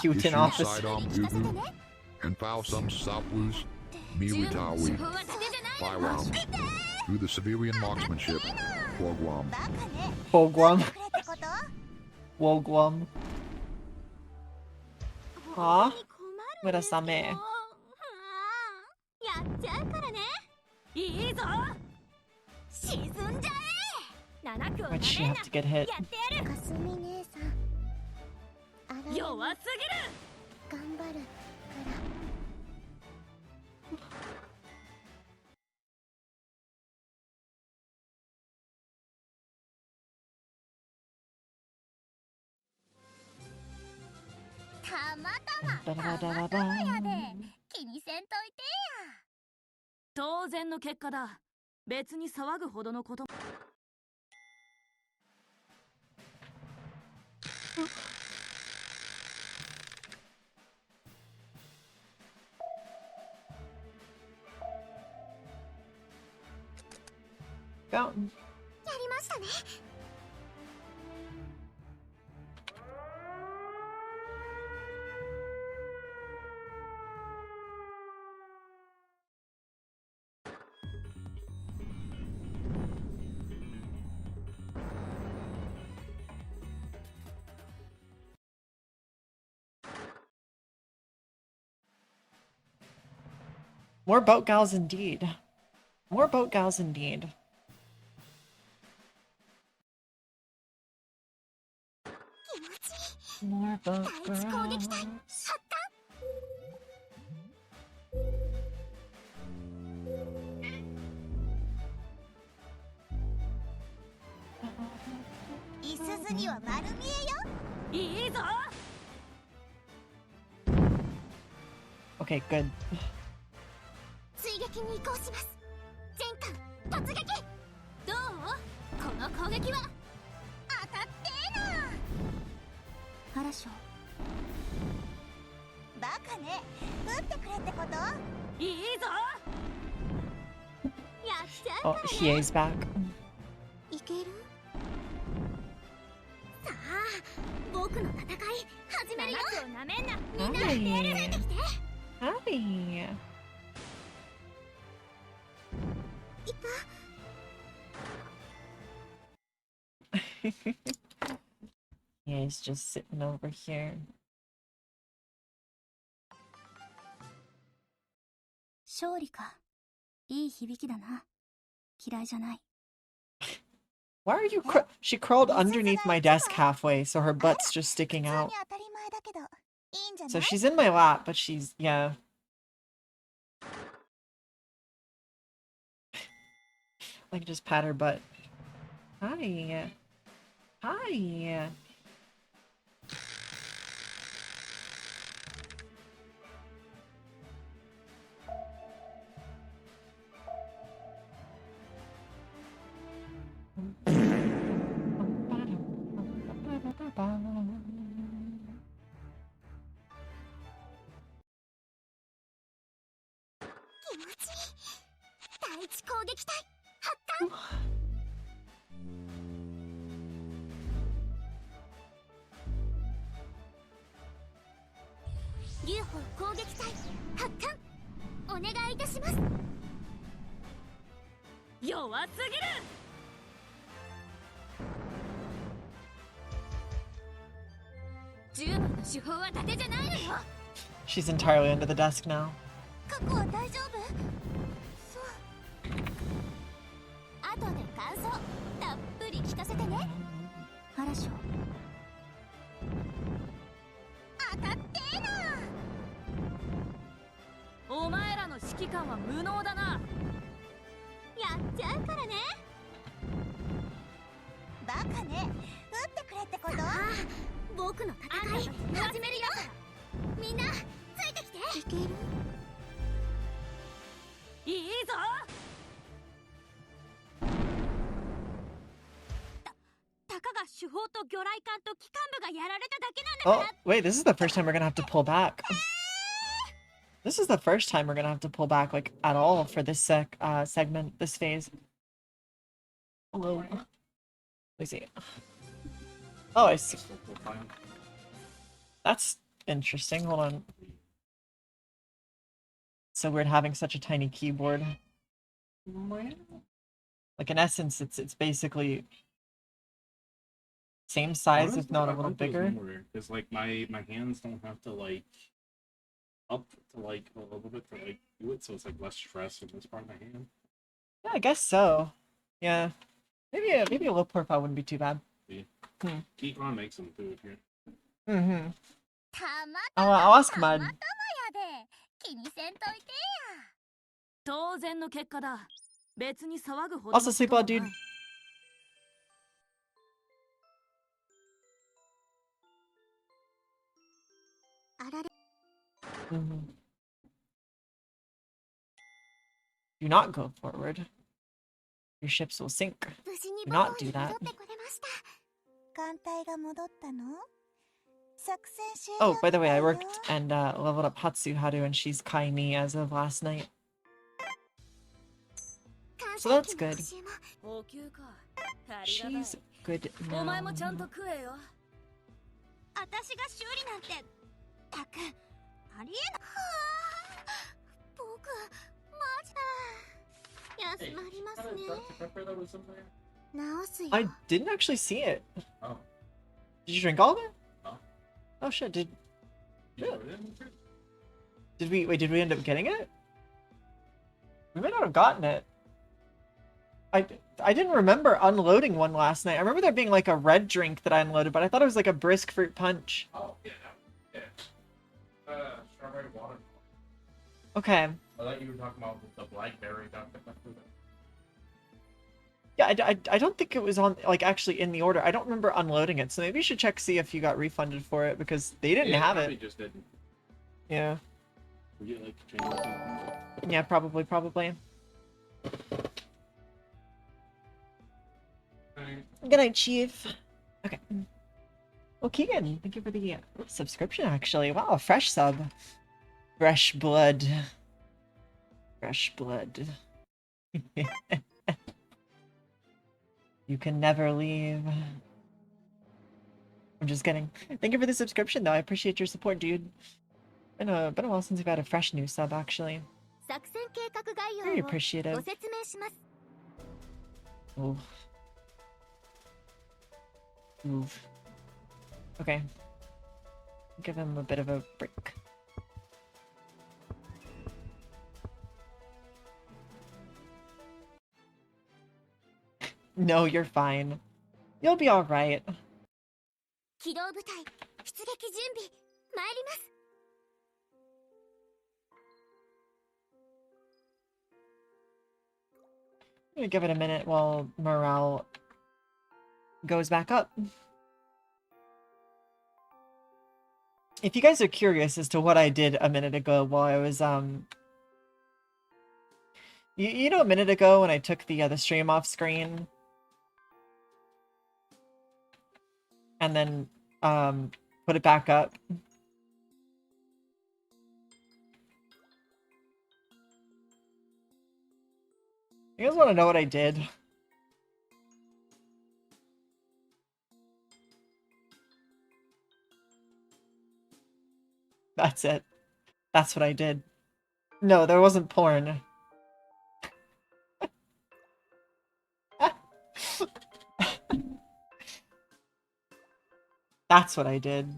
Cutin officers. Sidom Ugu and foul some Sapwus, Miwitawi, Baiwam, through the civilian marksmanship, Wogwam. Wogwam. Wogwam. Ah, Murasame. やっちゃうからね。いいぞ。沈んじゃえ。 Why'd she have to get hit? かすみ姉さん。弱すぎる。頑張るから。たまたまやで。気にせんといてや。当然の結果だ。別に騒ぐほどのこと。Fountain. やりましたね。 More boat gals indeed. More boat gals indeed. More boat girls. Okay, good. 追撃に移行します。全艦突撃。どう？この攻撃は当たってーな。嵐を。バカね。撃ってくれってこと？いいぞ。やっちゃう Oh, からね。 Hie's back. いける？さあ、僕の戦い始めるよ。なめんな。みんなついてきて。Hi. Yeah, he's just sitting over here. 勝利か。いい響きだな。嫌いじゃない。 Why are you she crawled underneath my desk halfway, so her butt's just sticking out. So she's in my lap, but she's, yeah. I can just pat her butt. Hi. Hi. She's entirely under the desk now. Oh, wait, this is the first time we're gonna have to pull back. This is the first time we're gonna have to pull back, like, at all for this segment, this phase. Hello. Let me see. Oh, I see. That's interesting. Hold on. So weird having such a tiny keyboard. Like, in essence, it's basically same size, if not a little bigger. Because like my hands don't have to like up to like a little bit to like do it, so it's like less stress in this part of my hand. Yeah, I guess so. Yeah, maybe a low profile wouldn't be too bad. Yeah. Hmm. Keyron makes them too here. Mm-hmm. I'll ask Mud. Also, sleep well, dude. Mm-hmm. Do not go forward. Your ships will sink. Do not do that. Oh, by the way, I worked and leveled up Hatsuharu, and she's Kaini as of last night. So that's good. She's good now. I didn't actually see it. Oh. Did you drink all of it? Oh. Oh shit, did we end up getting it? We may not have gotten it. I didn't remember unloading one last night. I remember there being like a red drink that I unloaded, but I thought it was like a brisk fruit punch. Oh, yeah. Strawberry water. Okay. I thought you were talking about the blackberry Dr. Pepper. Yeah, I don't think it was on, like, actually in the order. I don't remember unloading it, so maybe you should check, see if you got refunded for it, because they didn't have it. Just didn't. Yeah. We get, like, changes. Yeah, probably. Good night, Chief. Okay. Well, Keegan, thank you for the subscription, actually. Wow, a fresh sub. Fresh blood. Fresh blood. You can never leave. I'm just kidding. Thank you for the subscription, though. I appreciate your support, dude. Been a while since we've had a fresh new sub, actually. Very appreciative. Ooh. Move. Okay. Give him a bit of a break. No, you're fine. You'll be alright. I'm gonna give it a minute while morale goes back up. If you guys are curious as to what I did a minute ago while I was you know, a minute ago when I took the stream off screen and then put it back up. You guys want to know what I did? That's it. That's what I did. No, there wasn't porn. That's what I did.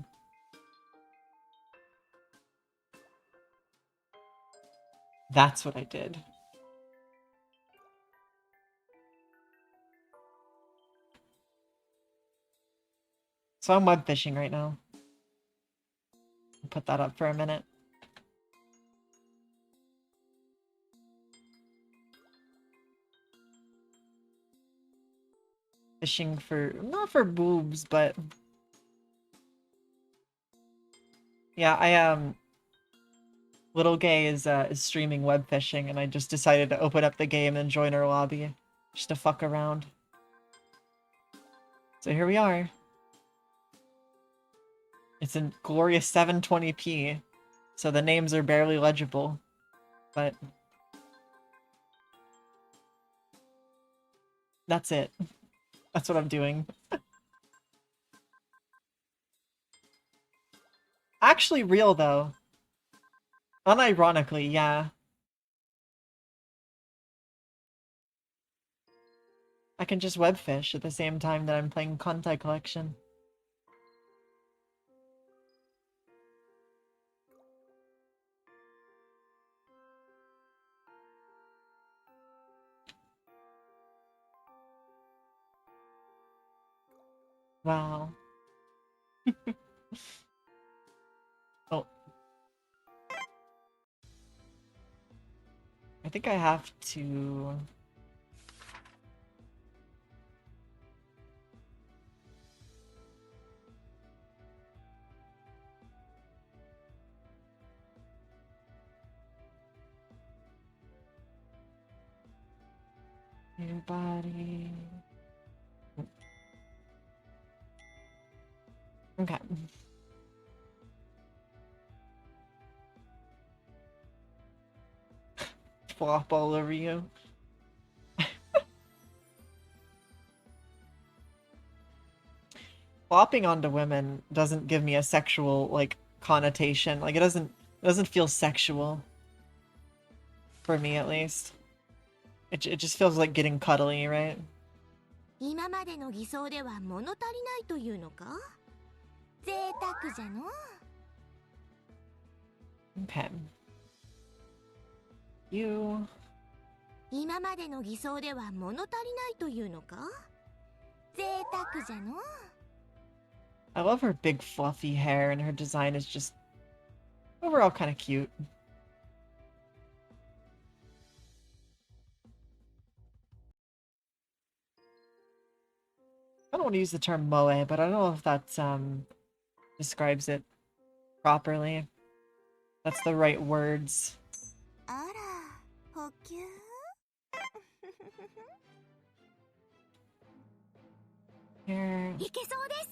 That's what I did. So I'm web fishing right now. I'll put that up for a minute. Fishing for, not for boobs, but yeah, Little Gay is streaming web fishing, and I just decided to open up the game and join her lobby just to fuck around. So here we are. It's in glorious 720p, so the names are barely legible, but that's it. That's what I'm doing. Actually real, though. Unironically, yeah. I can just web fish at the same time that I'm playing Kantai Collection. Wow. Oh. I think I have to... Your body... Okay. Flop all over you. Flopping onto women doesn't give me a sexual, like, connotation. Like, it doesn't feel sexual. For me, at least. It just feels like getting cuddly, right? 今までの偽装では物足りないというのか？贅沢じゃの。Okay. You... 今までの偽装では物足りないというのか？贅沢じゃの。I love her big fluffy hair, and her design is just overall kind of cute. I don't want to use the term moe, but I don't know if that describes it properly. That's the right words. あら、補給Here. いけそうです。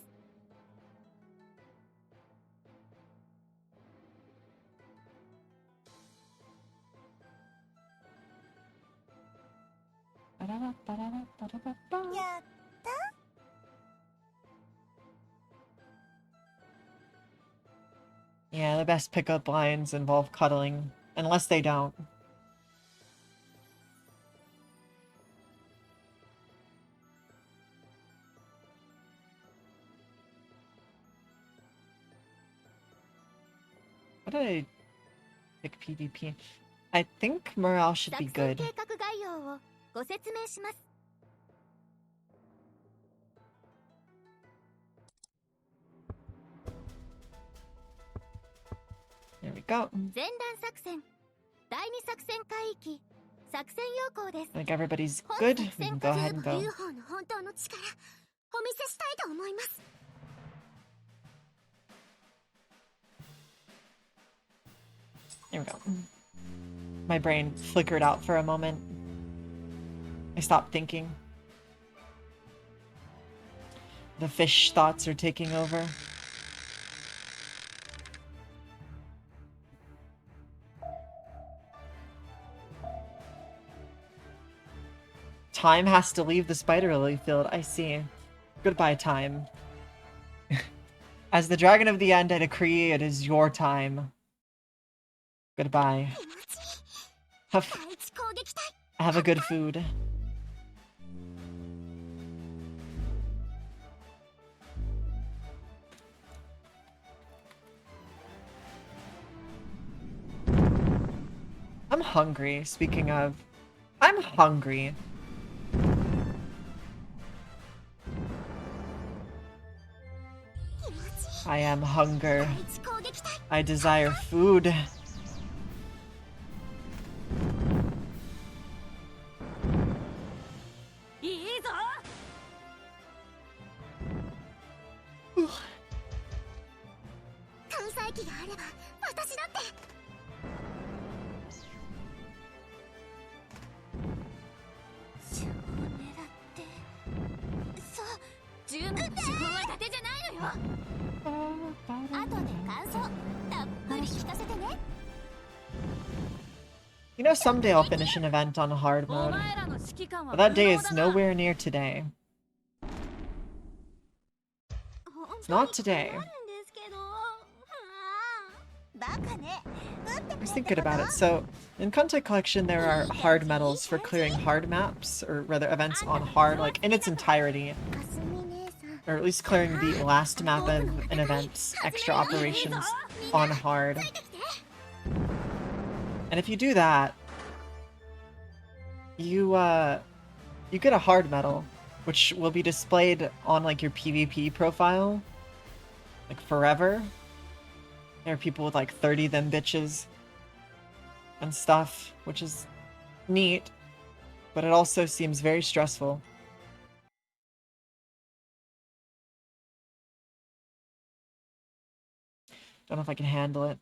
やった。Yeah, the best pickup lines involve cuddling, unless they don't. What did I pick PvP? I think morale should be good. 計画概要をご説明します。There we go. 前段作戦、第二作戦海域、作戦要項です。I think everybody's good. We can go ahead and go. UFO の本当の力、お見せしたいと思います。There we go. My brain flickered out for a moment. I stopped thinking. The fish thoughts are taking over. Time has to leave the spider lily field. I see. Goodbye, time. As the dragon of the end, I decree it is your time. Goodbye. Have a good food. I'm hungry, speaking of. I'm hungry. I am hunger. I desire food. You know, someday I'll finish an event on hard mode, but that day is nowhere near today. It's not today. I was thinking about it. So, in Kancolle Collection, there are hard medals for clearing hard maps, or rather events on hard, like in its entirety. Or at least clearing the last map of an event's extra operations on hard. And if you do that, you get a hard medal, which will be displayed on like your PvP profile, like forever. There are people with like 30 them bitches and stuff, which is neat, but it also seems very stressful. Don't know if I can handle it.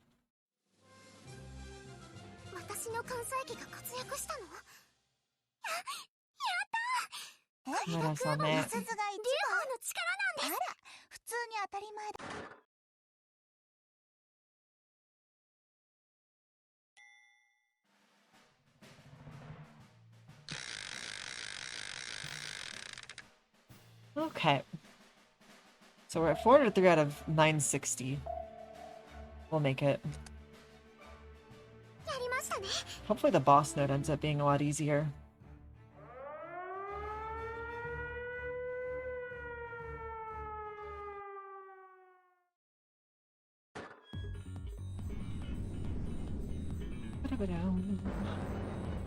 Okay. So we're at 403 out of 960. We'll make it. Hopefully the boss node ends up being a lot easier.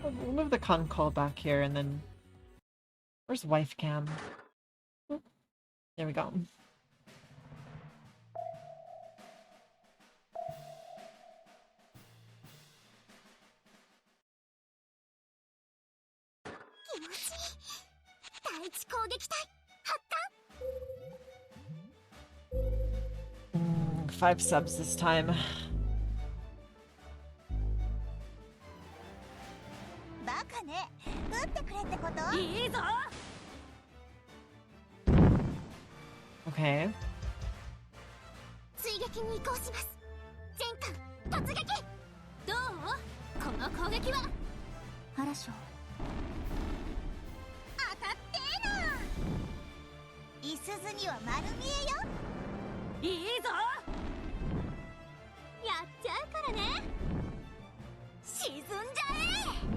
We'll move the Kancolle back here and then... Where's wife cam? There we go. Five subs this time. Okay.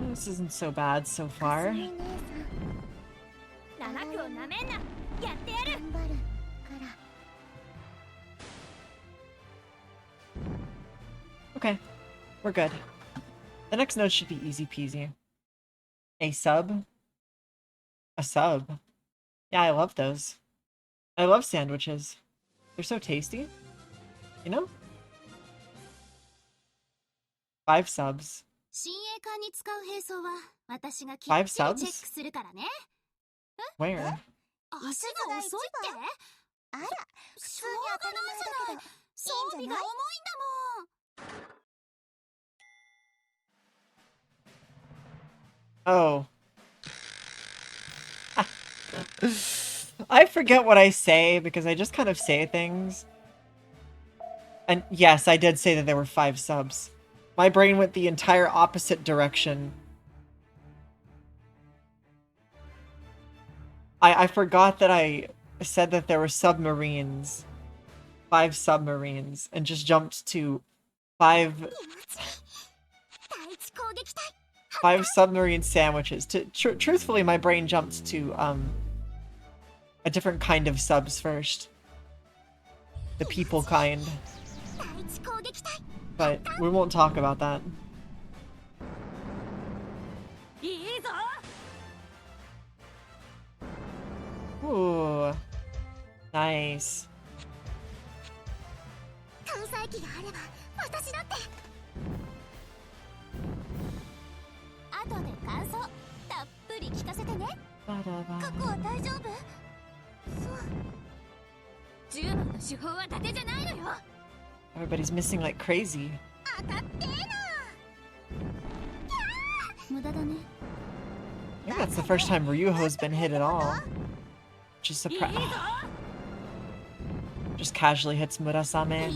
This isn't so bad so far. Okay, we're good. The next node should be easy peasy. A sub? A sub? Yeah, I love those. I love sandwiches. They're so tasty. You know? 5 subs. 5 subs? Where? Oh. I forget what I say because I just kind of say things. And yes, I did say that there were 5 subs. My brain went the entire opposite direction. I forgot that I said that there were submarines. 5 submarines, and just jumped to 5 submarine sandwiches. Truthfully, my brain jumped to a different kind of subs first. The people kind. But we won't talk about that. Ooh. Nice. Everybody's missing like crazy. I think that's the first time Ryuho's been hit at all. Just just casually hits Murasame.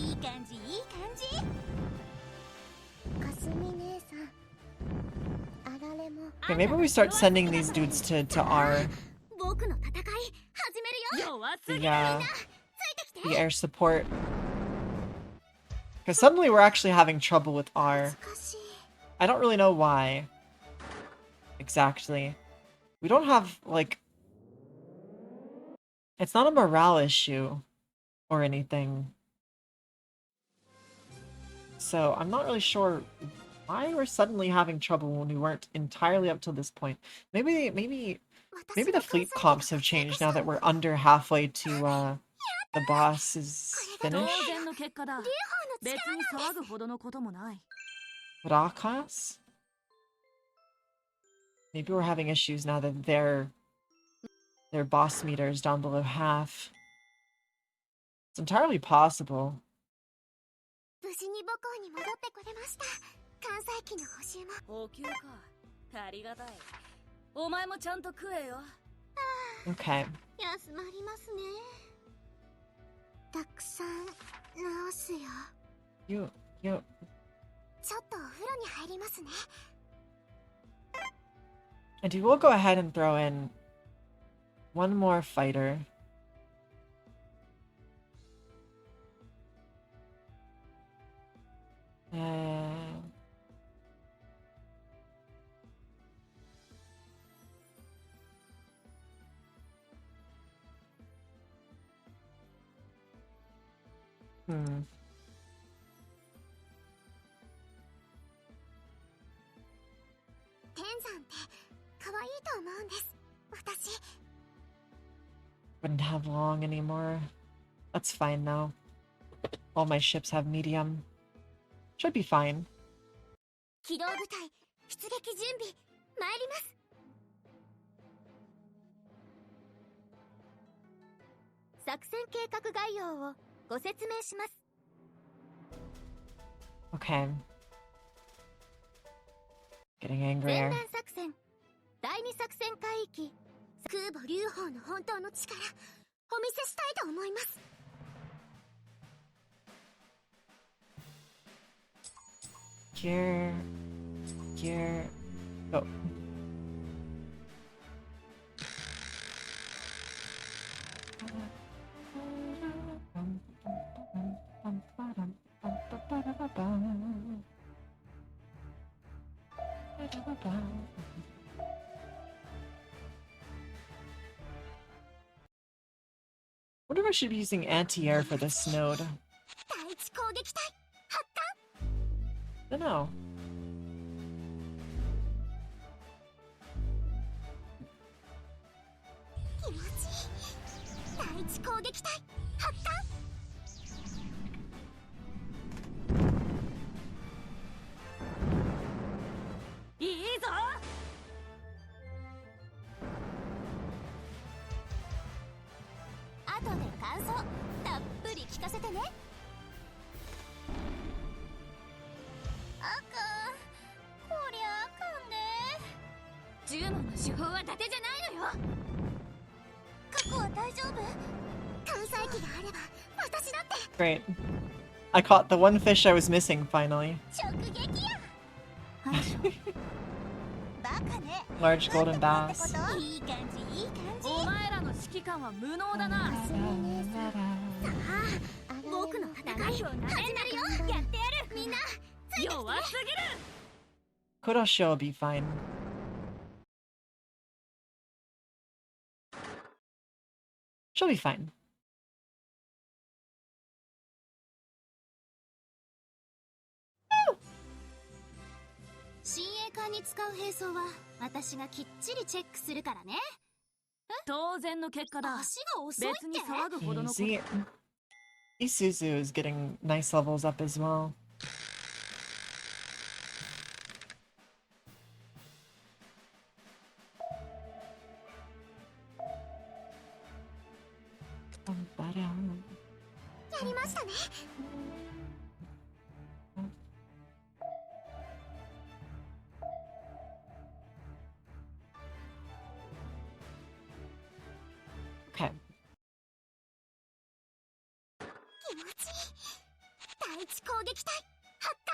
Okay, maybe we start sending these dudes to R. The air support. Because suddenly we're actually having trouble with R. I don't really know why. Exactly. We don't have, like... It's not a morale issue. Or anything. So, I'm not really sure why we're suddenly having trouble when we weren't entirely up till this point. Maybe the fleet comps have changed now that we're under halfway to, the boss is finished. Rakas? Maybe we're having issues now that their boss meter is down below half. It's entirely possible. Okay. You. And we will go ahead and throw in one more fighter. Wouldn't have long anymore. That's fine though. All my ships have medium. Should be fine. Okay. Getting angrier. Gear. Go. Wonder if I should be using anti-air for this node. I don't know. Great. I caught the one fish I was missing, finally. Large golden bass. いい感じいい感じ。お前らの指揮官は無能だな。僕の戦い始まるよ。やってやる。みんなついてきて。弱すぎる。 Kuroshio will be fine. She'll be fine. 親衛艦に使う兵装は私がきっちりチェックするからね。当然の結果だ。足が遅いって。別に騒ぐほどのこと。See, Isuzu is getting nice levels up as well. Okay. 気持ちいい。第一攻撃隊発艦。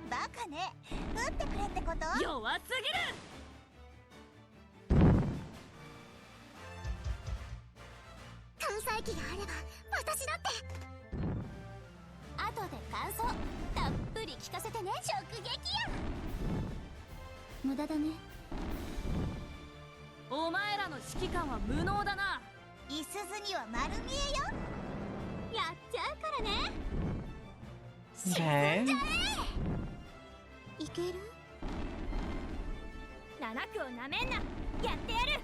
バカね。撃ってくれってこと？弱すぎる。艦載機があれば私だって。後で感想たっぷり聞かせてね。直撃や。無駄だね。お前らの指揮官は無能だな。いすずには丸見えよ。やっちゃうからね。沈んじゃえ。いける？7区をなめんな。やってやる。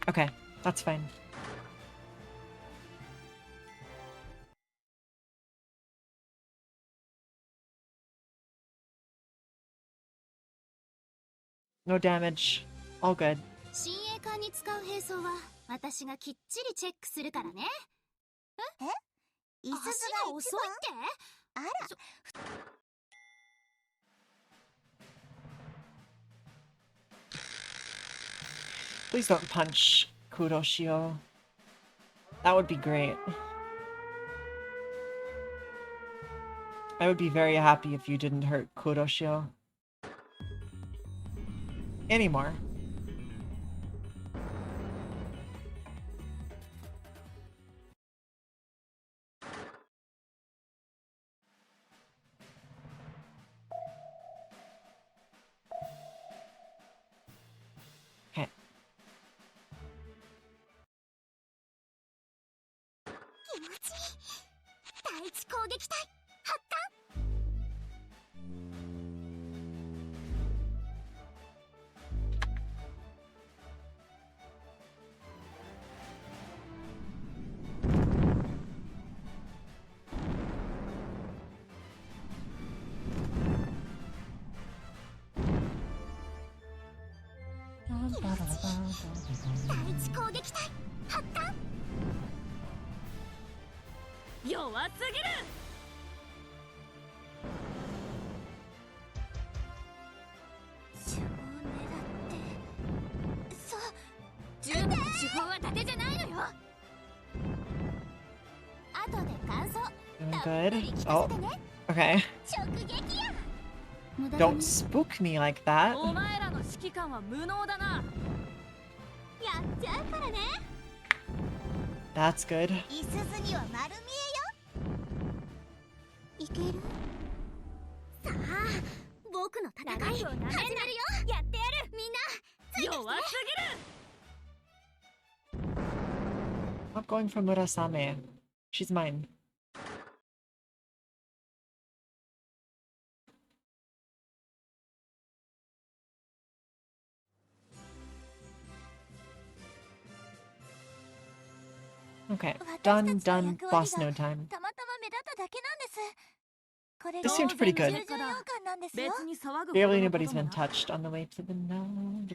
Okay, that's fine. No damage. All good. 親衛艦に使う兵装は私がきっちりチェックするからね。いすずが遅いって？あら。Please don't punch Kuroshio. That would be great. I would be very happy if you didn't hurt Kuroshio. Anymore. Okay. 気持ちいい。第一攻撃隊発艦。第一攻撃隊発艦。弱すぎる。主砲狙ってそう。十分主砲は伊達じゃないのよ。後で感想 Good. Oh, okay. 直撃や。 Don't spook me like that. お前らの指揮官は無能だな。やっちゃうからね。That's good. いすずには丸見えよ。いける？さあ、僕の戦い始まるよ。やってやる。みんなついてきて。弱すぎる。 Not going for Murasame. She's mine. Okay, done, boss no time. たまたま目立っただけなんです。これ This seemed pretty good. 重要感なんですよ。 Barely anybody's been touched on the way to the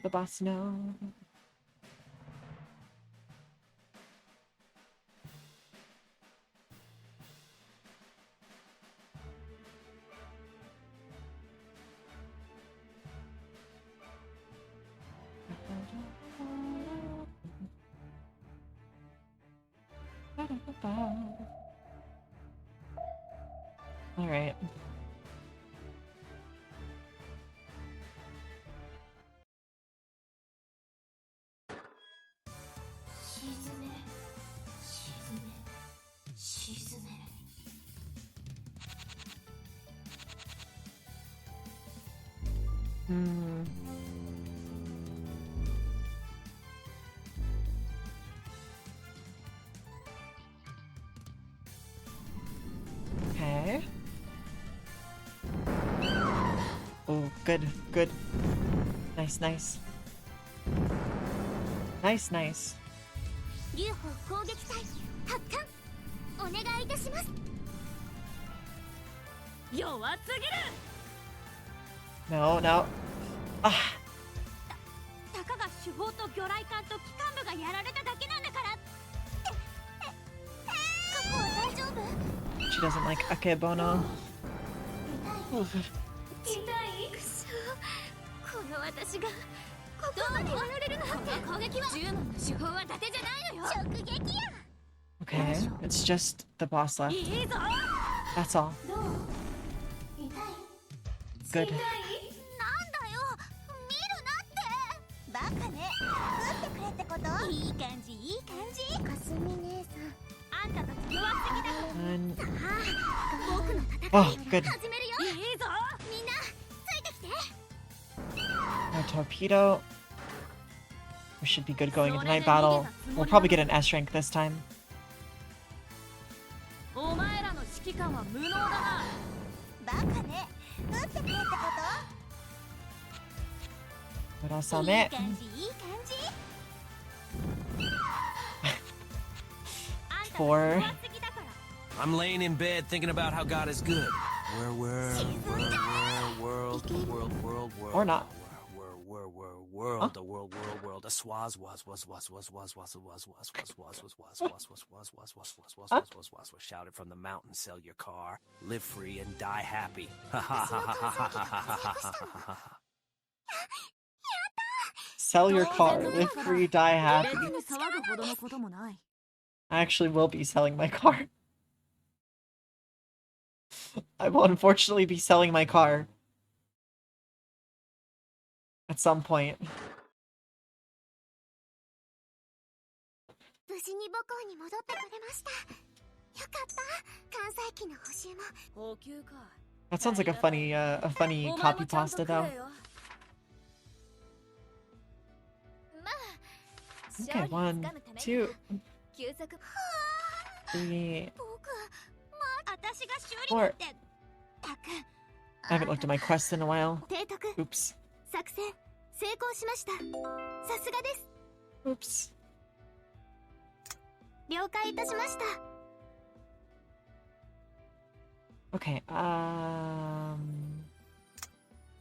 boss no. All right. Okay. Oh, good, good. Nice, nice. Nice, nice. 劉邦攻撃隊発艦お願いいたします。弱すぎる。 No, no. Ah. たかが主砲と魚雷艦と機関部がやられただけなんだから。過去は大丈夫？ She doesn't like akebono. 痛い。くそ。この私がここまでやられるなんて。この攻撃は10問の手法は伊達じゃないのよ。直撃や。 Okay, it's just the boss left. いいぞ。 That's all. どう？痛い。 Good. なんだよ。見るなって。バカね。撃ってくれってこと？いい感じいい感じ。かすみ姉さん。あんたたち弱すぎだ。 And... さあ、僕の戦い Oh, good. 始めるよ。いいぞ。みんなついてきて。 No torpedo. We should be good going into night battle. We'll probably get an S rank this time. お前らの指揮官は無能だな。バカね。撃ってくれってこと？ What else on it? いい感じいい感じ。 4. I'm laying in bed thinking about how God is good. Or not. A swaz shouted from the mountain, sell your car, live free and die happy. Sell your car, live free, die happy. I actually will be selling my car. I will unfortunately be selling my car. At some point. 無事に母校に戻ってくれました。よかった。関西機の補習も。補給か。 That sounds like a funny copy pasta though. まあ、 Okay, 1, 2, 休息。 3. 僕、私が修理 Four. って。たく。 I haven't looked at my quests in a while. 提督。 Oops. 作戦成功しました。さすがです。 Oops. 了解いたしました。 Okay,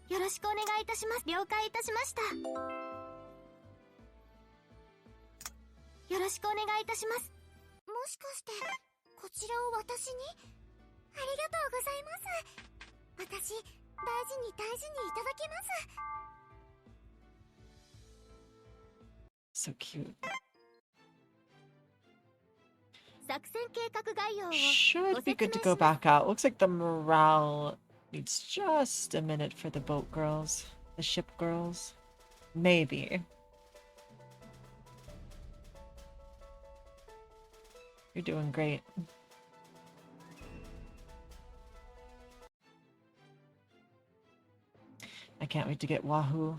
よろしくお願いいたします。了解いたしました。よろしくお願いいたします。もしかしてこちらを私に？ありがとうございます。私大事にいただきます。 So cute. 作戦計画概要を Should be good to go back out. Looks like the morale needs just a minute for the boat girls. The ship girls. Maybe. You're doing great. I can't wait to get Wahoo.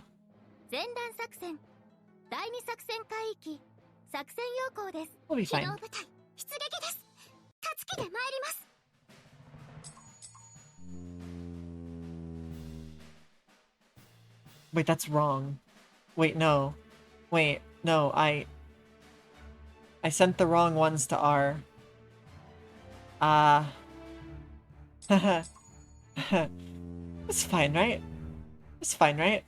前段作戦第2作戦海域作戦要項です。 We'll be 機 fine. 動部隊出撃です。たつきで参ります。 Wait, that's wrong. Wait, no. Wait, no, I sent the wrong ones to R. It's fine, right? It's fine, right?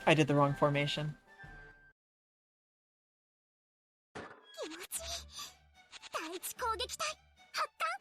I did the wrong formation. 気持ちいい。第一攻撃隊発艦。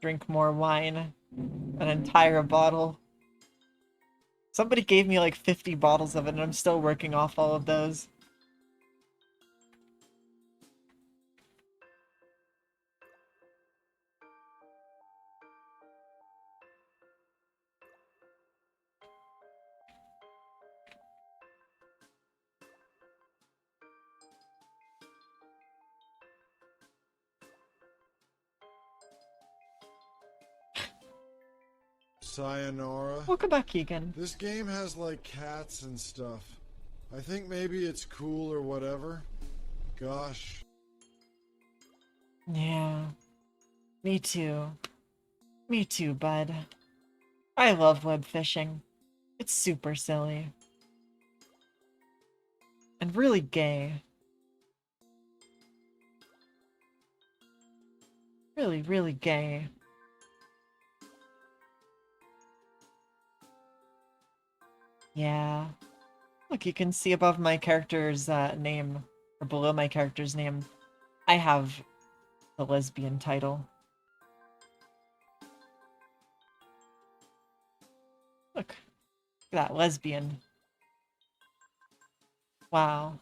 drink more wine. An entire bottle. Somebody gave me like 50 bottles of it, and I'm still working off all of those. Sayonara. Welcome back, Keegan. This game has like cats and stuff. I think maybe it's cool or whatever. Gosh. Yeah. Me too. Me too, bud. I love web fishing. It's super silly. And really gay. Really, really gay. Yeah. Look, you can see above my character's name, or below my character's name, I have the lesbian title. Look. Look at that, lesbian. Wow.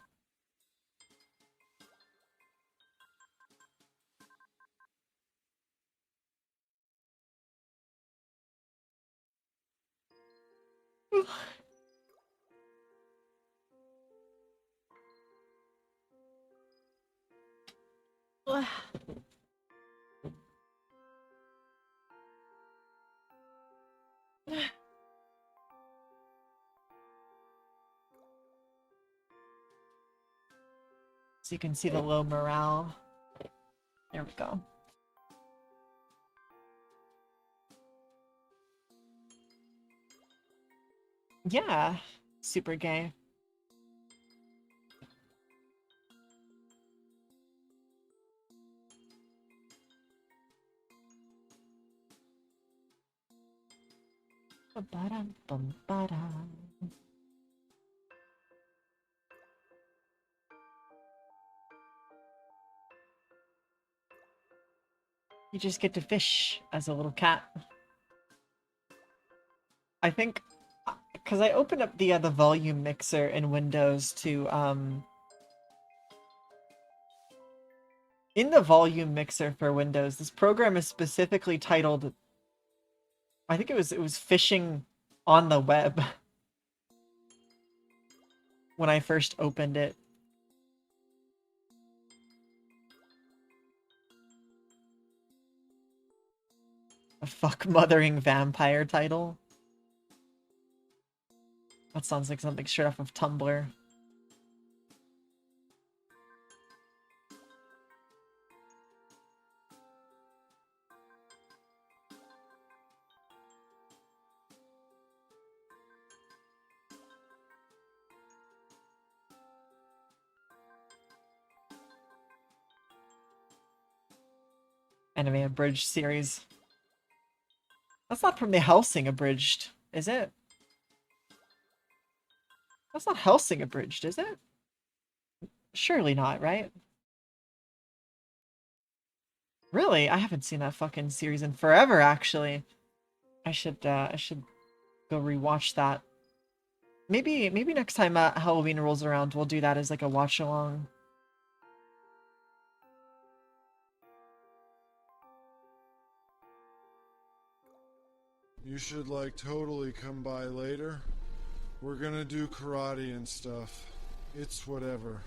So you can see the low morale. There we go. Yeah, super gay. Ba-dum-bum-ba-dum. You just get to fish as a little cat. I think, because I opened up the volume mixer in Windows to in the volume mixer for Windows, this program is specifically titled, I think it was fishing on the web when I first opened it. A fuck-mothering vampire title. That sounds like something straight off of Tumblr. Anime abridged series. That's not from the Helsing abridged, is it? That's not Helsing abridged, is it? Surely not, right? Really? I haven't seen that fucking series in forever, actually. I should go rewatch that. Maybe next time Halloween rolls around, we'll do that as like a watch along. You should like totally come by later. We're gonna do karate and stuff. It's whatever.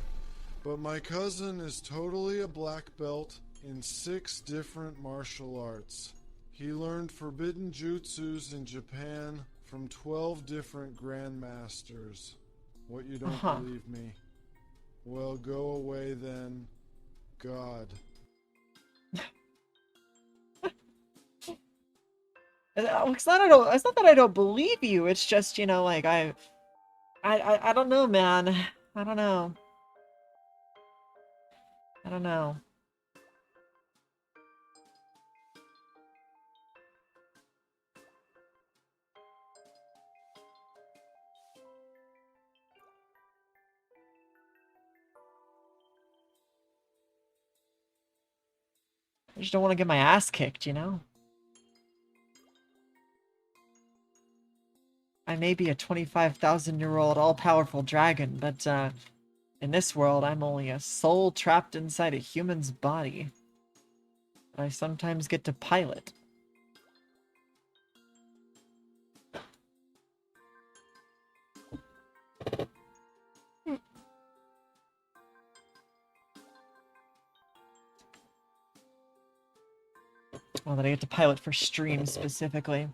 But my cousin is totally a black belt in 6 different martial arts. He learned forbidden jutsus in Japan from 12 different grandmasters. What, you don't believe me? Well, go away then. God. It's not that I don't believe you. It's just, you know, like I don't know, man. I don't know. I don't know. I just don't want to get my ass kicked, you know? I may be a 25,000-year-old all-powerful dragon, but in this world, I'm only a soul trapped inside a human's body. I sometimes get to pilot. Well, that I get to pilot for stream specifically.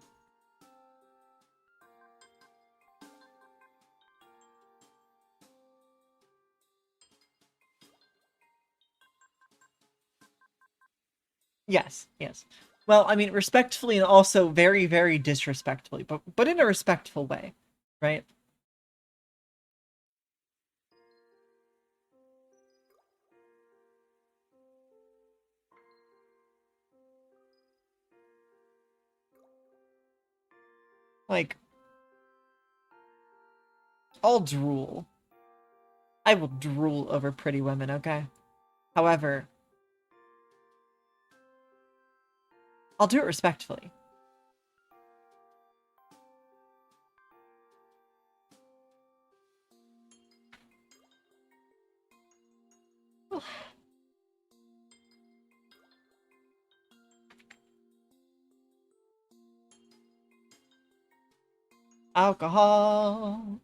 Yes, yes. Well, I mean, respectfully and also very, very disrespectfully, but in a respectful way, right? Like, I'll drool. I will drool over pretty women, okay? However, I'll do it respectfully. Alcohol.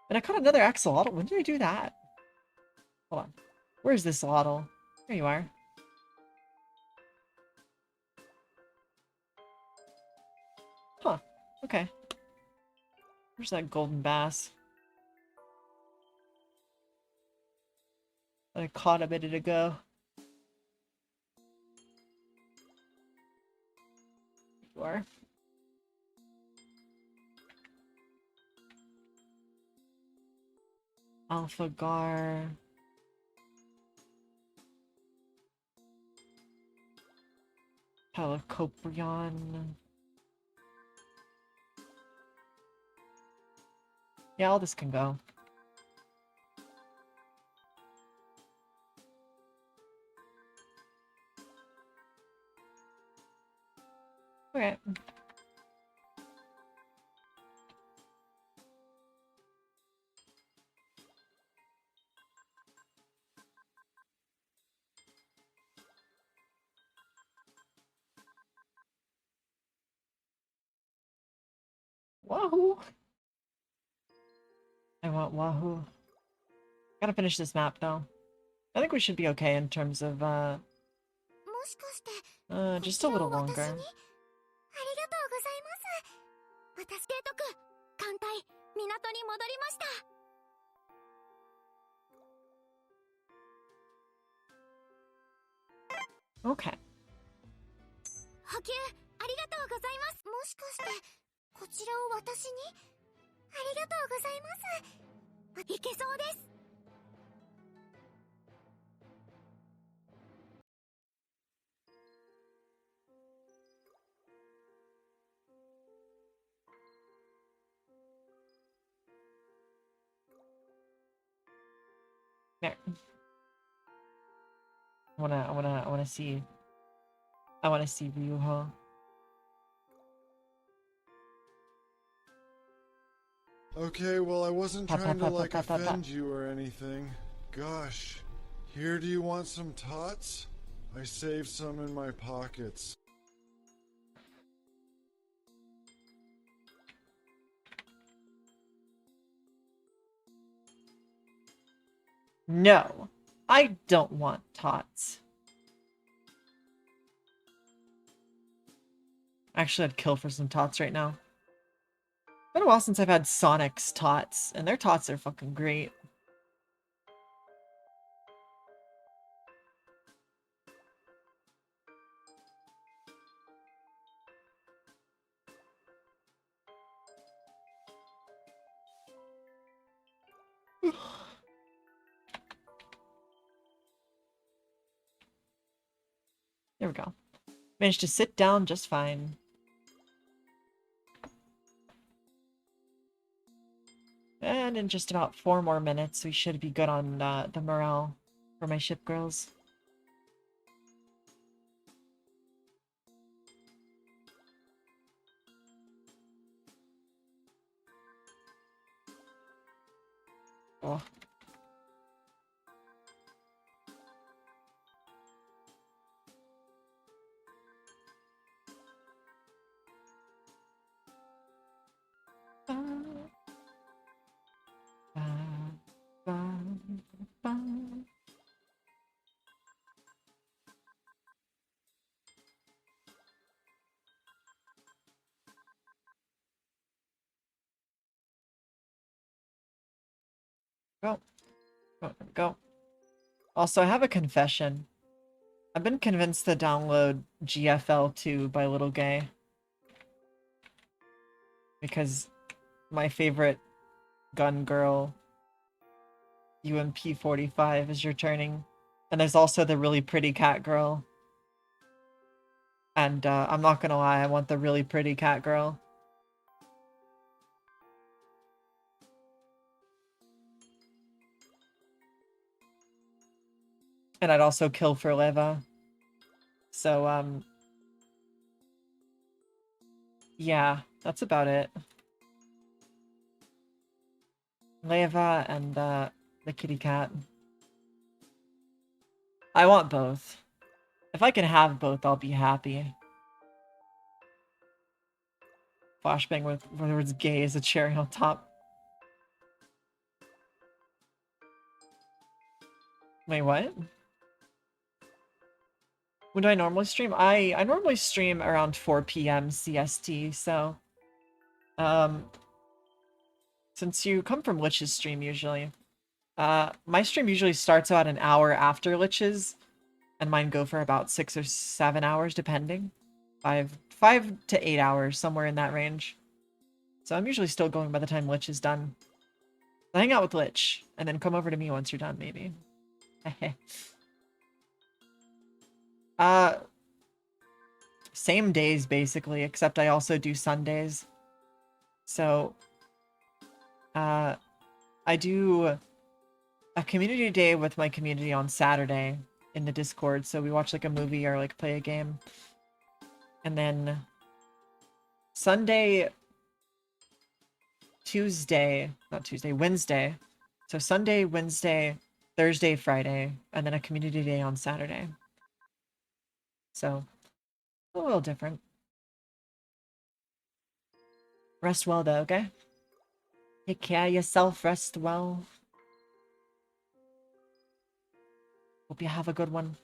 And I caught another axolotl. When did I do that? Hold on. Where's this axolotl? There you are. Huh. Okay. Where's that golden bass? That I caught a minute ago. There you are. Alpha Gar. Helicoprion. Yeah, all this can go. Okay. Wahoo! I want Wahoo. Gotta finish this map though. I think we should be okay in terms of just a little longer. Okay. 補給ありがとうございます。もしかしてこちらを私に？ありがとうございます。いけそうです。There. I wanna see Ryuho. Okay, well, I wasn't trying to, like, offend you or anything. Gosh. Here, do you want some tots? I saved some in my pockets. No, I don't want tots. Actually, I'd kill for some tots right now. Been a while since I've had Sonic's tots, and their tots are fucking great. There we go. Managed to sit down just fine. And in just about 4 more minutes, we should be good on the morale for my ship girls. Oh. Go. Go. Go. Also, I have a confession. I've been convinced to download GFL2 by Little Gay. Because my favorite gun girl, UMP45, is returning. And there's also the really pretty cat girl. And I'm not gonna lie, I want the really pretty cat girl. And I'd also kill for Leva. So, yeah, that's about it. Leva and, the kitty cat. I want both. If I can have both, I'll be happy. Flashbang with the words gay as a cherry on top. Wait, what? When do I normally stream? I normally stream around 4 p.m. CST, so... Since you come from Lich's stream usually, my stream usually starts about an hour after Lich's, and mine go for about 6 or 7 hours, depending. 5 to 8 hours, somewhere in that range. So I'm usually still going by the time Lich is done. So hang out with Lich, and then come over to me once you're done, maybe. Same days, basically, except I also do Sundays. So, I do a community day with my community on Saturday in the Discord, so we watch, like, a movie or, like, play a game. And then Wednesday. So Sunday, Wednesday, Thursday, Friday, and then a community day on Saturday. So, a little different. Rest well, though, okay? Take care of yourself, rest well. Hope you have a good one.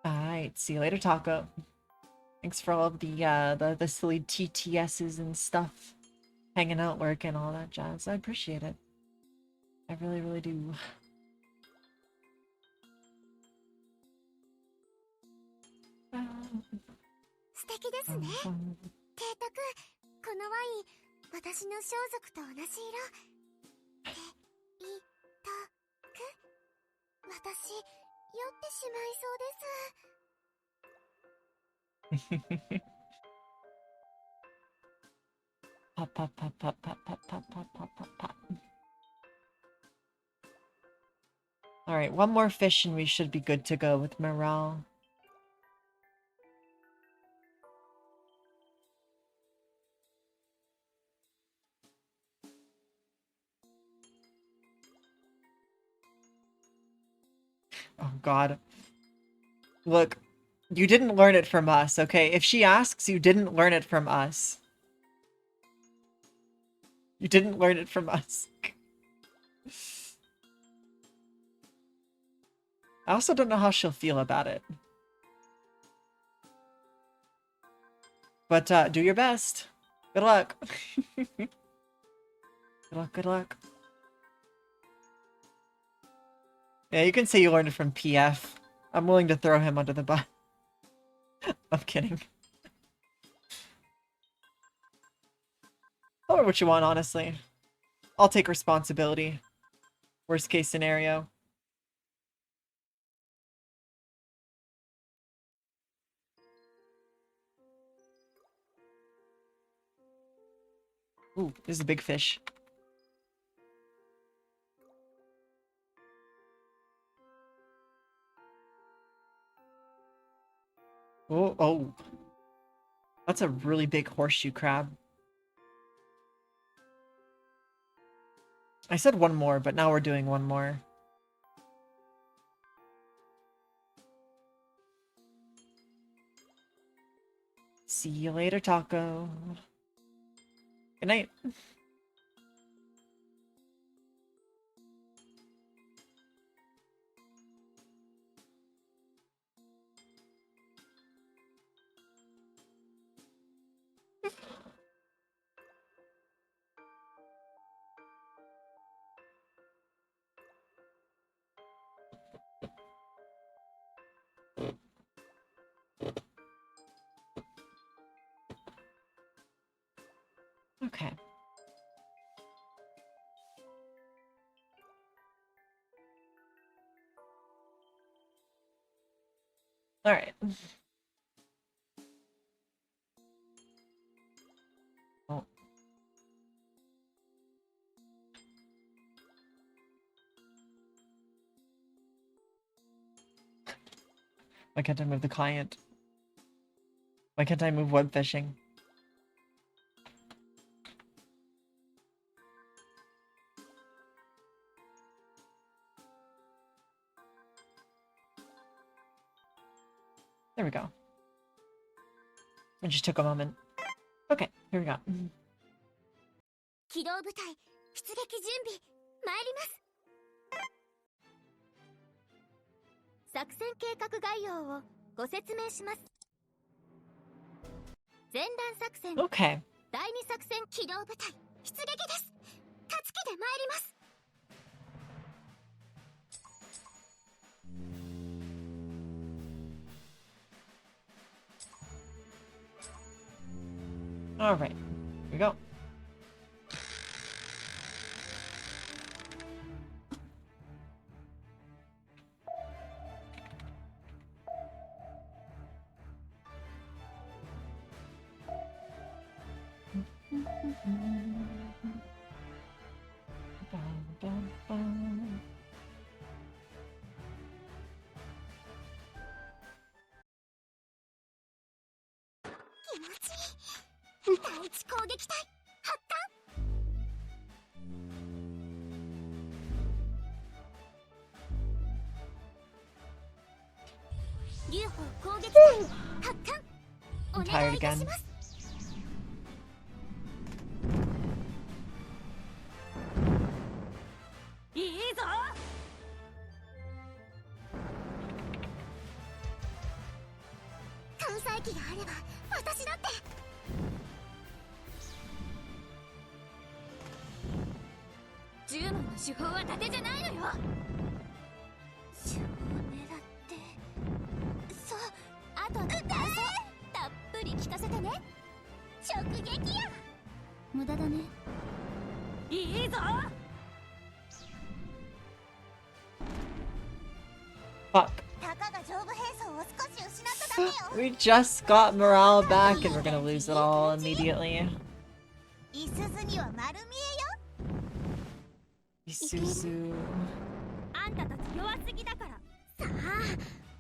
Alright, see you later, Taco. Thanks for all of the silly TTSs and stuff. Hanging out, working, all that jazz. I appreciate it. I really, really do. 素敵ですね。提督、このワイン、私の装束と同じ色。て、い、と、く。私、酔ってしまいそうです。Pop, pop, pop, pop, pop, pop, pop, pop, pop, pop, pop. Alright, one more fish and we should be good to go with morale. Oh god. Look, you didn't learn it from us, okay? If she asks, you didn't learn it from us. You didn't learn it from us. I also don't know how she'll feel about it. But, do your best. Good luck. Good luck, good luck. Yeah, you can say you learned it from PF. I'm willing to throw him under the bus. I'm kidding. Tell her what you want, honestly. I'll take responsibility. Worst case scenario. Ooh, this is a big fish. Oh, oh. That's a really big horseshoe crab. I said one more, but now we're doing one more. See you later, Taco. Good night. Okay. All right. Oh. Why can't I move the client? Why can't I move web fishing? There we go. It just took a moment. Okay, here we go. 機動部隊出撃準備参ります。作戦計画概要をご説明します。前段作戦、Okay. 第二作戦機動部隊出撃です。たつきで参ります。All right, here we go. I'm tired again. いいぞ。艦載機があれば私だって。10問の手法は伊達じゃないのよ。手法を狙ってそうあと感想たっぷり聞かせてね。直撃や。無駄だね。いいぞ。 Fuck. We just got morale back and we're gonna lose it all immediately. Isuzu. あんたたち弱すぎだから。さあ、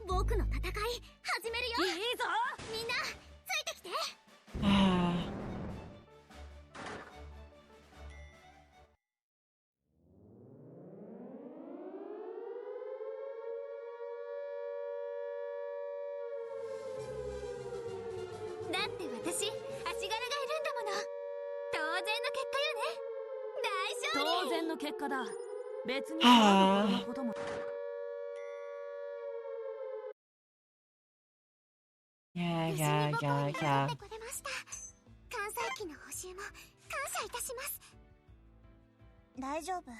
僕の戦い始めるよ。いいぞ。みんなついてきて。だって私、足柄がいるんだもの。当然の結果よね。大勝利。当然の結果だ。別に騒ぐことも。Yeah. 関西機の補修も感謝いたします。大丈夫。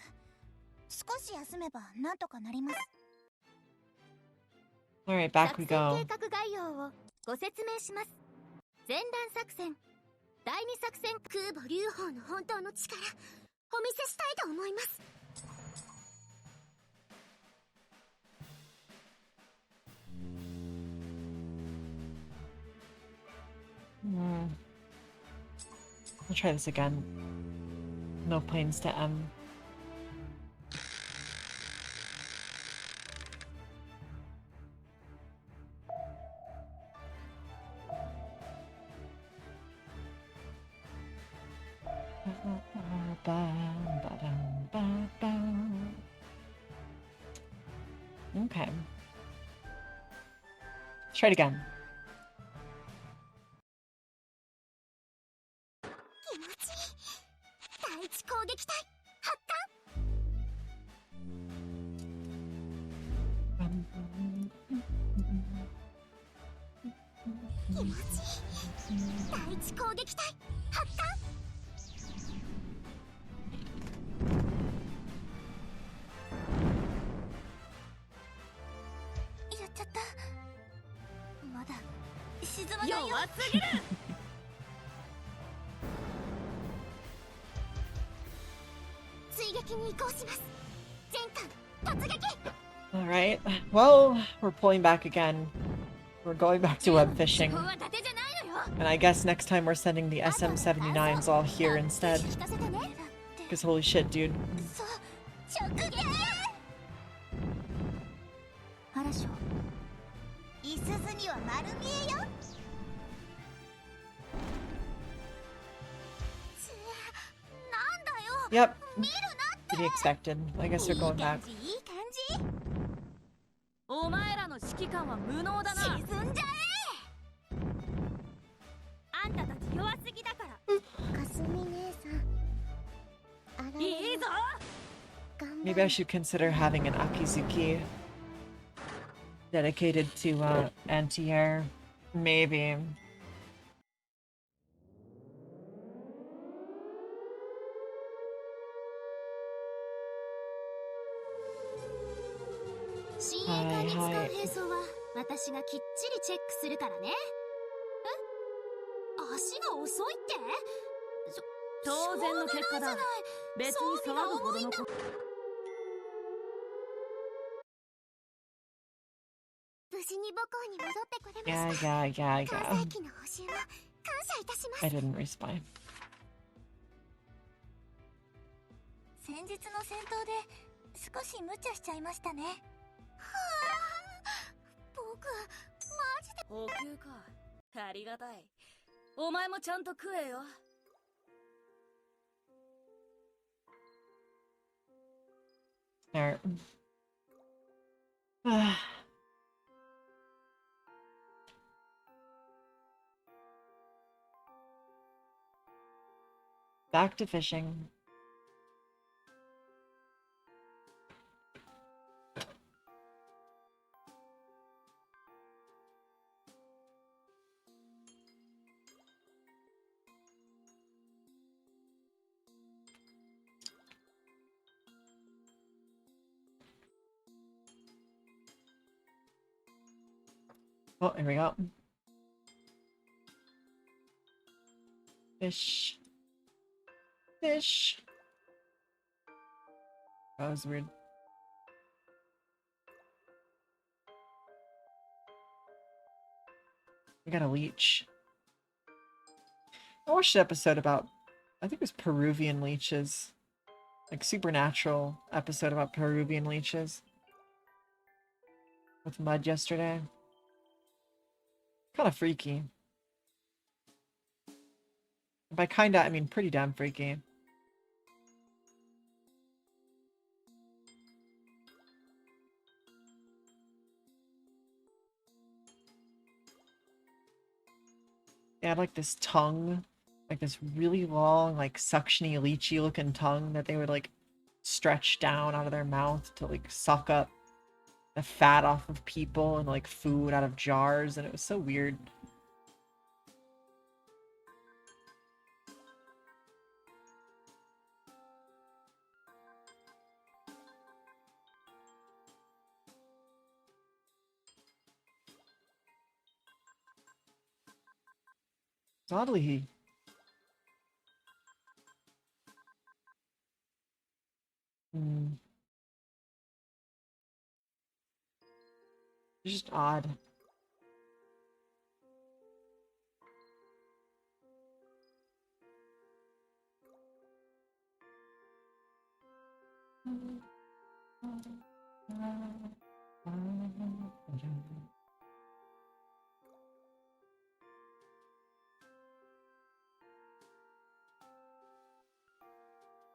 少し休めばなんとかなります。 Alright, back we go. 作戦計画概要をご説明します。前段作戦、第二作戦、空母劉邦の本当の力お見せしたいと思います。I'll try this again. No planes to M. Okay. Let's try it again. Alright, well, we're pulling back again. We're going back to web fishing. And I guess next time we're sending the SM-79s all here instead. Because holy shit, dude. Yep. To be expected. I guess they're going back. Maybe I should consider having an Akizuki dedicated to anti-air. Maybe. Hi. 私がきっちりチェックするからね。え？足が遅いって？当然の結果だ。別に騒ぐほどのこと。無事に母校に戻ってこれました。関西機の補修は感謝いたします。 I didn't respond. 先日の戦闘で少し無茶しちゃいましたね。はあ、僕マジで。補給か。ありがたい。お前もちゃんと食えよ。There. Back to fishing. Oh, here we go. Fish. Fish. That was weird. We got a leech. I watched an episode about, I think it was Peruvian leeches. Like supernatural episode about Peruvian leeches. With mud yesterday. Kind of freaky. By kinda, I mean pretty damn freaky. They had like this tongue, like this really long, like suctiony, leechy looking tongue that they would like stretch down out of their mouth to like suck up the fat off of people and like food out of jars, and it was so weird. Oddly. It's just odd.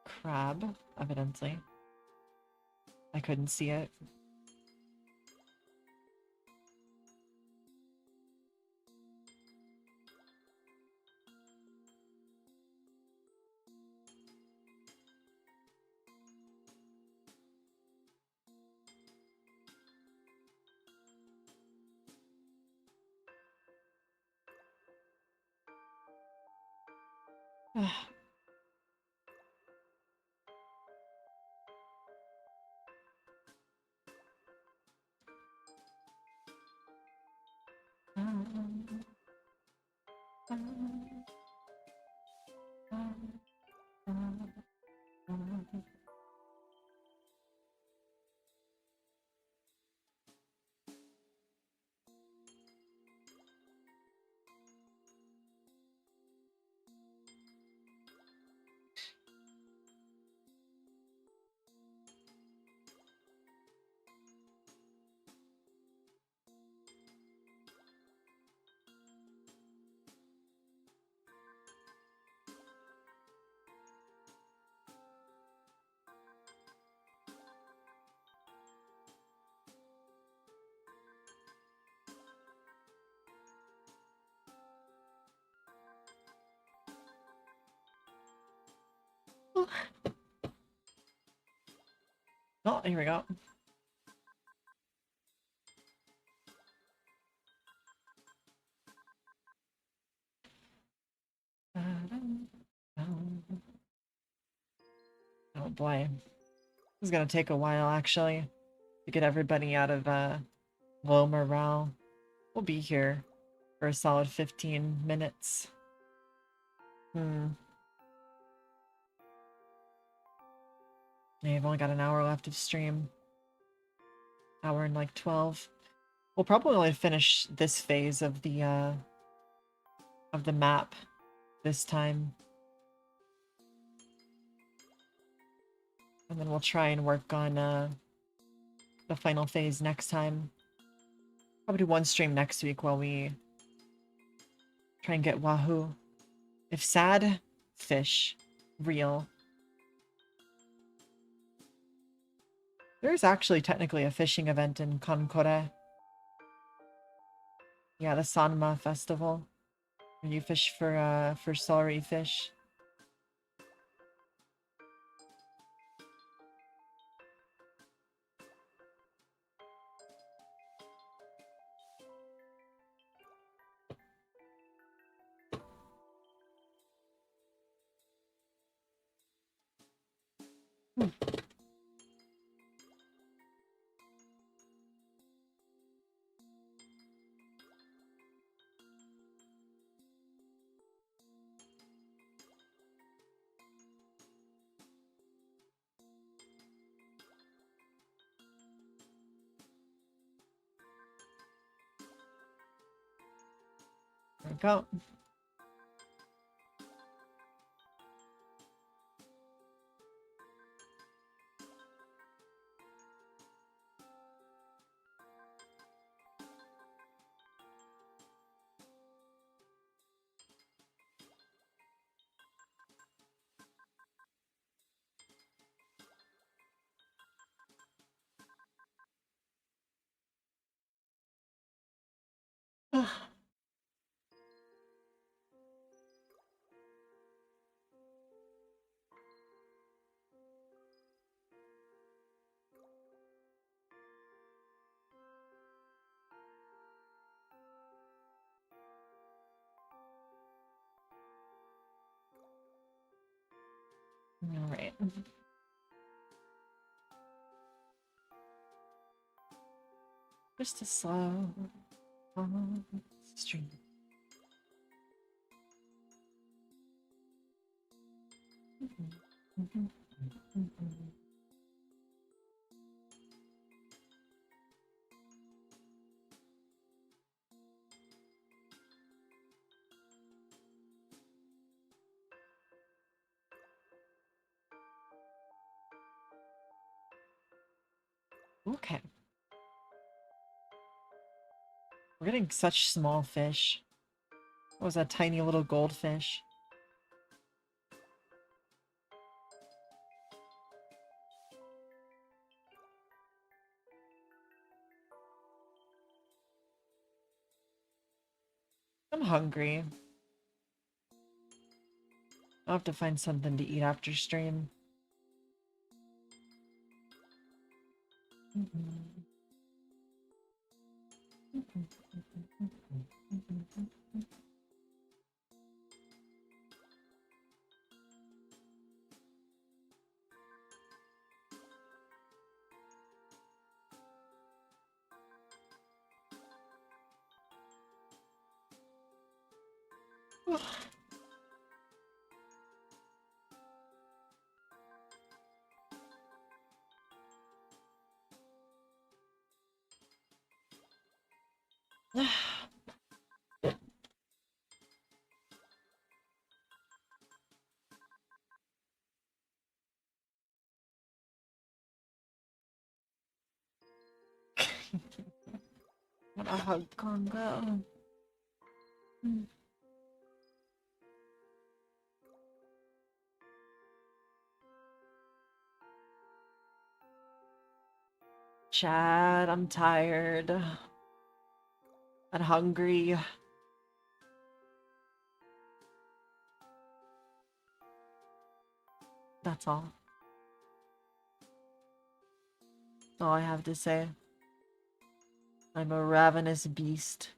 Crab, evidently. I couldn't see it. Oh, here we go. Oh boy. This is gonna take a while, actually, to get everybody out of low morale. We'll be here for a solid 15 minutes. Yeah, I've only got an hour left of stream. Hour and like 12. We'll probably only finish this phase of the map this time. And then we'll try and work on the final phase next time. Probably do one stream next week while we try and get Wahoo. If sad, fish. Real. There's actually technically a fishing event in Kancolle. Yeah, the Sanma festival. Where you fish for sorry fish. There we go. All right. Just a slow stream. Okay. We're getting such small fish. What was that tiny little goldfish? I'm hungry. I'll have to find something to eat after stream. What a hug, Congo. Chad, I'm tired. I'm hungry. That's all. That's all I have to say. I'm a ravenous beast.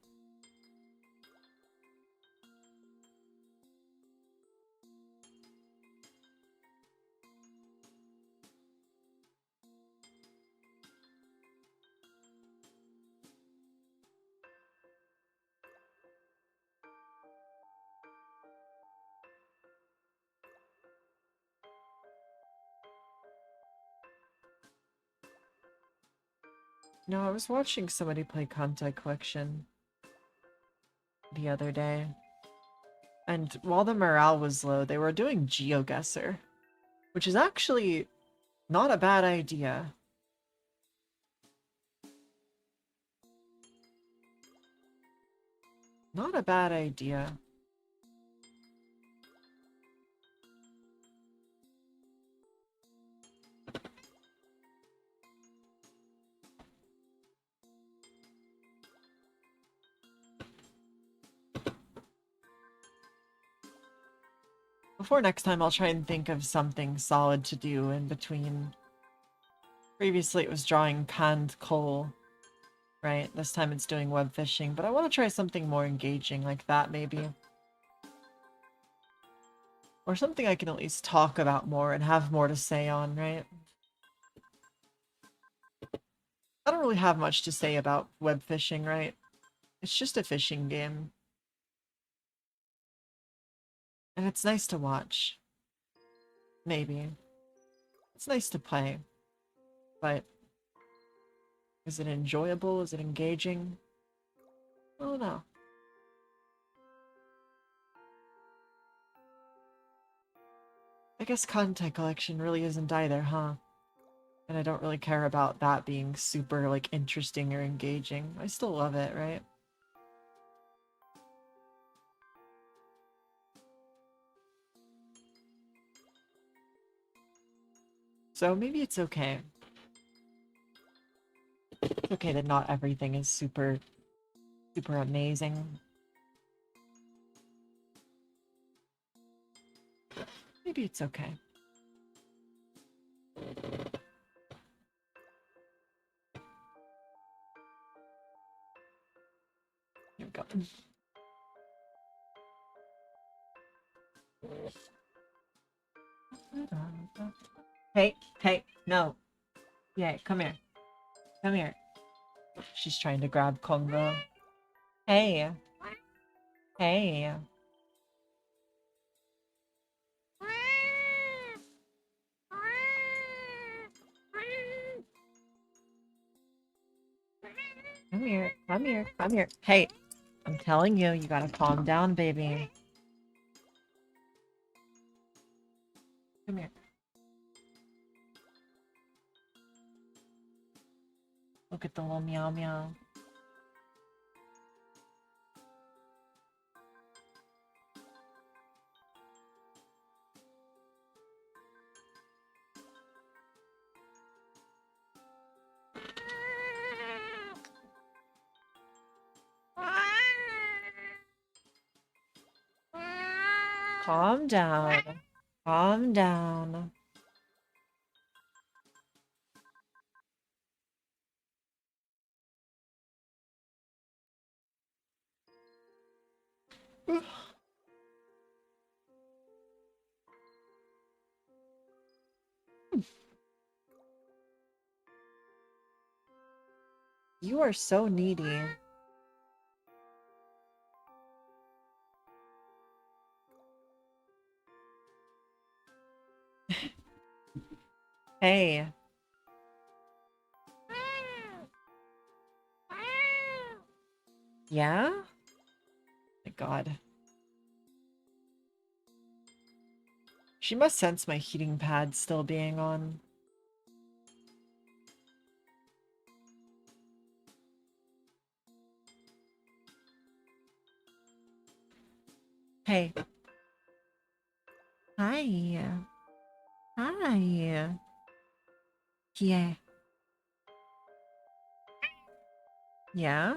No, I was watching somebody play Kantai Collection the other day. And while the morale was low, they were doing GeoGuessr, which is actually not a bad idea. Not a bad idea. Before next time, I'll try and think of something solid to do in between. Previously, it was drawing Kancolle, right? This time it's doing web fishing, but I want to try something more engaging like that, maybe. Or something I can at least talk about more and have more to say on, right? I don't really have much to say about web fishing, right? It's just a fishing game. And it's nice to watch. Maybe. It's nice to play. But is it enjoyable? Is it engaging? I don't know. I guess Content Collection really isn't either, huh? And I don't really care about that being super, like, interesting or engaging. I still love it, right? So maybe it's okay. It's okay that not everything is super amazing. Maybe it's okay. Here we go. Hey, no. Yeah, come here. Come here. She's trying to grab Congo. Hey. Hey. Come here, come here, come here. Hey, I'm telling you, you gotta calm down, baby. Come here. Look at the little meow meow. Calm down. Calm down. You are so needy. Hey. Yeah? My God. She must sense my heating pad still being on. Hey. Hi. Hi. Yeah. Yeah?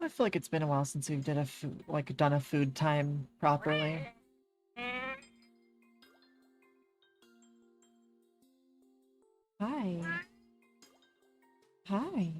I feel like it's been a while since we've done a food time properly. Hi. Hi.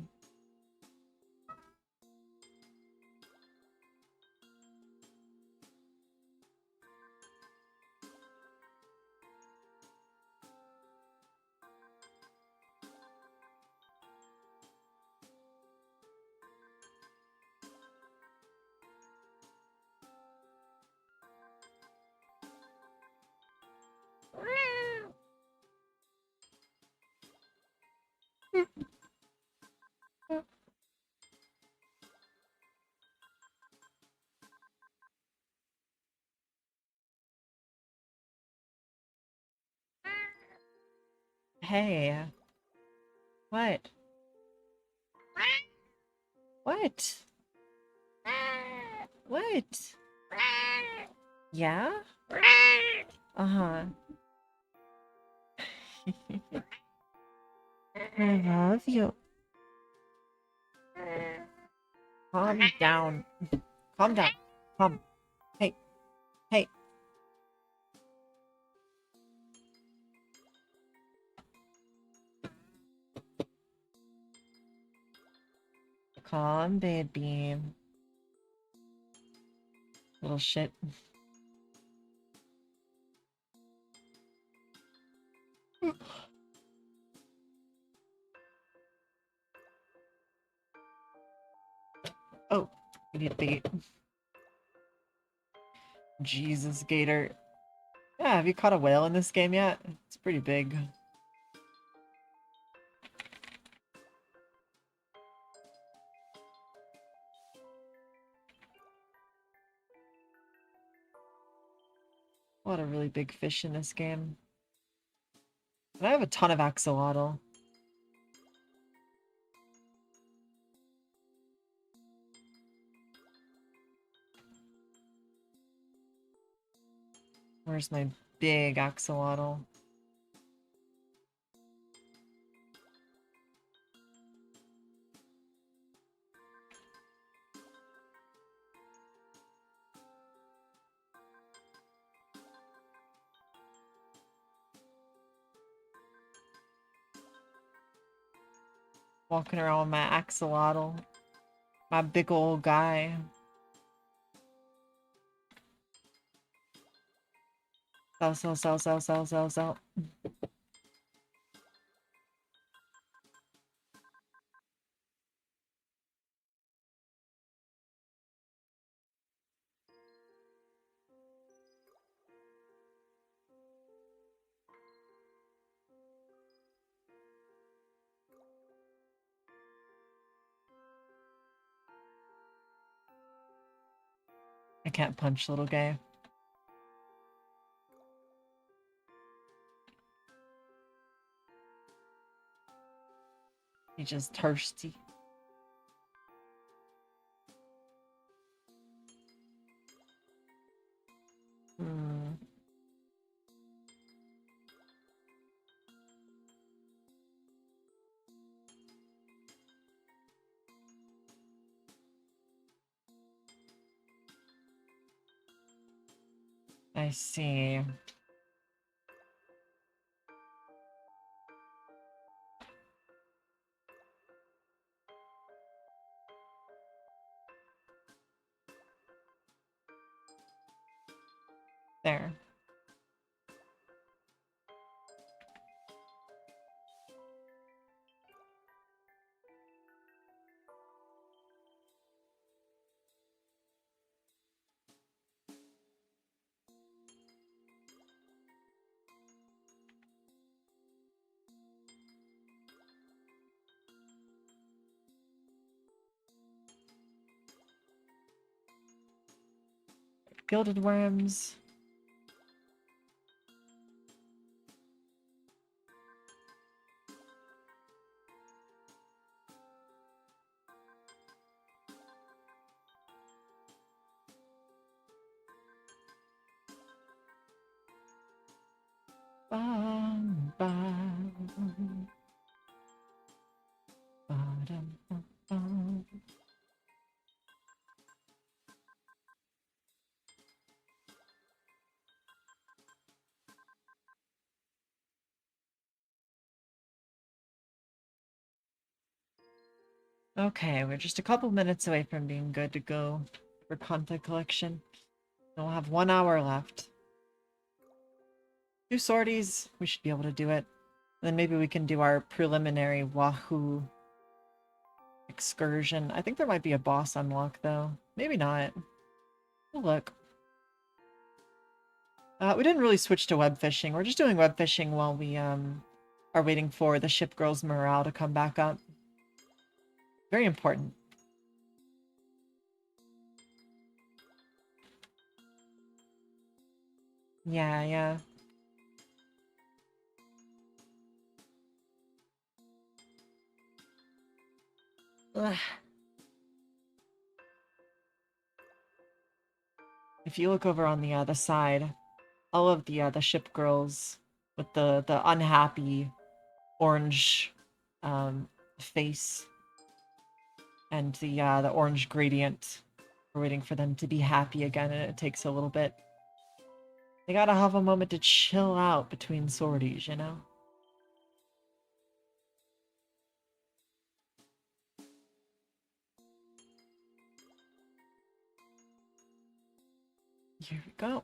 Hey. What? What? What? Yeah? Uh-huh. I love you. Calm down. Calm down. Calm. Hey. Hey. Calm, baby. Little shit. Oh, idiot bait. Jesus, Gator. Yeah, have you caught a whale in this game yet? It's pretty big. A lot of really big fish in this game. And I have a ton of axolotl. Where's my big axolotl? Walking around with my axolotl. My big old guy. Sell. can't punch little guy. He's just thirsty. I see. There. Gilded worms. Bum, bum. Ba-dum, bum, bum. Okay, we're just a couple minutes away from being good to go for content collection. We'll have 1 hour left. 2 sorties, we should be able to do it. And then maybe we can do our preliminary Wahoo excursion. I think there might be a boss unlock though. Maybe not. We'll look. We didn't really switch to web fishing. We're just doing web fishing while we are waiting for the ship girl's morale to come back up. Very important. Yeah, yeah. Ugh. If you look over on the other side, all of the ship girls with the unhappy orange face and the orange gradient, we're waiting for them to be happy again, and it takes a little bit. They gotta have a moment to chill out between sorties, you know? Here we go.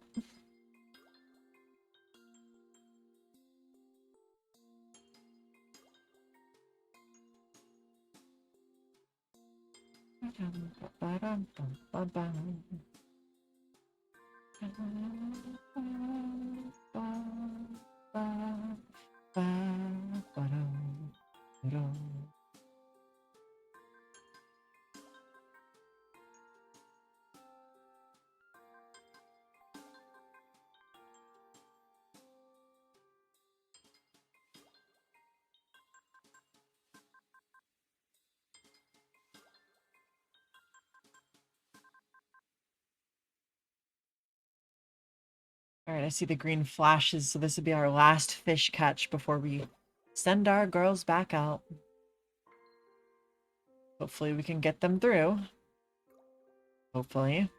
Alright, I see the green flashes, so this will be our last fish catch before we send our girls back out. Hopefully we can get them through. Hopefully.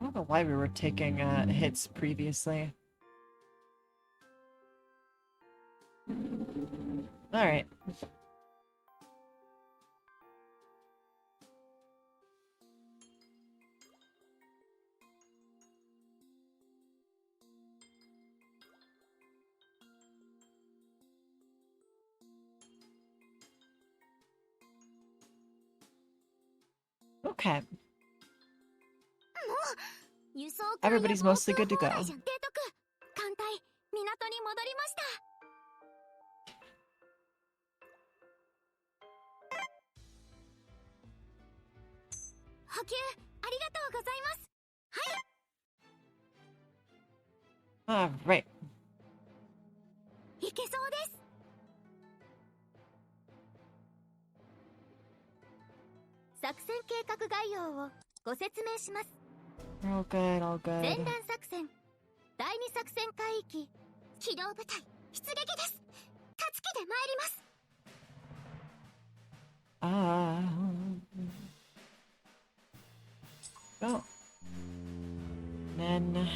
I don't know why we were taking hits previously. Alright. Okay. Everybody's mostly good to go. Alright. いけそうです。作戦計画概要をご説明します。 All good, all 前 good. 段作戦、第2作戦海域、機動部隊、出撃です。たつきで参ります。Oh. Then...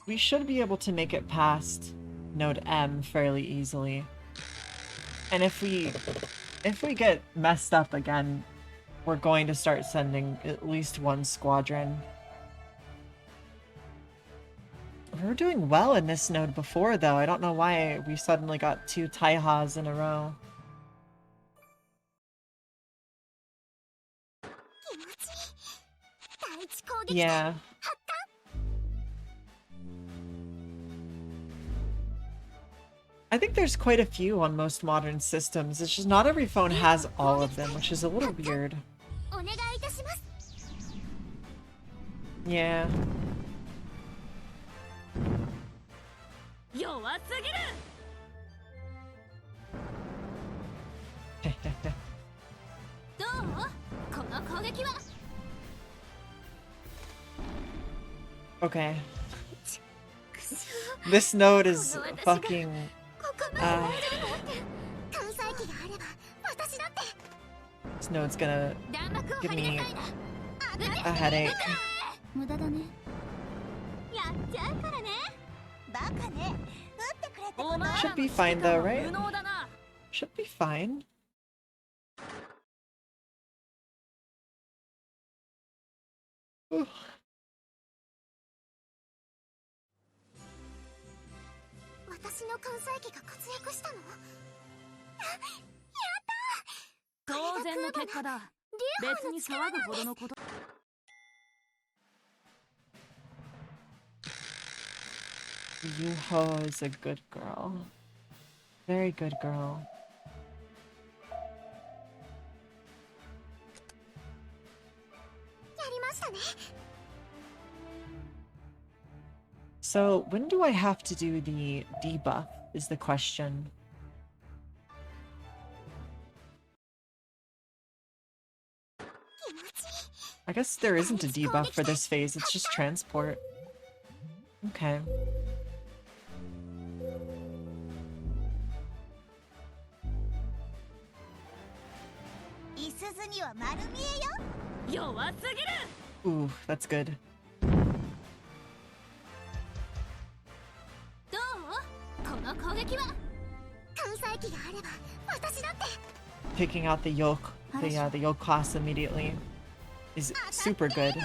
we should be able to make it past node M fairly easily. And if we get messed up again, we're going to start sending at least one squadron. We were doing well in this node before, though. I don't know why we suddenly got 2 Taihas in a row. Yeah. I think there's quite a few on most modern systems. It's just not every phone has all of them, which is a little weird. Yeah. Okay. This node is fucking... this node's gonna give me a headache. Should be fine though, right? Should be fine. Ooh. 私の関西機が活躍したの？やったー！当然の結果だ。別に騒ぐほどのこと。Yuho is a good girl. Very good girl. So, when do I have to do the debuff, is the question. I guess there isn't a debuff for this phase, it's just transport. Okay. Ooh, that's good. Taking out the yoke, the yoke class immediately is super good.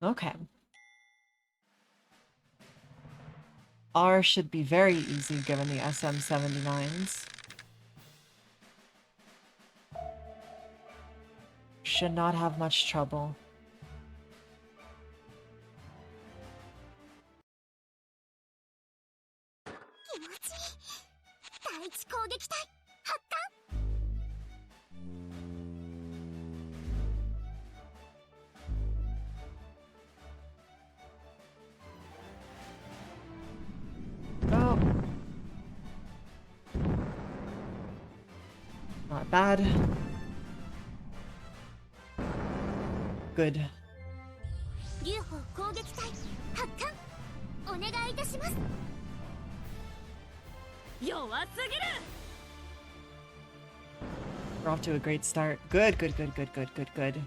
Okay. R should be very easy given the SM79s. Should not have much trouble. Oh. Not bad. Good. We're off to a great start. Good, good, good, good, good, good, good.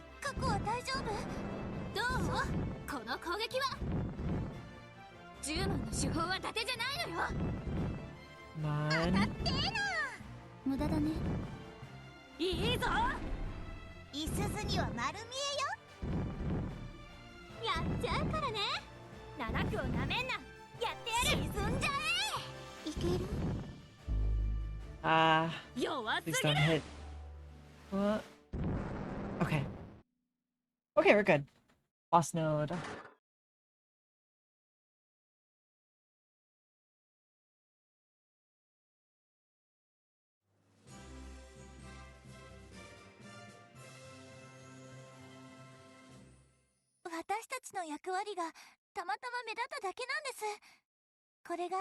10万の手法は伊達じゃないのよ。 Come on. 無駄だね。いいぞ。いすずには丸見えよ。やっちゃうからね。七区をなめんな。やってやる。沈んじゃえ。いける。Please don't hit. What? Okay. Okay, we're good. Boss node. Our 私たちの役割がたまたま目立っただけなんです。これが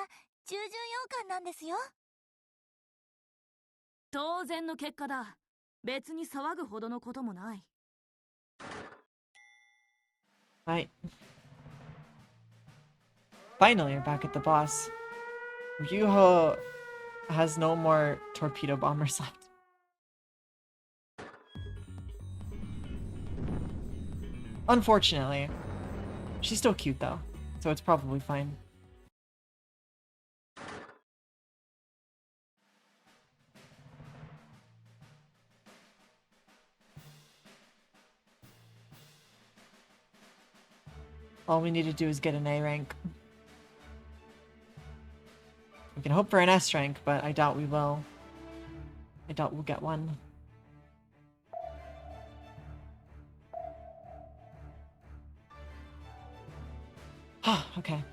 従順洋館なんですよ。当然の結果だ。別に騒ぐほどのこともない。Right. Finally, we're back at the boss. Ryuho has no more torpedo bombers left. Unfortunately. She's still cute though, so it's probably fine. All we need to do is get an A rank. We can hope for an S rank, but I doubt we will. I doubt we'll get one. Okay.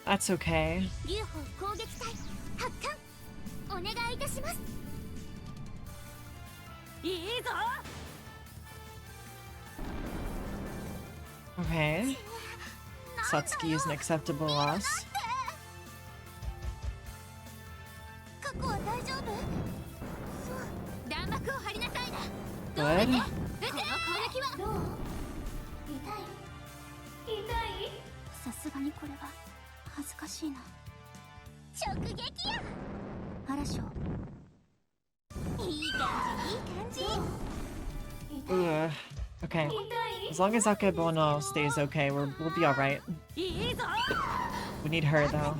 That's okay. Okay. Satsuki is an acceptable loss. Good. Ugh. Okay. As long as Akebono stays okay, we'll be alright. We need her though.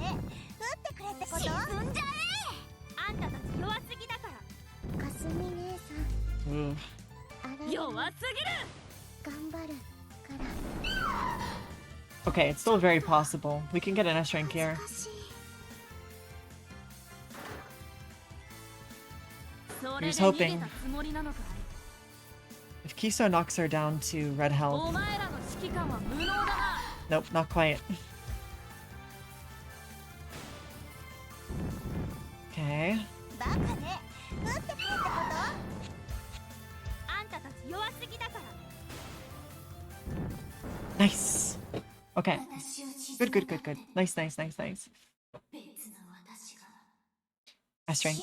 Ugh. Okay, it's still very possible. We can get an S rank here. Here's hoping. If Kiso knocks her down to red health. Nope, not quite. Okay. Nice. Okay. Good, good, good, good. Nice, nice, nice, nice. S rank.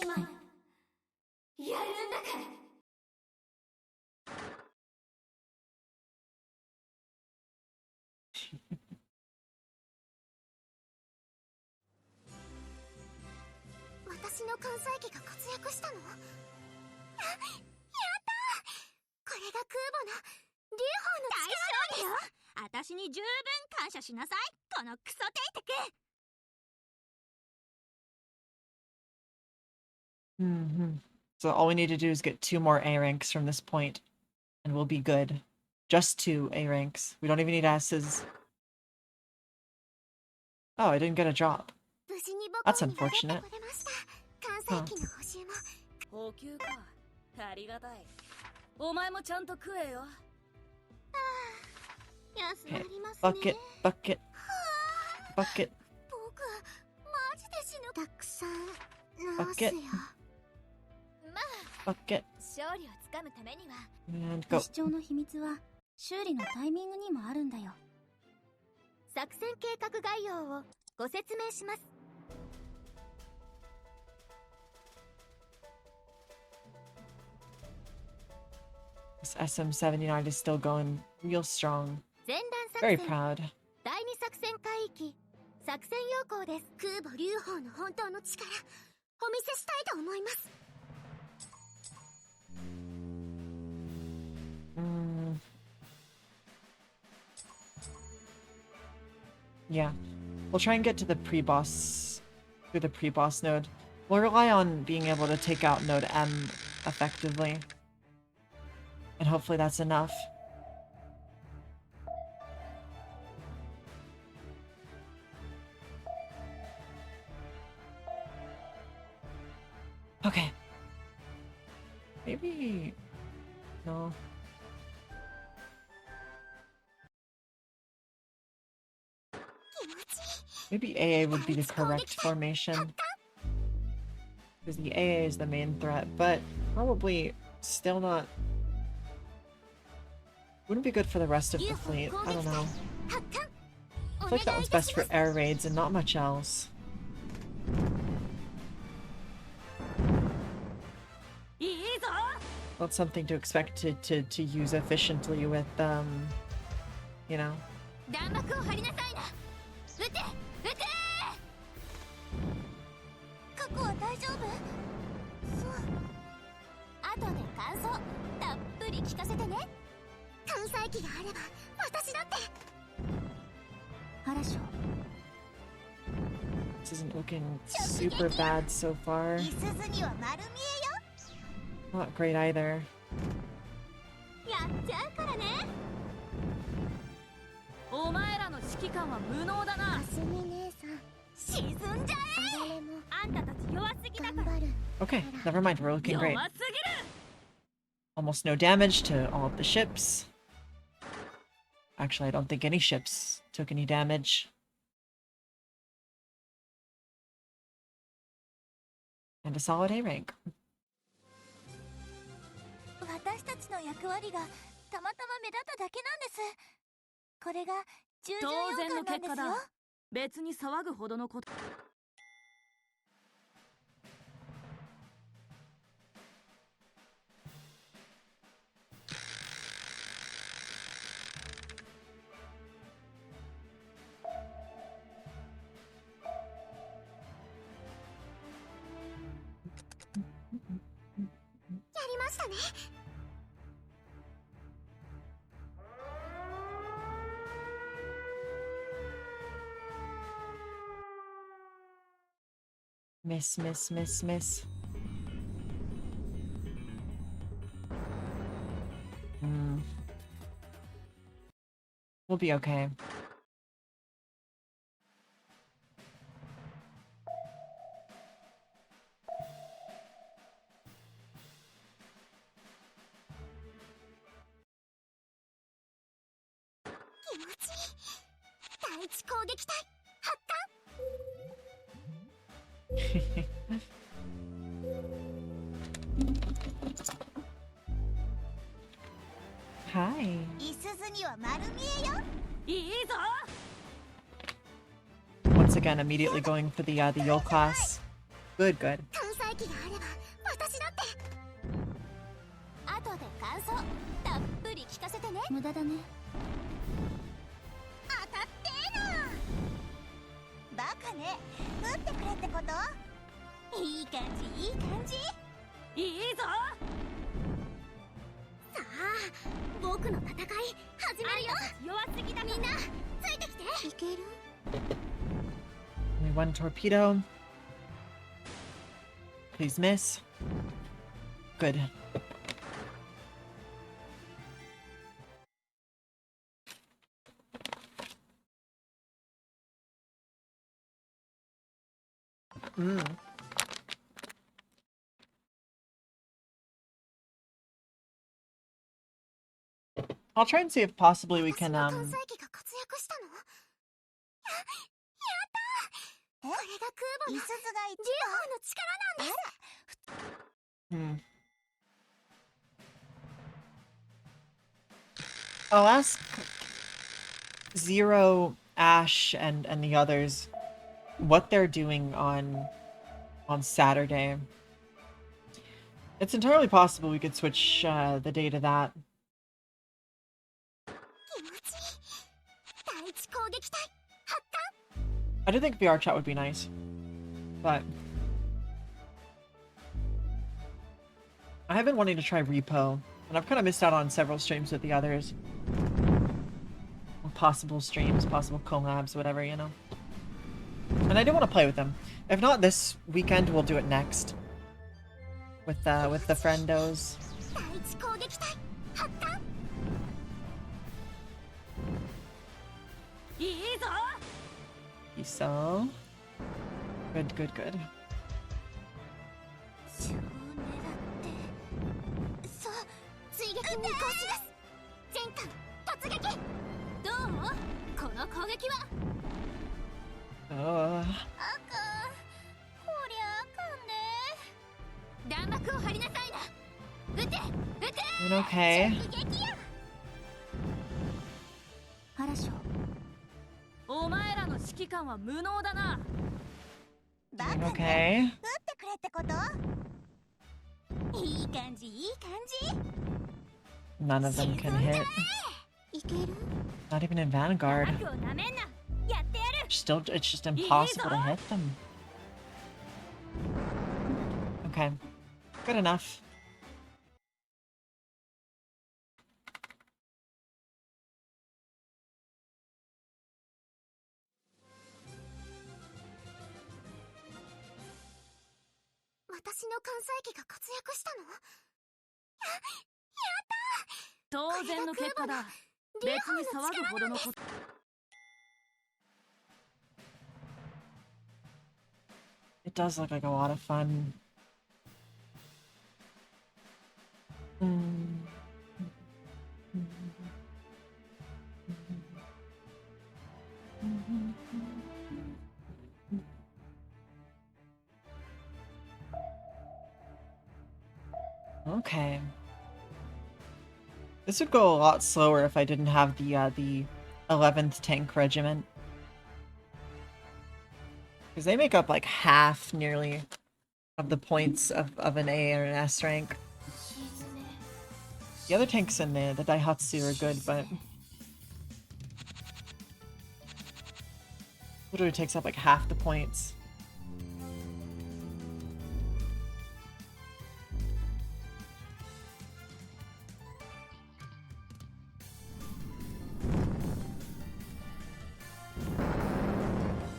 So all we need to do is get 2 more A ranks from this point, and we'll be good. Just 2 A ranks. We don't even need S's. Oh, I didn't get a drop. That's unfortunate. Huh. Okay. Bucket, bucket, bucket. Bucket. Bucket. And go. 修理のタイミングにもあるんだよ。作戦計画概要をご説明します。This SM79 is still going real strong. 前段 Very 作戦 proud. 第2作戦海域作戦要項です。空母劉邦の本当の力お見せしたいと思います。Yeah. We'll try and get to the pre-boss through the pre-boss node. We'll rely on being able to take out node M effectively. And hopefully that's enough. Okay. Maybe... No. Maybe AA would be the correct formation. Because the AA is the main threat, but probably still not... Wouldn't be good for the rest of the fleet. I don't know. I feel like that one's best for air raids and not much else. Not something to expect to use efficiently with, you know. 過去は大丈夫？そう。後で感想たっぷり聞かせてね。艦載機があれば私だって。хорошо。This isn't looking super bad so far. いすずには丸見えよ。 Not great either. やっちゃうからね。お前らの指揮官は無能だな。あすみ姉さん。沈んじゃえ。あんたたち弱すぎだから。 Okay, never mind, we're looking great. Almost no damage to all of the ships. Actually, I don't think any ships took any damage. And a solid A rank. 私たちの役割がたまたま目立っただけなんです。これが従順当然の要結果だ。感なんですよ。別に騒ぐほどのこと。やりましたね。Miss, miss, miss, miss. We'll be okay. Hi. Once again, immediately going for the Yol class. Good, good. 後で感想たっぷり聞かせてね。無駄だね。当たってーな。バカね。撃ってくれってこと？いい感じいい感じ。いいぞ。さあ、僕の戦い始めるよ。弱すぎだ。みんなついてきて。いける？ Only one torpedo. Please miss. Good. I'll try and see if possibly we can I'll ask Zero, Ash, and the others what they're doing on Saturday. It's entirely possible we could switch the day to that. I do think VR chat would be nice, but I have been wanting to try Repo, and I've kind of missed out on several streams with the others. Possible streams, possible collabs, whatever, you know. And I do want to play with them. If not this weekend, we'll do it next. With the friendos. So good, good, good. Doing okay. Doing okay. None of them can hit. Not even in Vanguard. Still, it's just impossible to hit them. Okay. Good enough. It does look like a lot of fun. Okay. This would go a lot slower if I didn't have the 11th Tank Regiment. Because they make up like half, nearly, of the points of an A or an S rank. The other tanks in the Daihatsu are good, but literally takes up like half the points.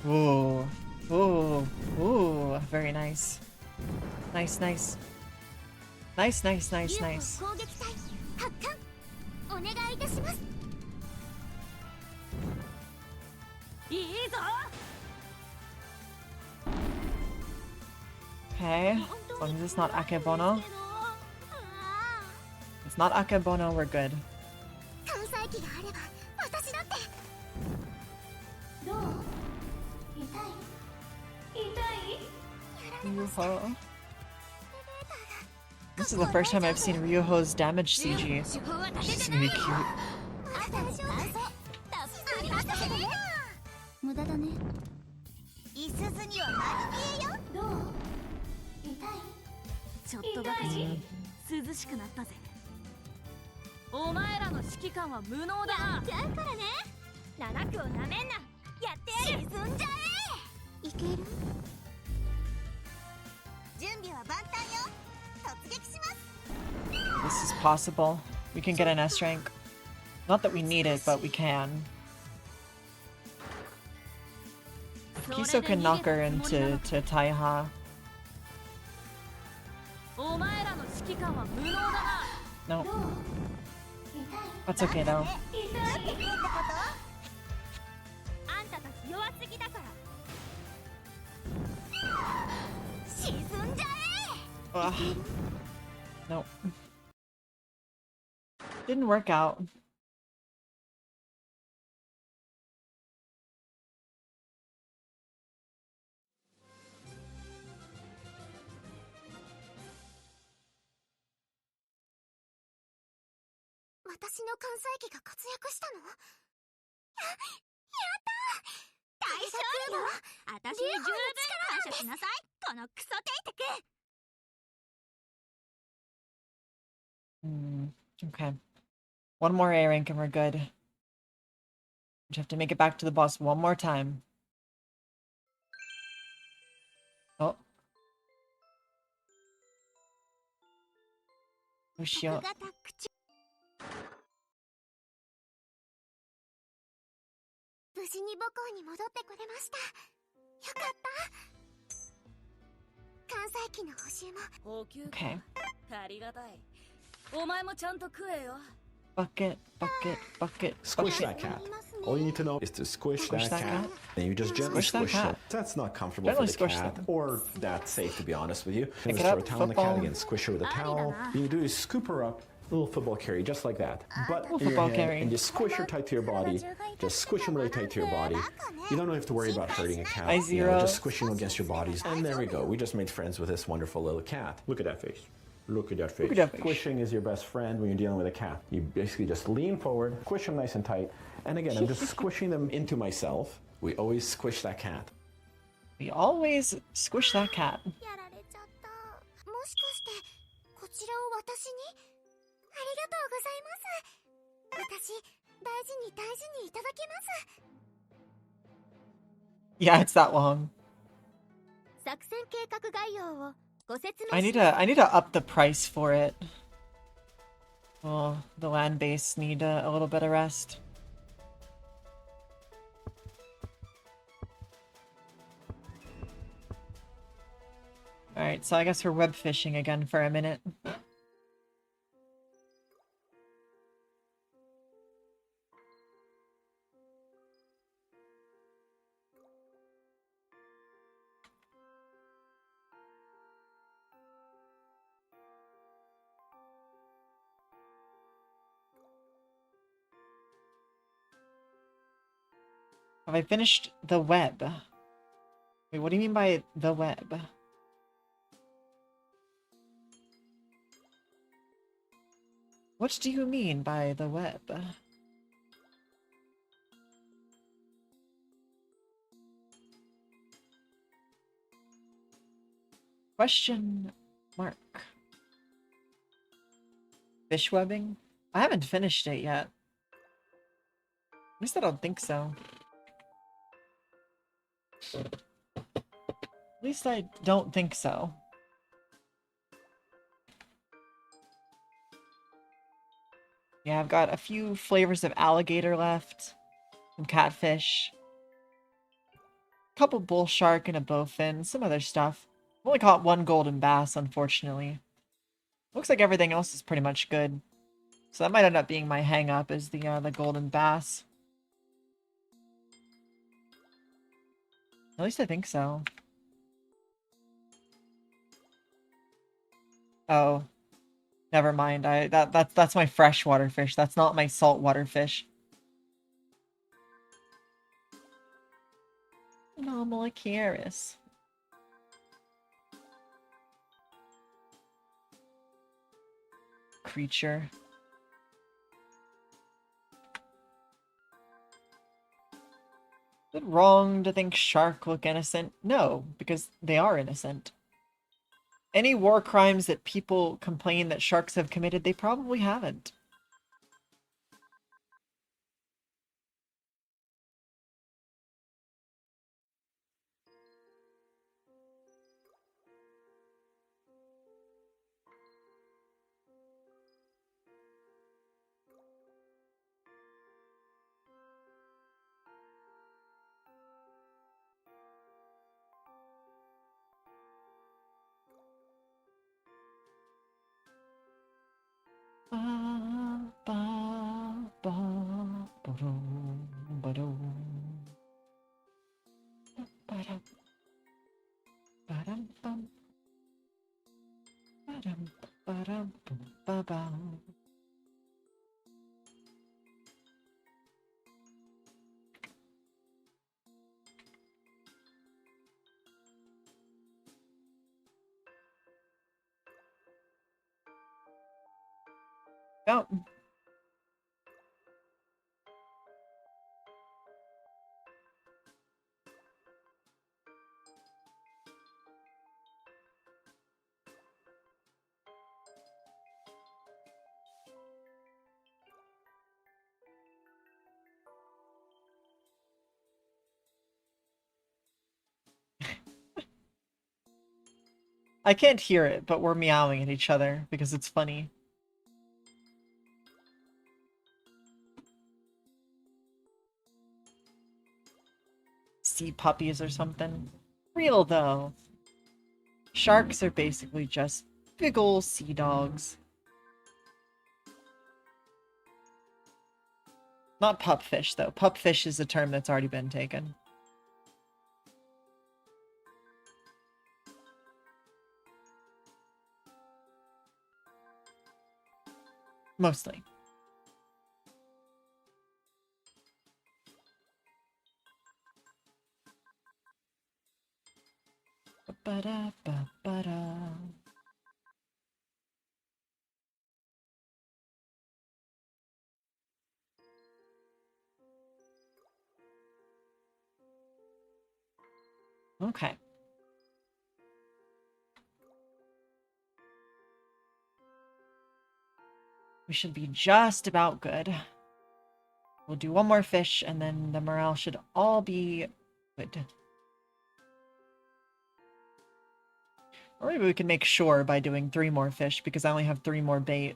Ooh. Ooh. Ooh. Very nice. Nice, nice. Nice, nice, nice, nice. Okay. As long as it's not Akebono. If it's not Akebono, we're good. Ryuho. This is the first time I've seen Ryuho's damage CG. She's gonna be cute. This is possible. We can get an S rank. Not that we need it, but we can. Kiso can knock her into Taiha. No. That's okay though. Ugh. Nope. Didn't work out. 私の関西機が活躍したの？やったー！大勝利よ！私に十分感謝しなさい、このクソテイテク！ Okay. One more A rank and we're good. Just have to make it back to the boss one more time. Oh. Oh, shit. 無事に母校に戻ってくれました。よかった。関西機の補習も。Okay. ありがたい。お前もちゃんと食えよ。 Bucket, bucket, bucket. Squish bucket. that cat. All you need to know is to squish that cat. And you just gently Squish that cat. it. That's not comfortable Gently for the squish cat, them. or that safe to be honest with you. Pick Just it throw up, a towel on the cat football. again, squish her with a towel. What you do is scoop her up, a little football carry, just like that. Butt Little in your football head, carry. and just squish her tight to your body. Just squish them really tight to your body. You don't have to worry about hurting a cat. You know, just squishing them against your bodies. And there we go. We just made friends with this wonderful little cat. Look at that face. Look at that face. Look at that face. Squishing is your best friend when you're dealing with a cat. You basically just lean forward, squish them nice and tight. And again, I'm just squishing them into myself. We always squish that cat. We always squish that cat. やられちゃった。もしかしてこちらを私に？ありがとうございます。私大事に大事にいただきます。 Yeah, it's that long. 作戦計画概要をご説明 I need to up the price for it. Well, the land base need a little bit of rest. Alright, so I guess we're web fishing again for a minute. Have I finished the web? Wait, what do you mean by the web? What do you mean by the web? Question mark. Fish webbing? I haven't finished it yet. At least I don't think so. At least I don't think so. Yeah, I've got a few flavors of alligator left. Some catfish. A couple bull shark and a bowfin. Some other stuff. I've only caught one golden bass, unfortunately. Looks like everything else is pretty much good. So that might end up being my hang-up, is the golden bass. At least I think so. Oh. Never mind. That's my freshwater fish. That's not my saltwater fish. Anomalocaris. Creature. Is it wrong to think shark look innocent? No, because they are innocent. Any war crimes that people complain that sharks have committed, they probably haven't. Oh. I can't hear it, but we're meowing at each other because it's funny. Sea puppies or something. Real though. Sharks are basically just big ol' sea dogs. Not pupfish though. Pupfish is a term that's already been taken. Mostly. Ba-da-ba-ba-da. Okay. We should be just about good. We'll do one more fish, and then the morale should all be good. Or maybe we can make sure by doing 3 more fish, because I only have 3 more bait.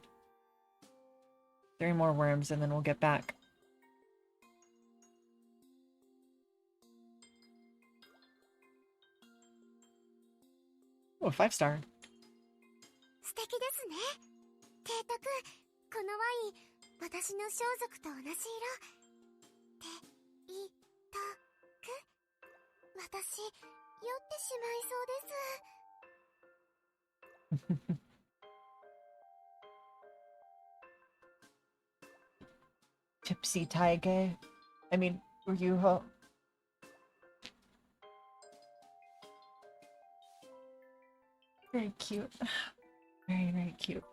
3 more worms, and then we'll get back. Oh, 5-star. 素敵ですね。提督、このワイン、私の装束と同じ色。て、い、た、く。私、酔ってしまいそうです。Tipsy Tiger. I mean, were you very cute. Very, very cute.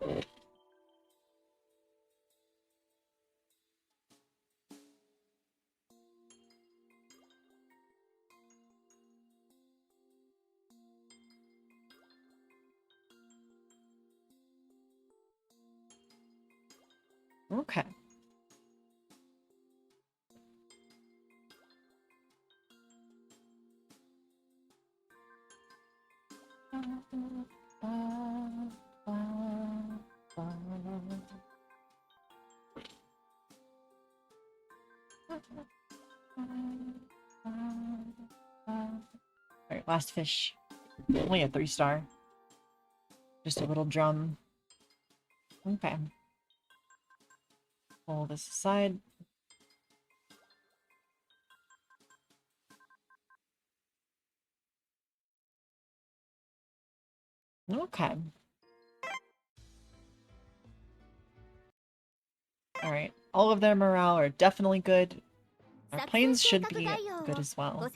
Okay. Alright, last fish. Only a 3-star. Just a little drum. Okay. Pull this aside. Okay. Alright. All of their morale are definitely good. Our planes should be good as well.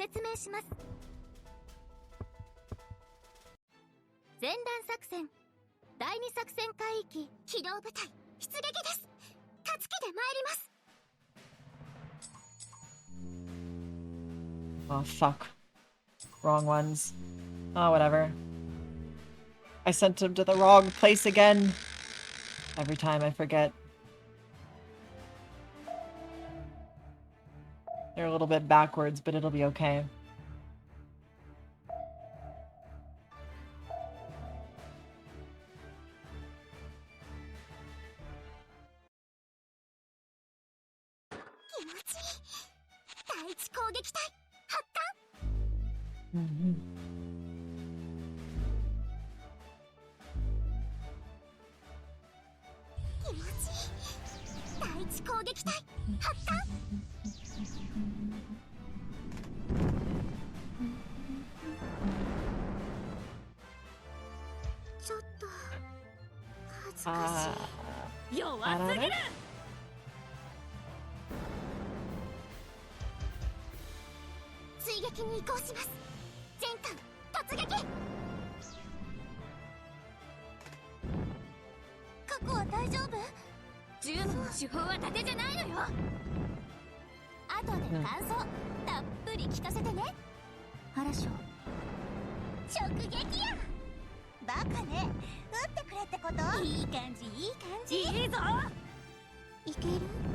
前段作戦第2作戦海域機動部隊出撃です。勝つ気で参ります。 Oh, fuck. Wrong ones. Oh, whatever. I sent them to the wrong place again. Every time I forget. They're a little bit backwards, but it'll be okay.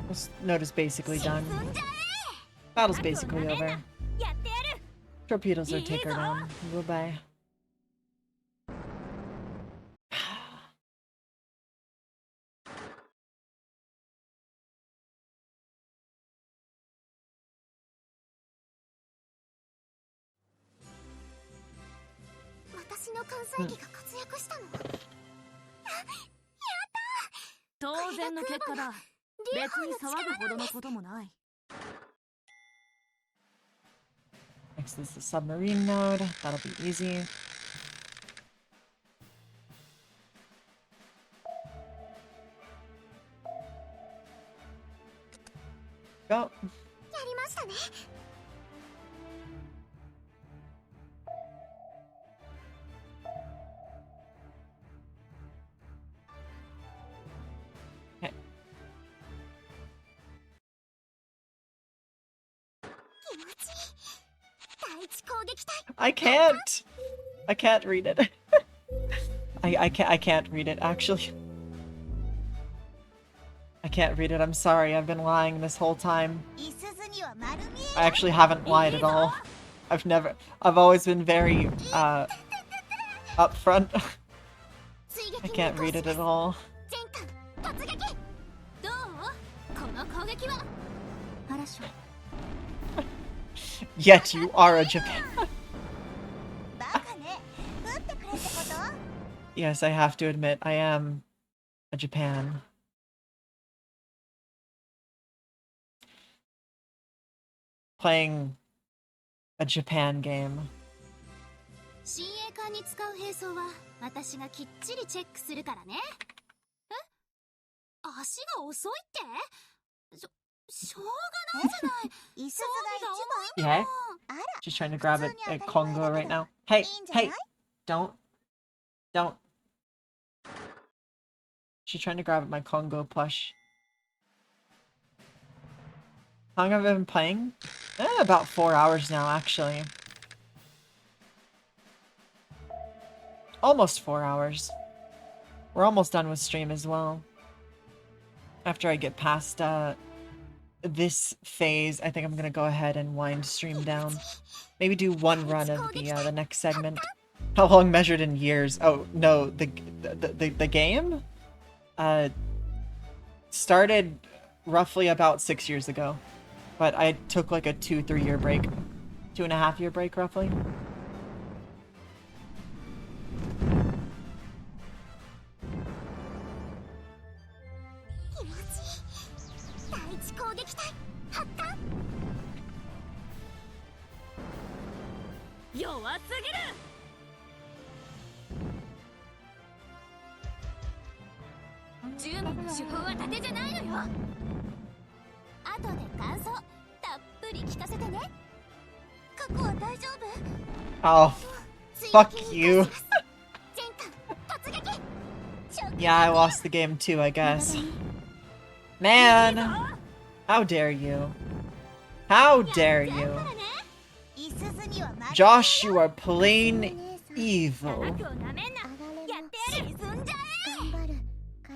This note is basically done. Battle's basically over. Torpedoes are taken down. Goodbye. 当然の結果だ。別に騒ぐほどのこともない。 Next is the submarine node. That'll be easy. Go. Okay. I can't. I can't read it. I can't read it actually. I can't read it. I'm sorry. I've been lying this whole time. I actually haven't lied at all. I've always been very upfront. I can't read it at all. Yet you are a Japan. Yes, I have to admit, I am a Japan. Playing a Japan game. 親衛艦に使う兵装は私がきっちりチェックするからね。え？足が遅いって？しょうがないじゃない。装備が重いんだもん。 Yeah? Just trying to grab it at Congo right now. Hey, hey! Don't. She's trying to grab at my Congo plush. How long have I been playing? About 4 hours now, actually. Almost 4 hours. We're almost done with stream as well. After I get past this phase, I think I'm gonna go ahead and wind stream down. Maybe do one run of the next segment. How long measured in years? Oh no, the game started roughly about 6 years ago, but I took like a 2-3 year break, 2.5 year break roughly. Oh, fuck you. Yeah, I lost the game too, I guess. Man! How dare you? How dare you? Josh, you are plain evil.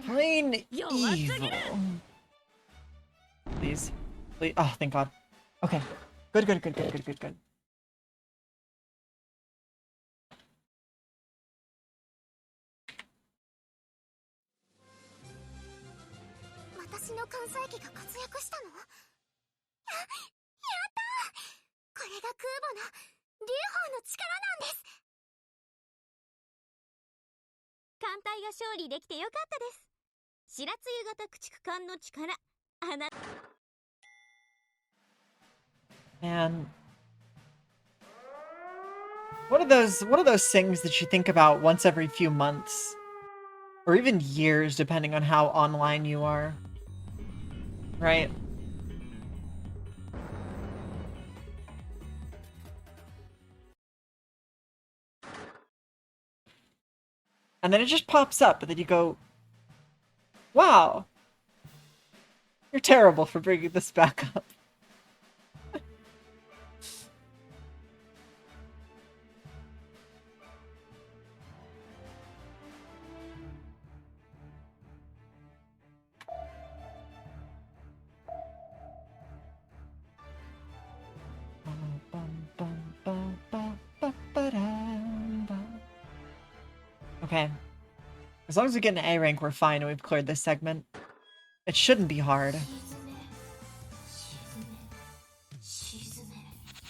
Plain evil. Please. Please. Oh, thank God. Okay. Good. 私の艦載機が活躍したの？やったー！これが空母の劉邦の力なんです。艦隊が勝利できてよかったです。白露型駆逐艦の力、あな。Man. What are those things that you think about once every few months? Or even years, depending on how online you are. Right? And then it just pops up, and then you go, wow, you're terrible for bringing this back up. Okay. As long as we get an A rank, we're fine, and we've cleared this segment. It shouldn't be hard.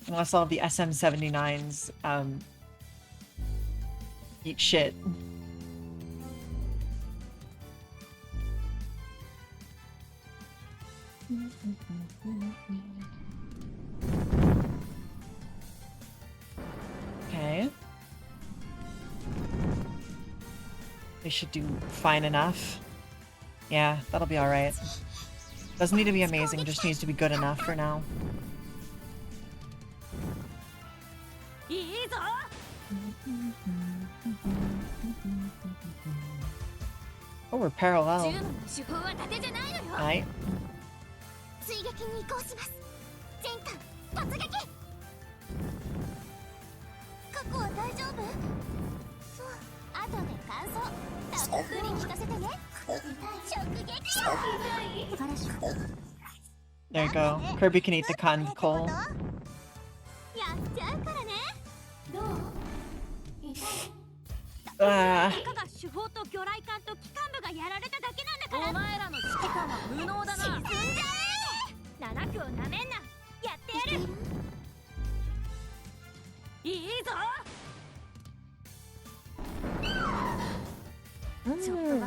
Unless all of the SM79s, eat shit. Okay. They should do fine enough. Yeah, that'll be alright. Doesn't need to be amazing, just needs to be good enough for now. Oh, we're parallel. Right. There you go. Kirby can eat the Kancolle.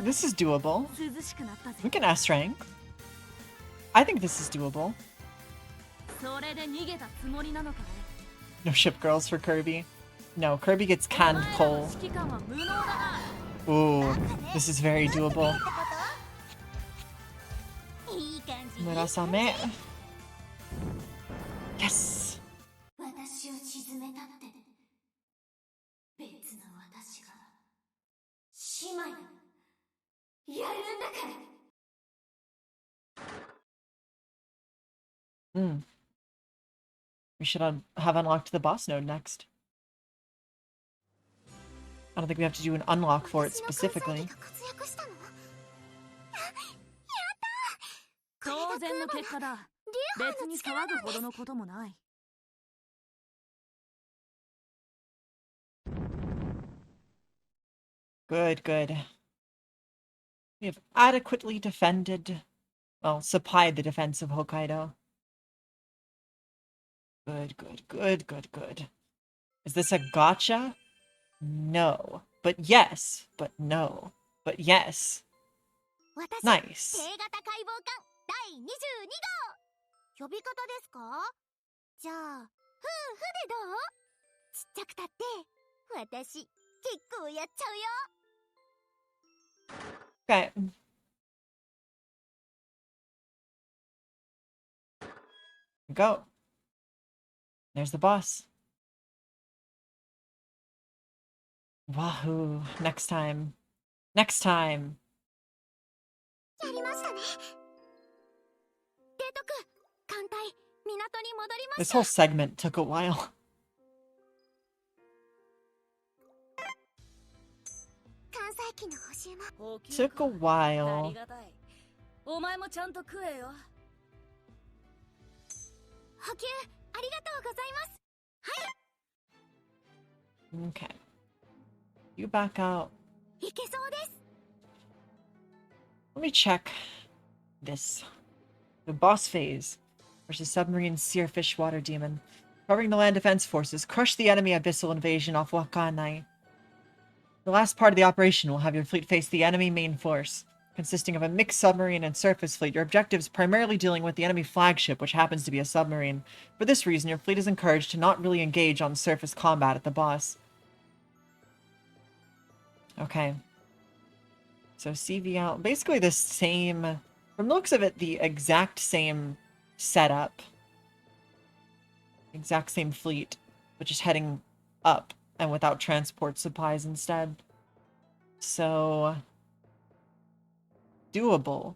This is doable. We can ask strength. I think this is doable. No ship girls for Kirby. No, Kirby gets canned coal. Ooh, this is very doable. Murasame. Yes! We should have unlocked the boss node next. I don't think we have to do an unlock for it specifically. Good, good. We have adequately defended, well, supplied the defense of Hokkaido. Good, good, good, good, good. Is this a gotcha? No. But yes. But no. But yes. Nice. Okay. Go. There's the boss. Wahoo. Next time. Next time. This whole segment took a while. Took a while. Okay. You back out. Let me check this. The boss phase versus submarine seerfish water demon. Covering the land defense forces. Crush the enemy abyssal invasion off Wakkanai. The last part of the operation will have your fleet face the enemy main force, consisting of a mixed submarine and surface fleet. Your objective is primarily dealing with the enemy flagship, which happens to be a submarine. For this reason, your fleet is encouraged to not really engage on surface combat at the boss. Okay. So CV out. Basically the same, from the looks of it, the exact same setup. Exact same fleet, but just heading up and without transport supplies instead. So doable.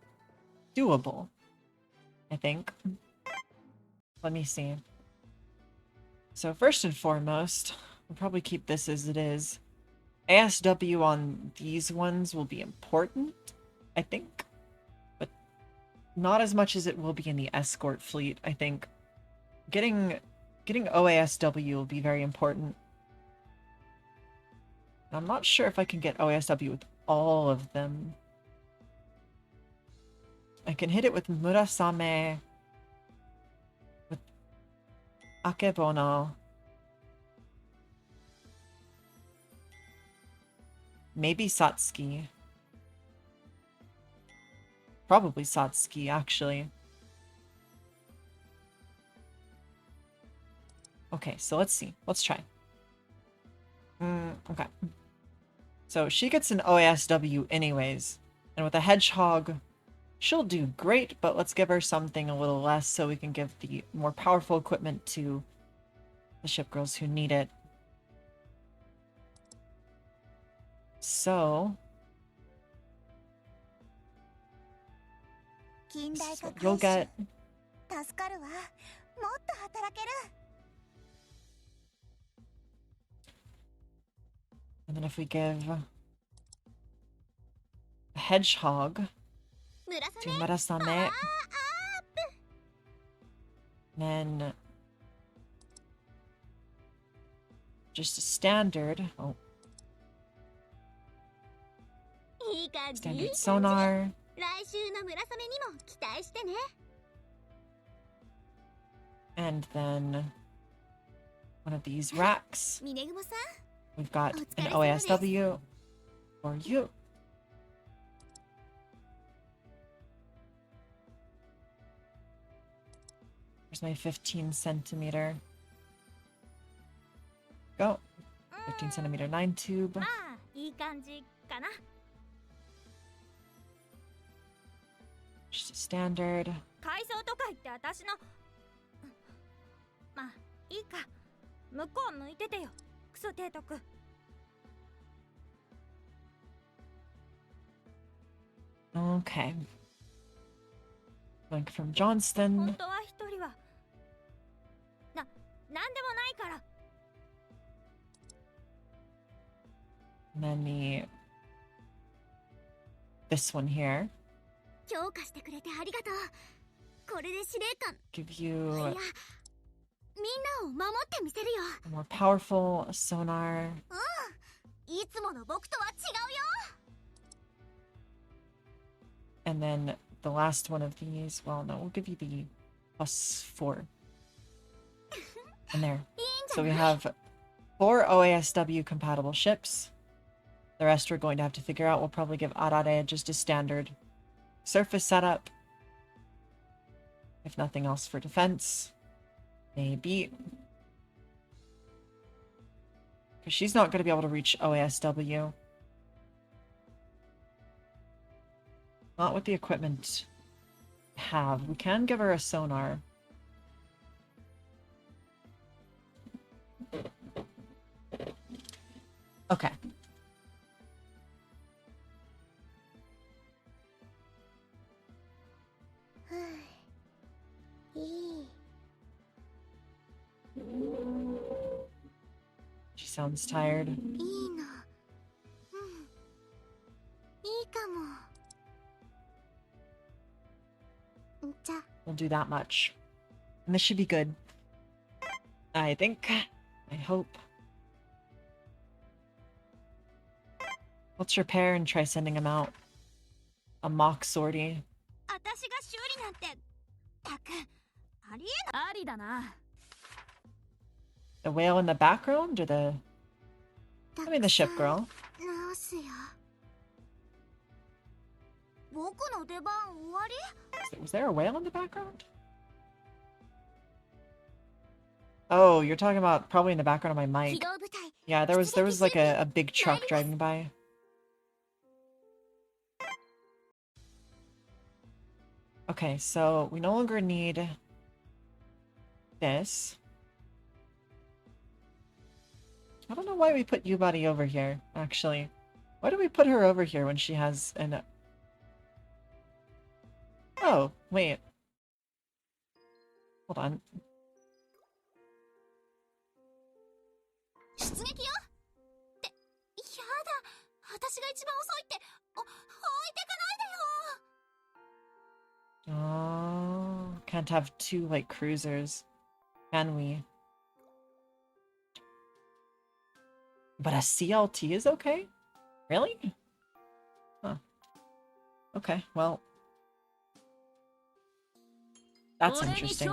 Doable, I think. Let me see. So first and foremost, we'll probably keep this as it is. ASW on these ones will be important, I think. But not as much as it will be in the escort fleet, I think. Getting OASW will be very important. I'm not sure if I can get OASW with all of them. I can hit it with Murasame, with Akebono. Maybe Satsuki. Probably Satsuki, actually. Okay, so let's see. Let's try. Okay. So she gets an OASW anyways. And with a hedgehog, she'll do great, but let's give her something a little less so we can give the more powerful equipment to the ship girls who need it. So you'll get... And then if we give a hedgehog to Murasame, then just a standard, standard sonar, and then one of these racks. We've got an OASW for you. Here's my 15 centimeter. Go. 15 centimeter 9 tube. Just a standard. Okay. Link from Johnston. And then this one here. Give you a more powerful sonar. And then the last one of these, well, no, we'll give you the +4. And there. So we have 4 OASW compatible ships. The rest we're going to have to figure out. We'll probably give Arare just a standard surface setup. If nothing else for defense. Maybe. Because she's not going to be able to reach OASW. Not with the equipment we have. We can give her a sonar. Okay. She sounds tired. We'll do that much. And this should be good. I think. I hope. Let's repair and try sending him out. A mock sortie. The whale in the background or the... I mean the ship girl. Was there a whale in the background? Oh, you're talking about probably in the background of my mic. Yeah, there was like a big truck driving by. Okay, so we no longer need this. I don't know why we put Yubari over here, actually. Why do we put her over here when she has an... Oh, wait. Hold on. Oh, can't have 2 like cruisers, can we? But a CLT is okay? Really? Huh. Okay, well. That's interesting.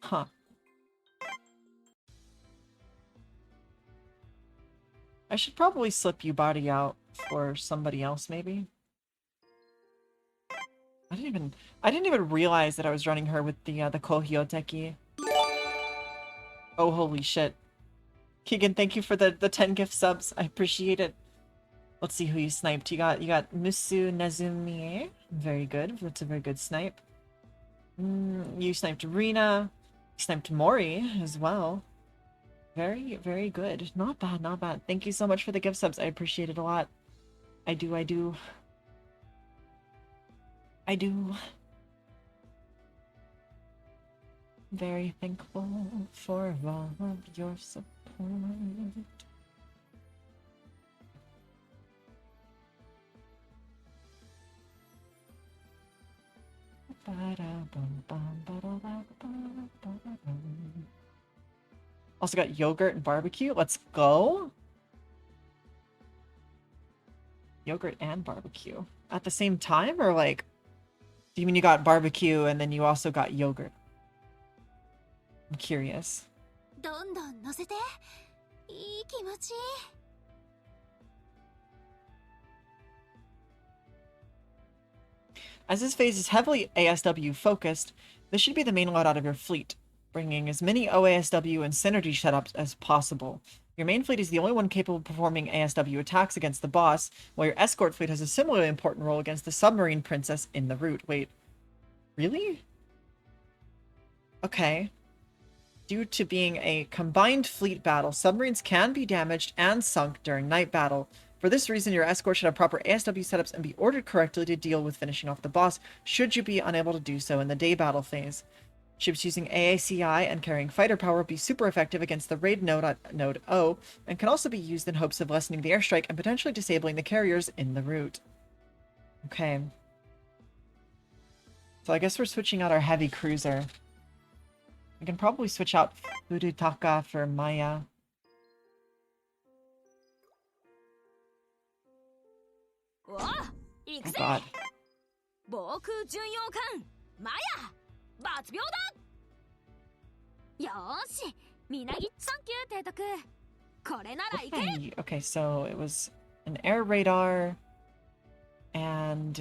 Huh. I should probably slip you body out for somebody else, maybe. I didn't even realize that I was running her with the Kohyoteki. Oh, holy shit. Keegan, thank you for the 10 gift subs. I appreciate it. Let's see who you sniped. You got Musu Nezumi. Very good. That's a very good snipe. You sniped Rina. You sniped Mori as well. Very, very good. Not bad, not bad. Thank you so much for the gift subs. I appreciate it a lot. I do. Very thankful for all of your support. Also got yogurt and barbecue. Let's go. Yogurt and barbecue. At the same time, or like, do you mean you got barbecue and then you also got yogurt? I'm curious. As this phase is heavily ASW focused, this should be the main loadout of your fleet, bringing as many OASW and synergy setups as possible. Your main fleet is the only one capable of performing ASW attacks against the boss, while your escort fleet has a similarly important role against the submarine princess in the route. Wait, really? Okay. Due to being a combined fleet battle, submarines can be damaged and sunk during night battle. For this reason, your escort should have proper ASW setups and be ordered correctly to deal with finishing off the boss, should you be unable to do so in the day battle phase. Ships using AACI and carrying fighter power will be super effective against the raid node at Node O, and can also be used in hopes of lessening the airstrike and potentially disabling the carriers in the route. Okay. So I guess we're switching out our heavy cruiser. We can probably switch out Furutaka for Maya. Oh god. Okay, so it was an air radar and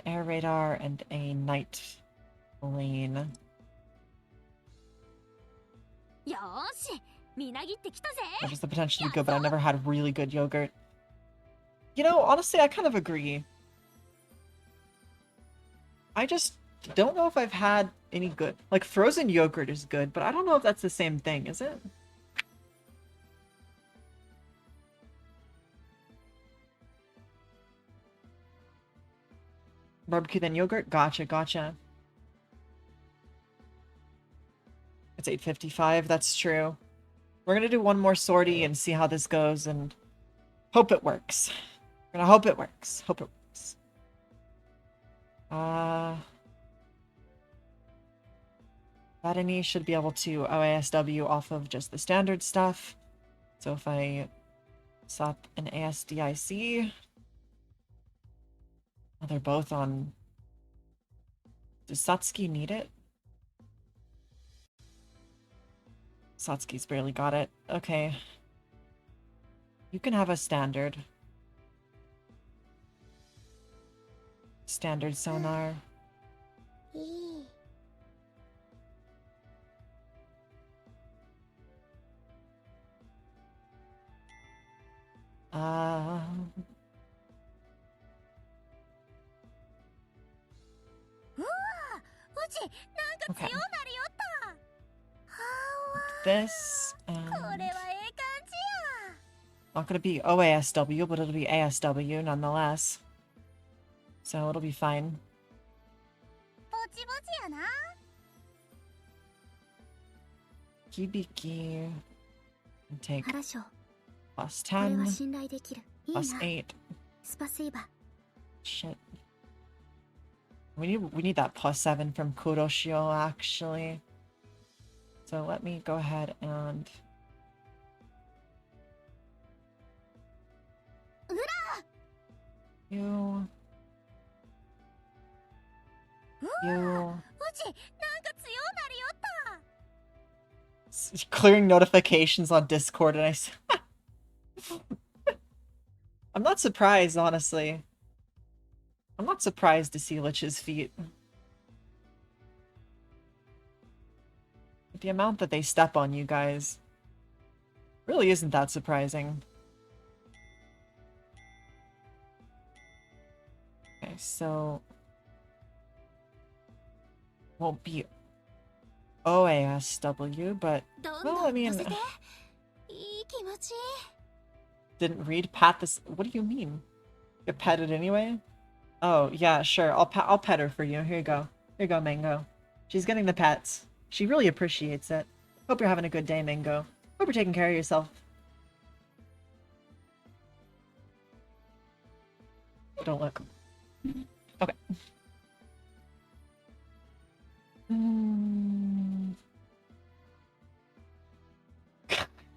air radar and a night lane. That has the potential to be good, but I never had really good yogurt. You know, honestly, I kind of agree. I just don't know if I've had any good... Like, frozen yogurt is good, but I don't know if that's the same thing, is it? Barbecue then yogurt? Gotcha, gotcha. It's 8:55, that's true. We're gonna do one more sortie and see how this goes and hope it works. We're gonna hope it works. Hope it works. Vatani should be able to OASW off of just the standard stuff. So if I swap an ASDIC... Oh, they're both on... Does Satsuki need it? Satsuki's barely got it. Okay. You can have a standard. Standard sonar. Okay. This, not gonna be OASW, but it'll be ASW nonetheless. So it'll be fine. Hibiki. Take plus 10. Plus 8. Shit. We need that plus 7 from Kuroshio, actually. So let me go ahead and... You... clearing notifications on Discord, and I'm not surprised, honestly. I'm not surprised to see Lich's feet. But the amount that they step on you guys really isn't that surprising. Okay, so... won't be OASW, but... well, I mean... didn't read pat this... what do you mean? Get petted anyway? Oh, yeah, sure. I'll pet her for you. Here you go. Here you go, Mango. She's getting the pets. She really appreciates it. Hope you're having a good day, Mango. Hope you're taking care of yourself. Don't look. Okay.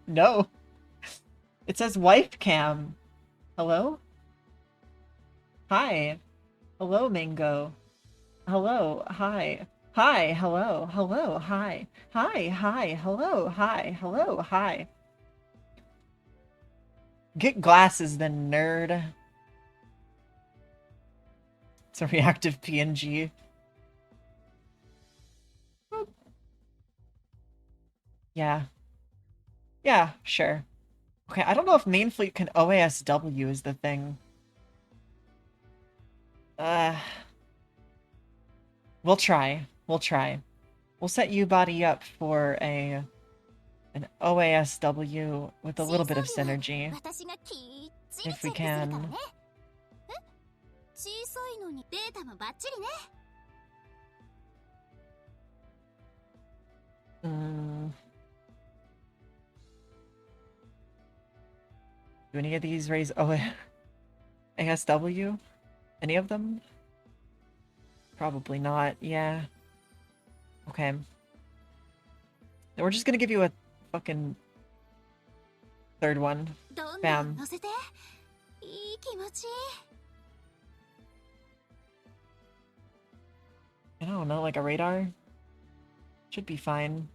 No. It says wife cam. Hello? Hi. Hello, Mango. Hello. Hi. Hi. Hello. Hello. Hi. Hi. Hi. Hello. Hi. Hello. Hi. Get glasses then, nerd. It's a reactive PNG. Yeah. Yeah, sure. Okay, I don't know if main fleet can OASW is the thing. We'll try. We'll try. We'll set you body up for an OASW with a little bit of synergy. If we can. Do any of these raise ASW? Any of them? Probably not, yeah. Okay. Then we're just gonna give you a fucking third one. Bam. I don't know, like a radar? Should be fine.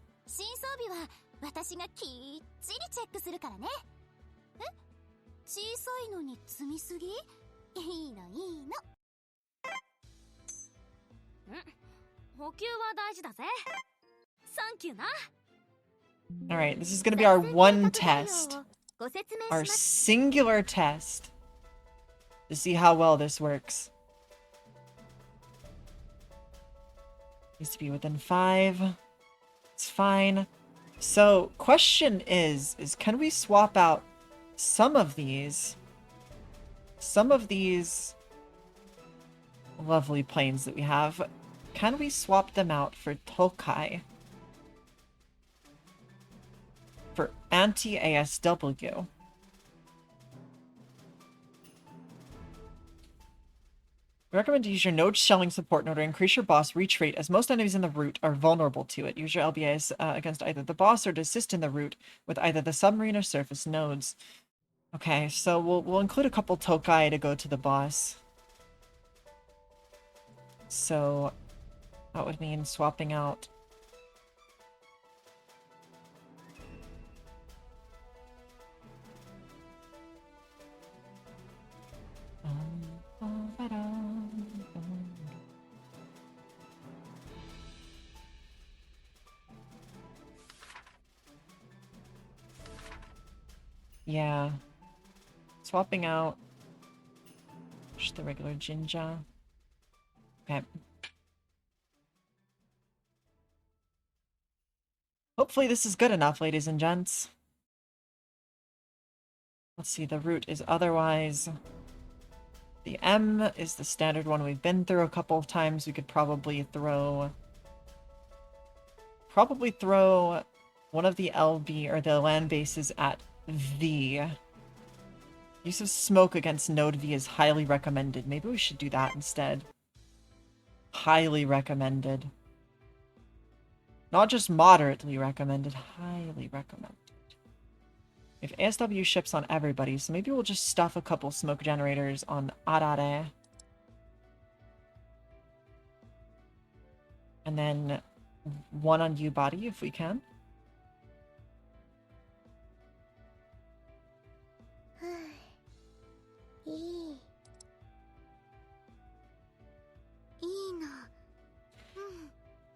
Alright, this is gonna be our one test. Our singular test. To see how well this works. Needs to be within 5. It's fine. So, question is can we swap out some of these lovely planes that we have? Can we swap them out for Tokai? For anti-ASW? We recommend to use your node shelling support node to increase your boss reach rate, as most enemies in the route are vulnerable to it. Use your LBAs against either the boss or to assist in the route with either the submarine or surface nodes. Okay, so we'll include a couple Tokai to go to the boss. So that would mean swapping out yeah. Swapping out just the regular Jinja. Okay. Hopefully this is good enough, ladies and gents. Let's see, the route is otherwise. The M is the standard one we've been through a couple of times. We could probably throw one of the LB or the land bases at V. Use of smoke against node V is highly recommended. Maybe we should do that instead. Highly recommended. Not just moderately recommended, highly recommended. If ASW ships on everybody, so maybe we'll just stuff a couple smoke generators on Arare. And then one on U-body if we can.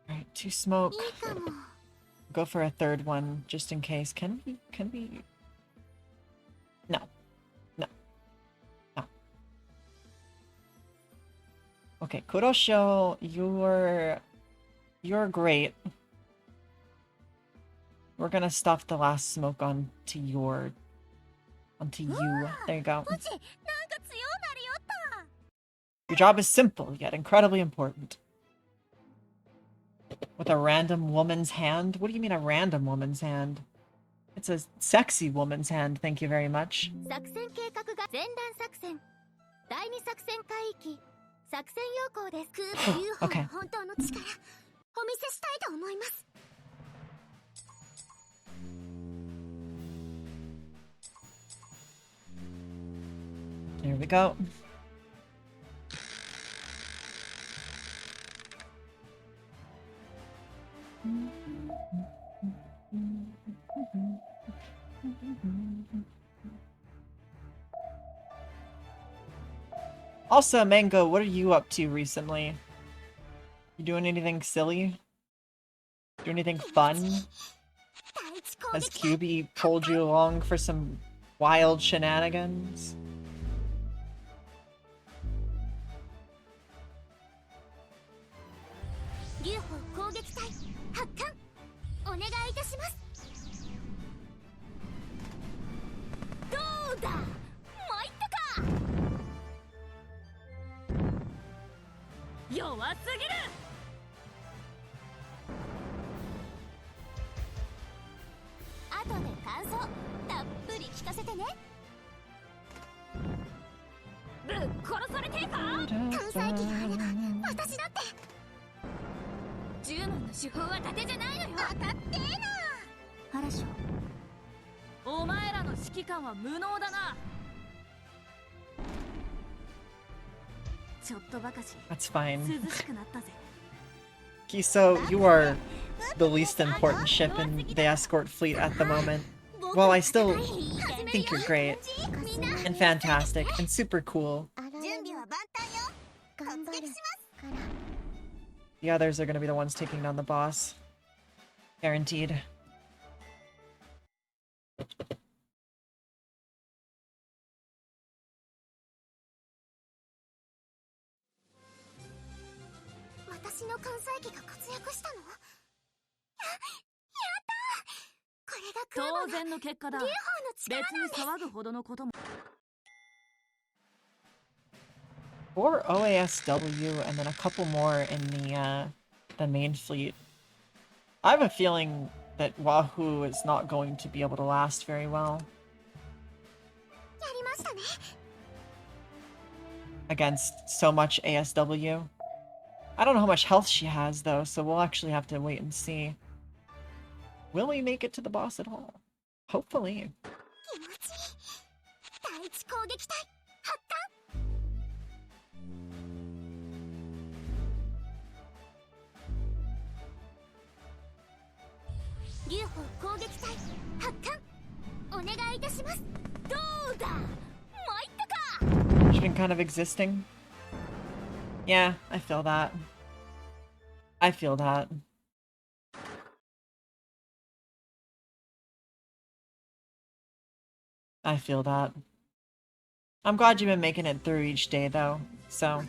Alright, 2 smoke. Go for a third one, just in case. Can we... No. No. No. Okay, Kurosho, you're great. We're gonna stuff the last smoke onto you. There you go. Your job is simple, yet incredibly important. With a random woman's hand? What do you mean a random woman's hand? It's a sexy woman's hand, thank you very much. Okay. There we go. Also, Mango, what are you up to recently? You doing anything silly? Do anything fun? Has QB pulled you along for some wild shenanigans? That's fine. Kiso, you are the least important ship in the escort fleet at the moment. Well, I still think you're great and fantastic and super cool. The others are going to be the ones taking down the boss. Guaranteed. Or OASW and then a couple more in the main fleet. I have a feeling that Wahoo is not going to be able to last very well against so much ASW. I don't know how much health she has though, so we'll actually have to wait and see. Will we make it to the boss at all? Hopefully. She's been kind of existing. Yeah, I feel that. I feel that. I feel that. I'm glad you've been making it through each day though, so.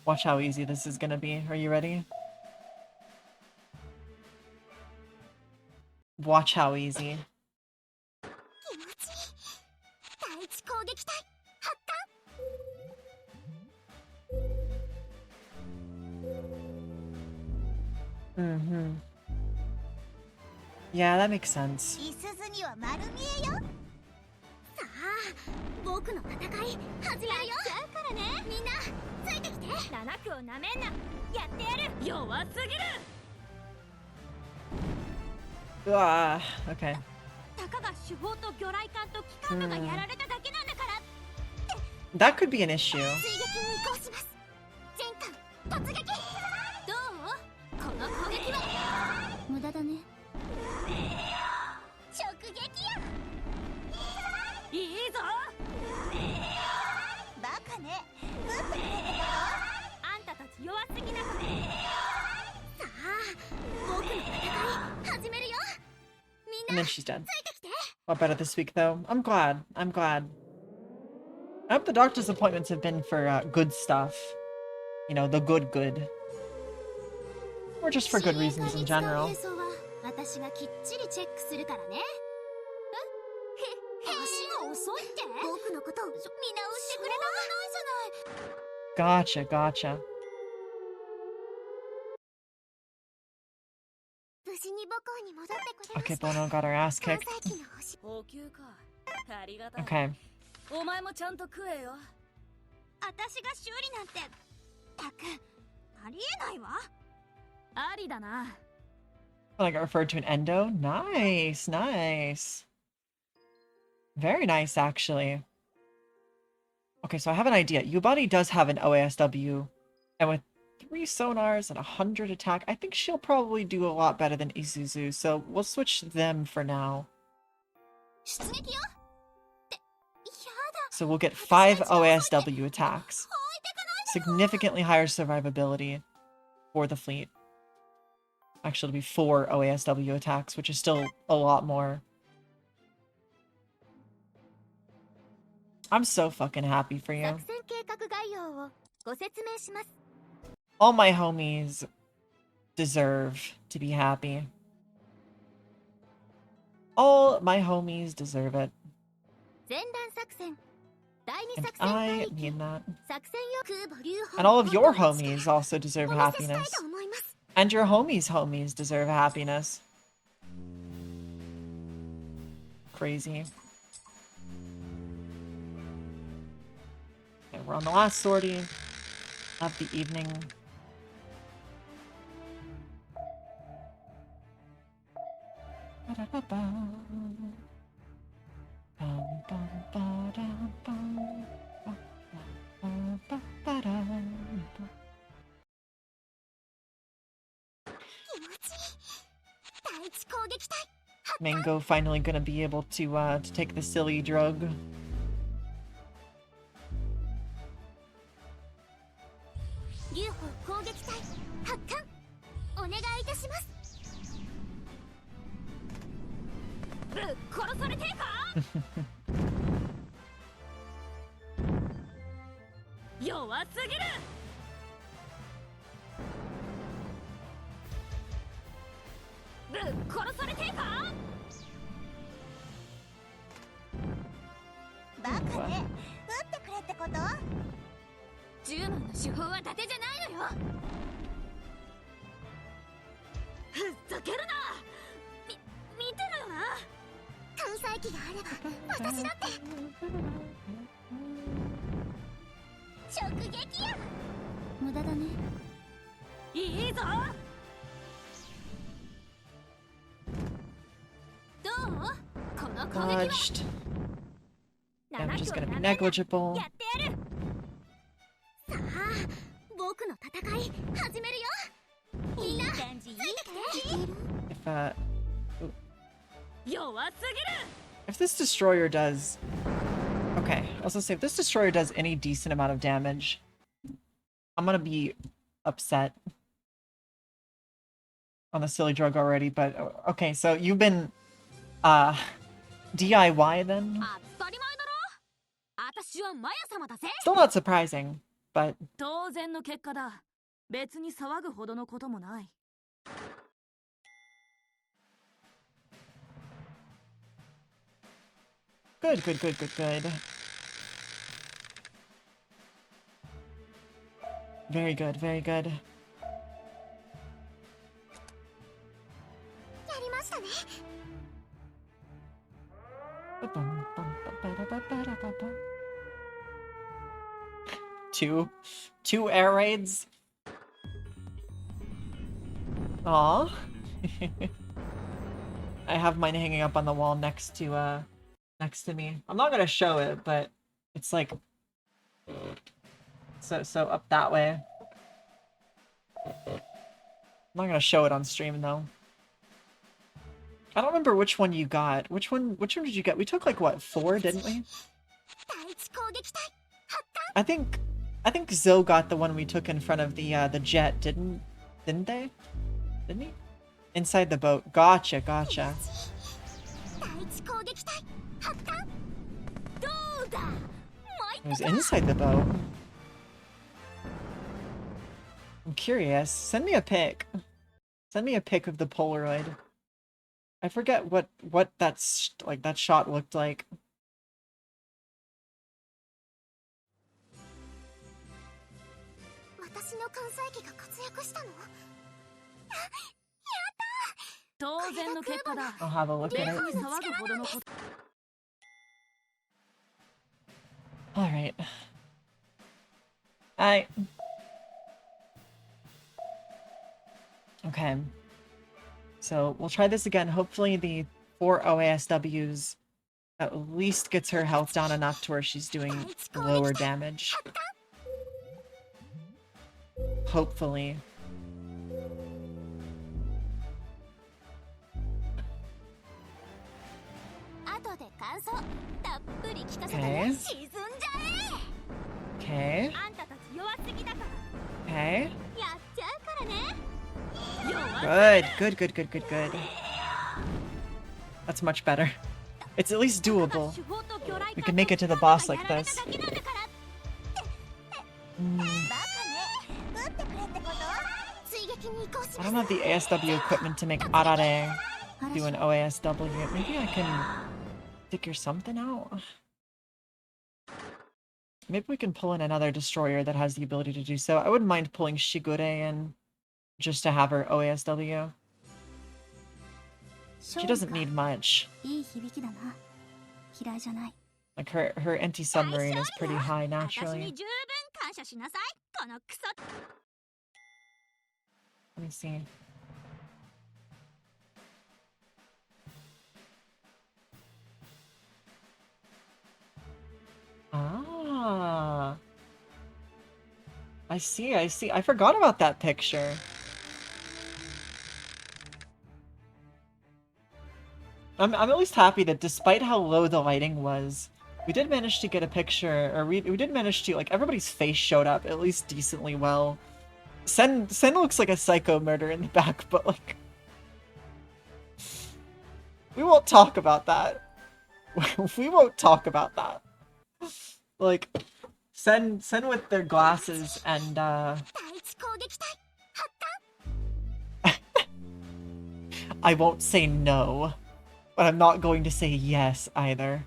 Watch how easy this is gonna be. Are you ready? Watch how easy. Mm-hmm. Yeah, that makes sense. Okay. That could be an issue. And then she's dead. A lot better this week, though. I'm glad. I'm glad. I hope the doctor's appointments have been for good stuff. You know, the good. Or just for good reasons in general. Gotcha. Okay, Bono got her ass kicked. Okay. I got referred to an endo? Nice. Very nice, actually. Okay, so I have an idea. Yubari does have an OASW, and with 3 sonars and 100 attack, I think she'll probably do a lot better than Isuzu, so we'll switch them for now. So we'll get 5 OASW attacks. Significantly higher survivability for the fleet. Actually, it'll be 4 OASW attacks, which is still a lot more. I'm so fucking happy for you. All my homies deserve to be happy. All my homies deserve it. And I mean that. And all of your homies also deserve happiness. And your homies deserve happiness. Crazy. Okay, we're on the last sortie of the evening. Mango finally gonna be able to take the silly drug. Dodged. Damage is gonna be negligible. If this destroyer does... Okay, I was gonna say, if this destroyer does any decent amount of damage, I'm gonna be upset on the silly drug already, but... Okay, so you've been... DIY then? Still not surprising, but... Good. Very good. Two air raids? Aw. I have mine hanging up on the wall next to me. I'm not gonna show it, but it's like so up that way. I'm not gonna show it on stream though. I don't remember which one you got. Which one did you get? We took like what, 4, didn't we? I think Zoe got the one we took in front of the jet, didn't they? Didn't he? Inside the boat. Gotcha, gotcha. It was inside the boat. I'm curious. Send me a pic. Send me a pic of the Polaroid. I forget what that shot looked like. I'll have a look at it. Alright. Okay. So we'll try this again. Hopefully the 4 OASWs at least gets her health down enough to where she's doing lower damage. Hopefully. Okay. Okay. Okay. Good. That's much better. It's at least doable. We can make it to the boss like this. I don't have the ASW equipment to make Arare do an OASW. Maybe I can figure something out. Maybe we can pull in another destroyer that has the ability to do so. I wouldn't mind pulling Shigure in just to have her OASW. She doesn't need much. Like her anti-submarine is pretty high naturally. Let me see. Ah. I see. I forgot about that picture. I'm at least happy that despite how low the lighting was, we did manage to get a picture, or we did manage to, like, everybody's face showed up at least decently well. Sen looks like a psycho murder in the back, but, like, we won't talk about that. We won't talk about that. Like, Sen with their glasses and, I won't say no, but I'm not going to say yes either.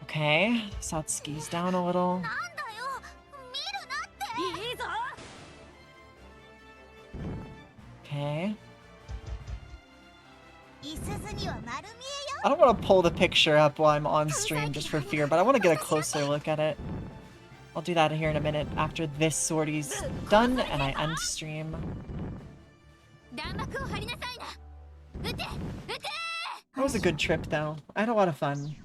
Okay, Satsuki's down a little. Okay. I don't want to pull the picture up while I'm on stream just for fear, but I want to get a closer look at it. I'll do that here in a minute after this sortie's done and I end stream. That was a good trip though. I had a lot of fun.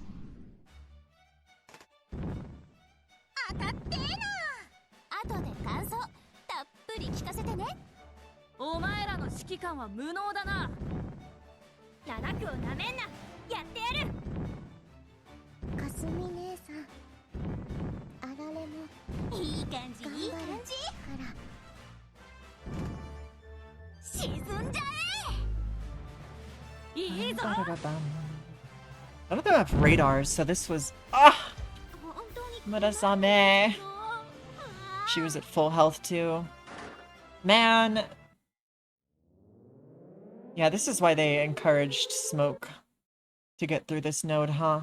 I don't think I have radars, so this was Murasame. She was at full health too. Man. Yeah, this is why they encouraged smoke to get through this node, huh?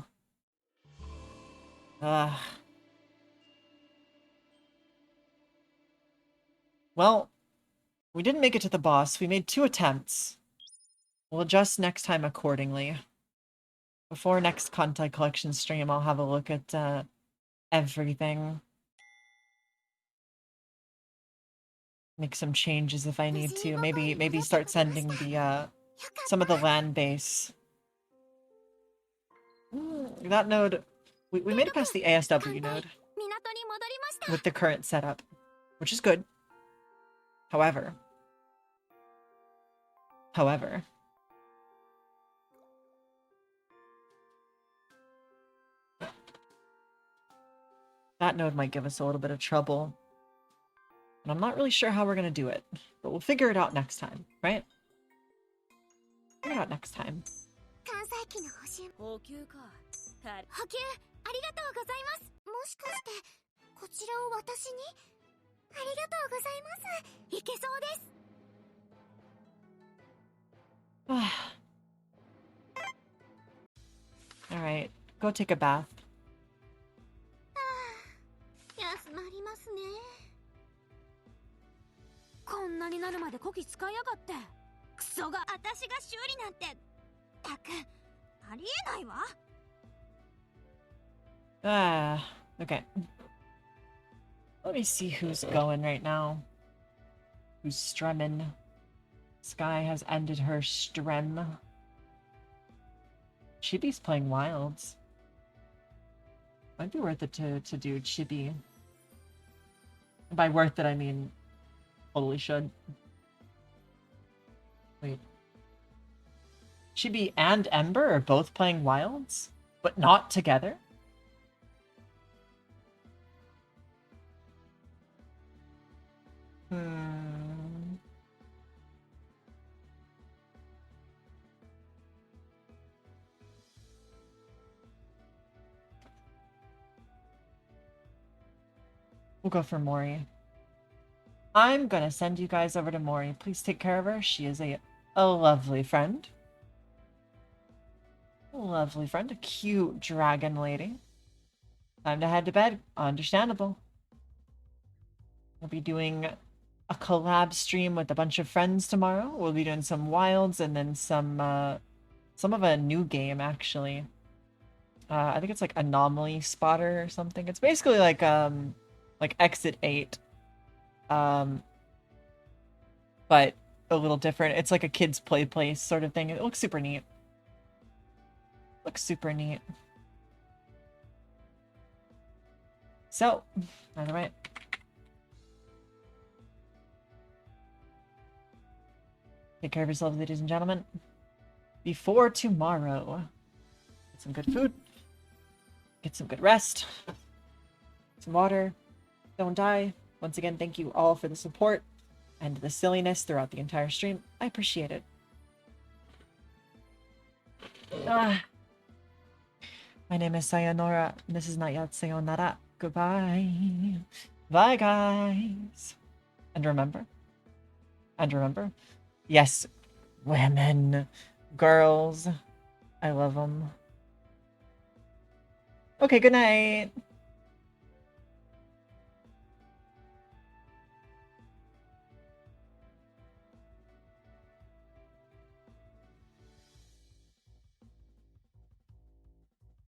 Well, we didn't make it to the boss. We made 2 attempts. We'll adjust next time accordingly. Before next content collection stream, I'll have a look at everything. Make some changes if I need to. Maybe start sending the some of the land base. That node, we made it past the ASW node with the current setup, which is good. However, that node might give us a little bit of trouble. And I'm not really sure how we're going to do it, but we'll figure it out next time, right? Figure it out next time. Alright, go take a bath. 休まりますね。こんなになるまでこき使いやがって。クソが私が修理なんて。たく、ありえないわ。Okay. Let me see who's going right now. Who's stremming? Sky has ended her strem. Chibi's playing Wilds. Might be worth it to do Chibi. By worth it, I mean totally should. Wait. Chibi and Ember are both playing Wilds, but not together? We'll go for Mori. I'm gonna send you guys over to Mori. Please take care of her. She is a lovely friend. A lovely friend. A cute dragon lady. Time to head to bed. Understandable. We'll be doing a collab stream with a bunch of friends tomorrow. We'll be doing some Wilds and then some of a new game, actually. I think it's like Anomaly Spotter or something. It's basically like Exit 8. But a little different. It's like a kid's play place sort of thing. It looks super neat. Looks super neat. So, either way. Take care of yourselves, ladies and gentlemen. Before tomorrow, get some good food. Get some good rest. Some water. Don't die. Once again, thank you all for the support and the silliness throughout the entire stream. I appreciate it. My name is Sayonara. This is not yet Sayonara. Goodbye. Bye, guys. And remember, yes, women, girls, I love them. Okay, good night.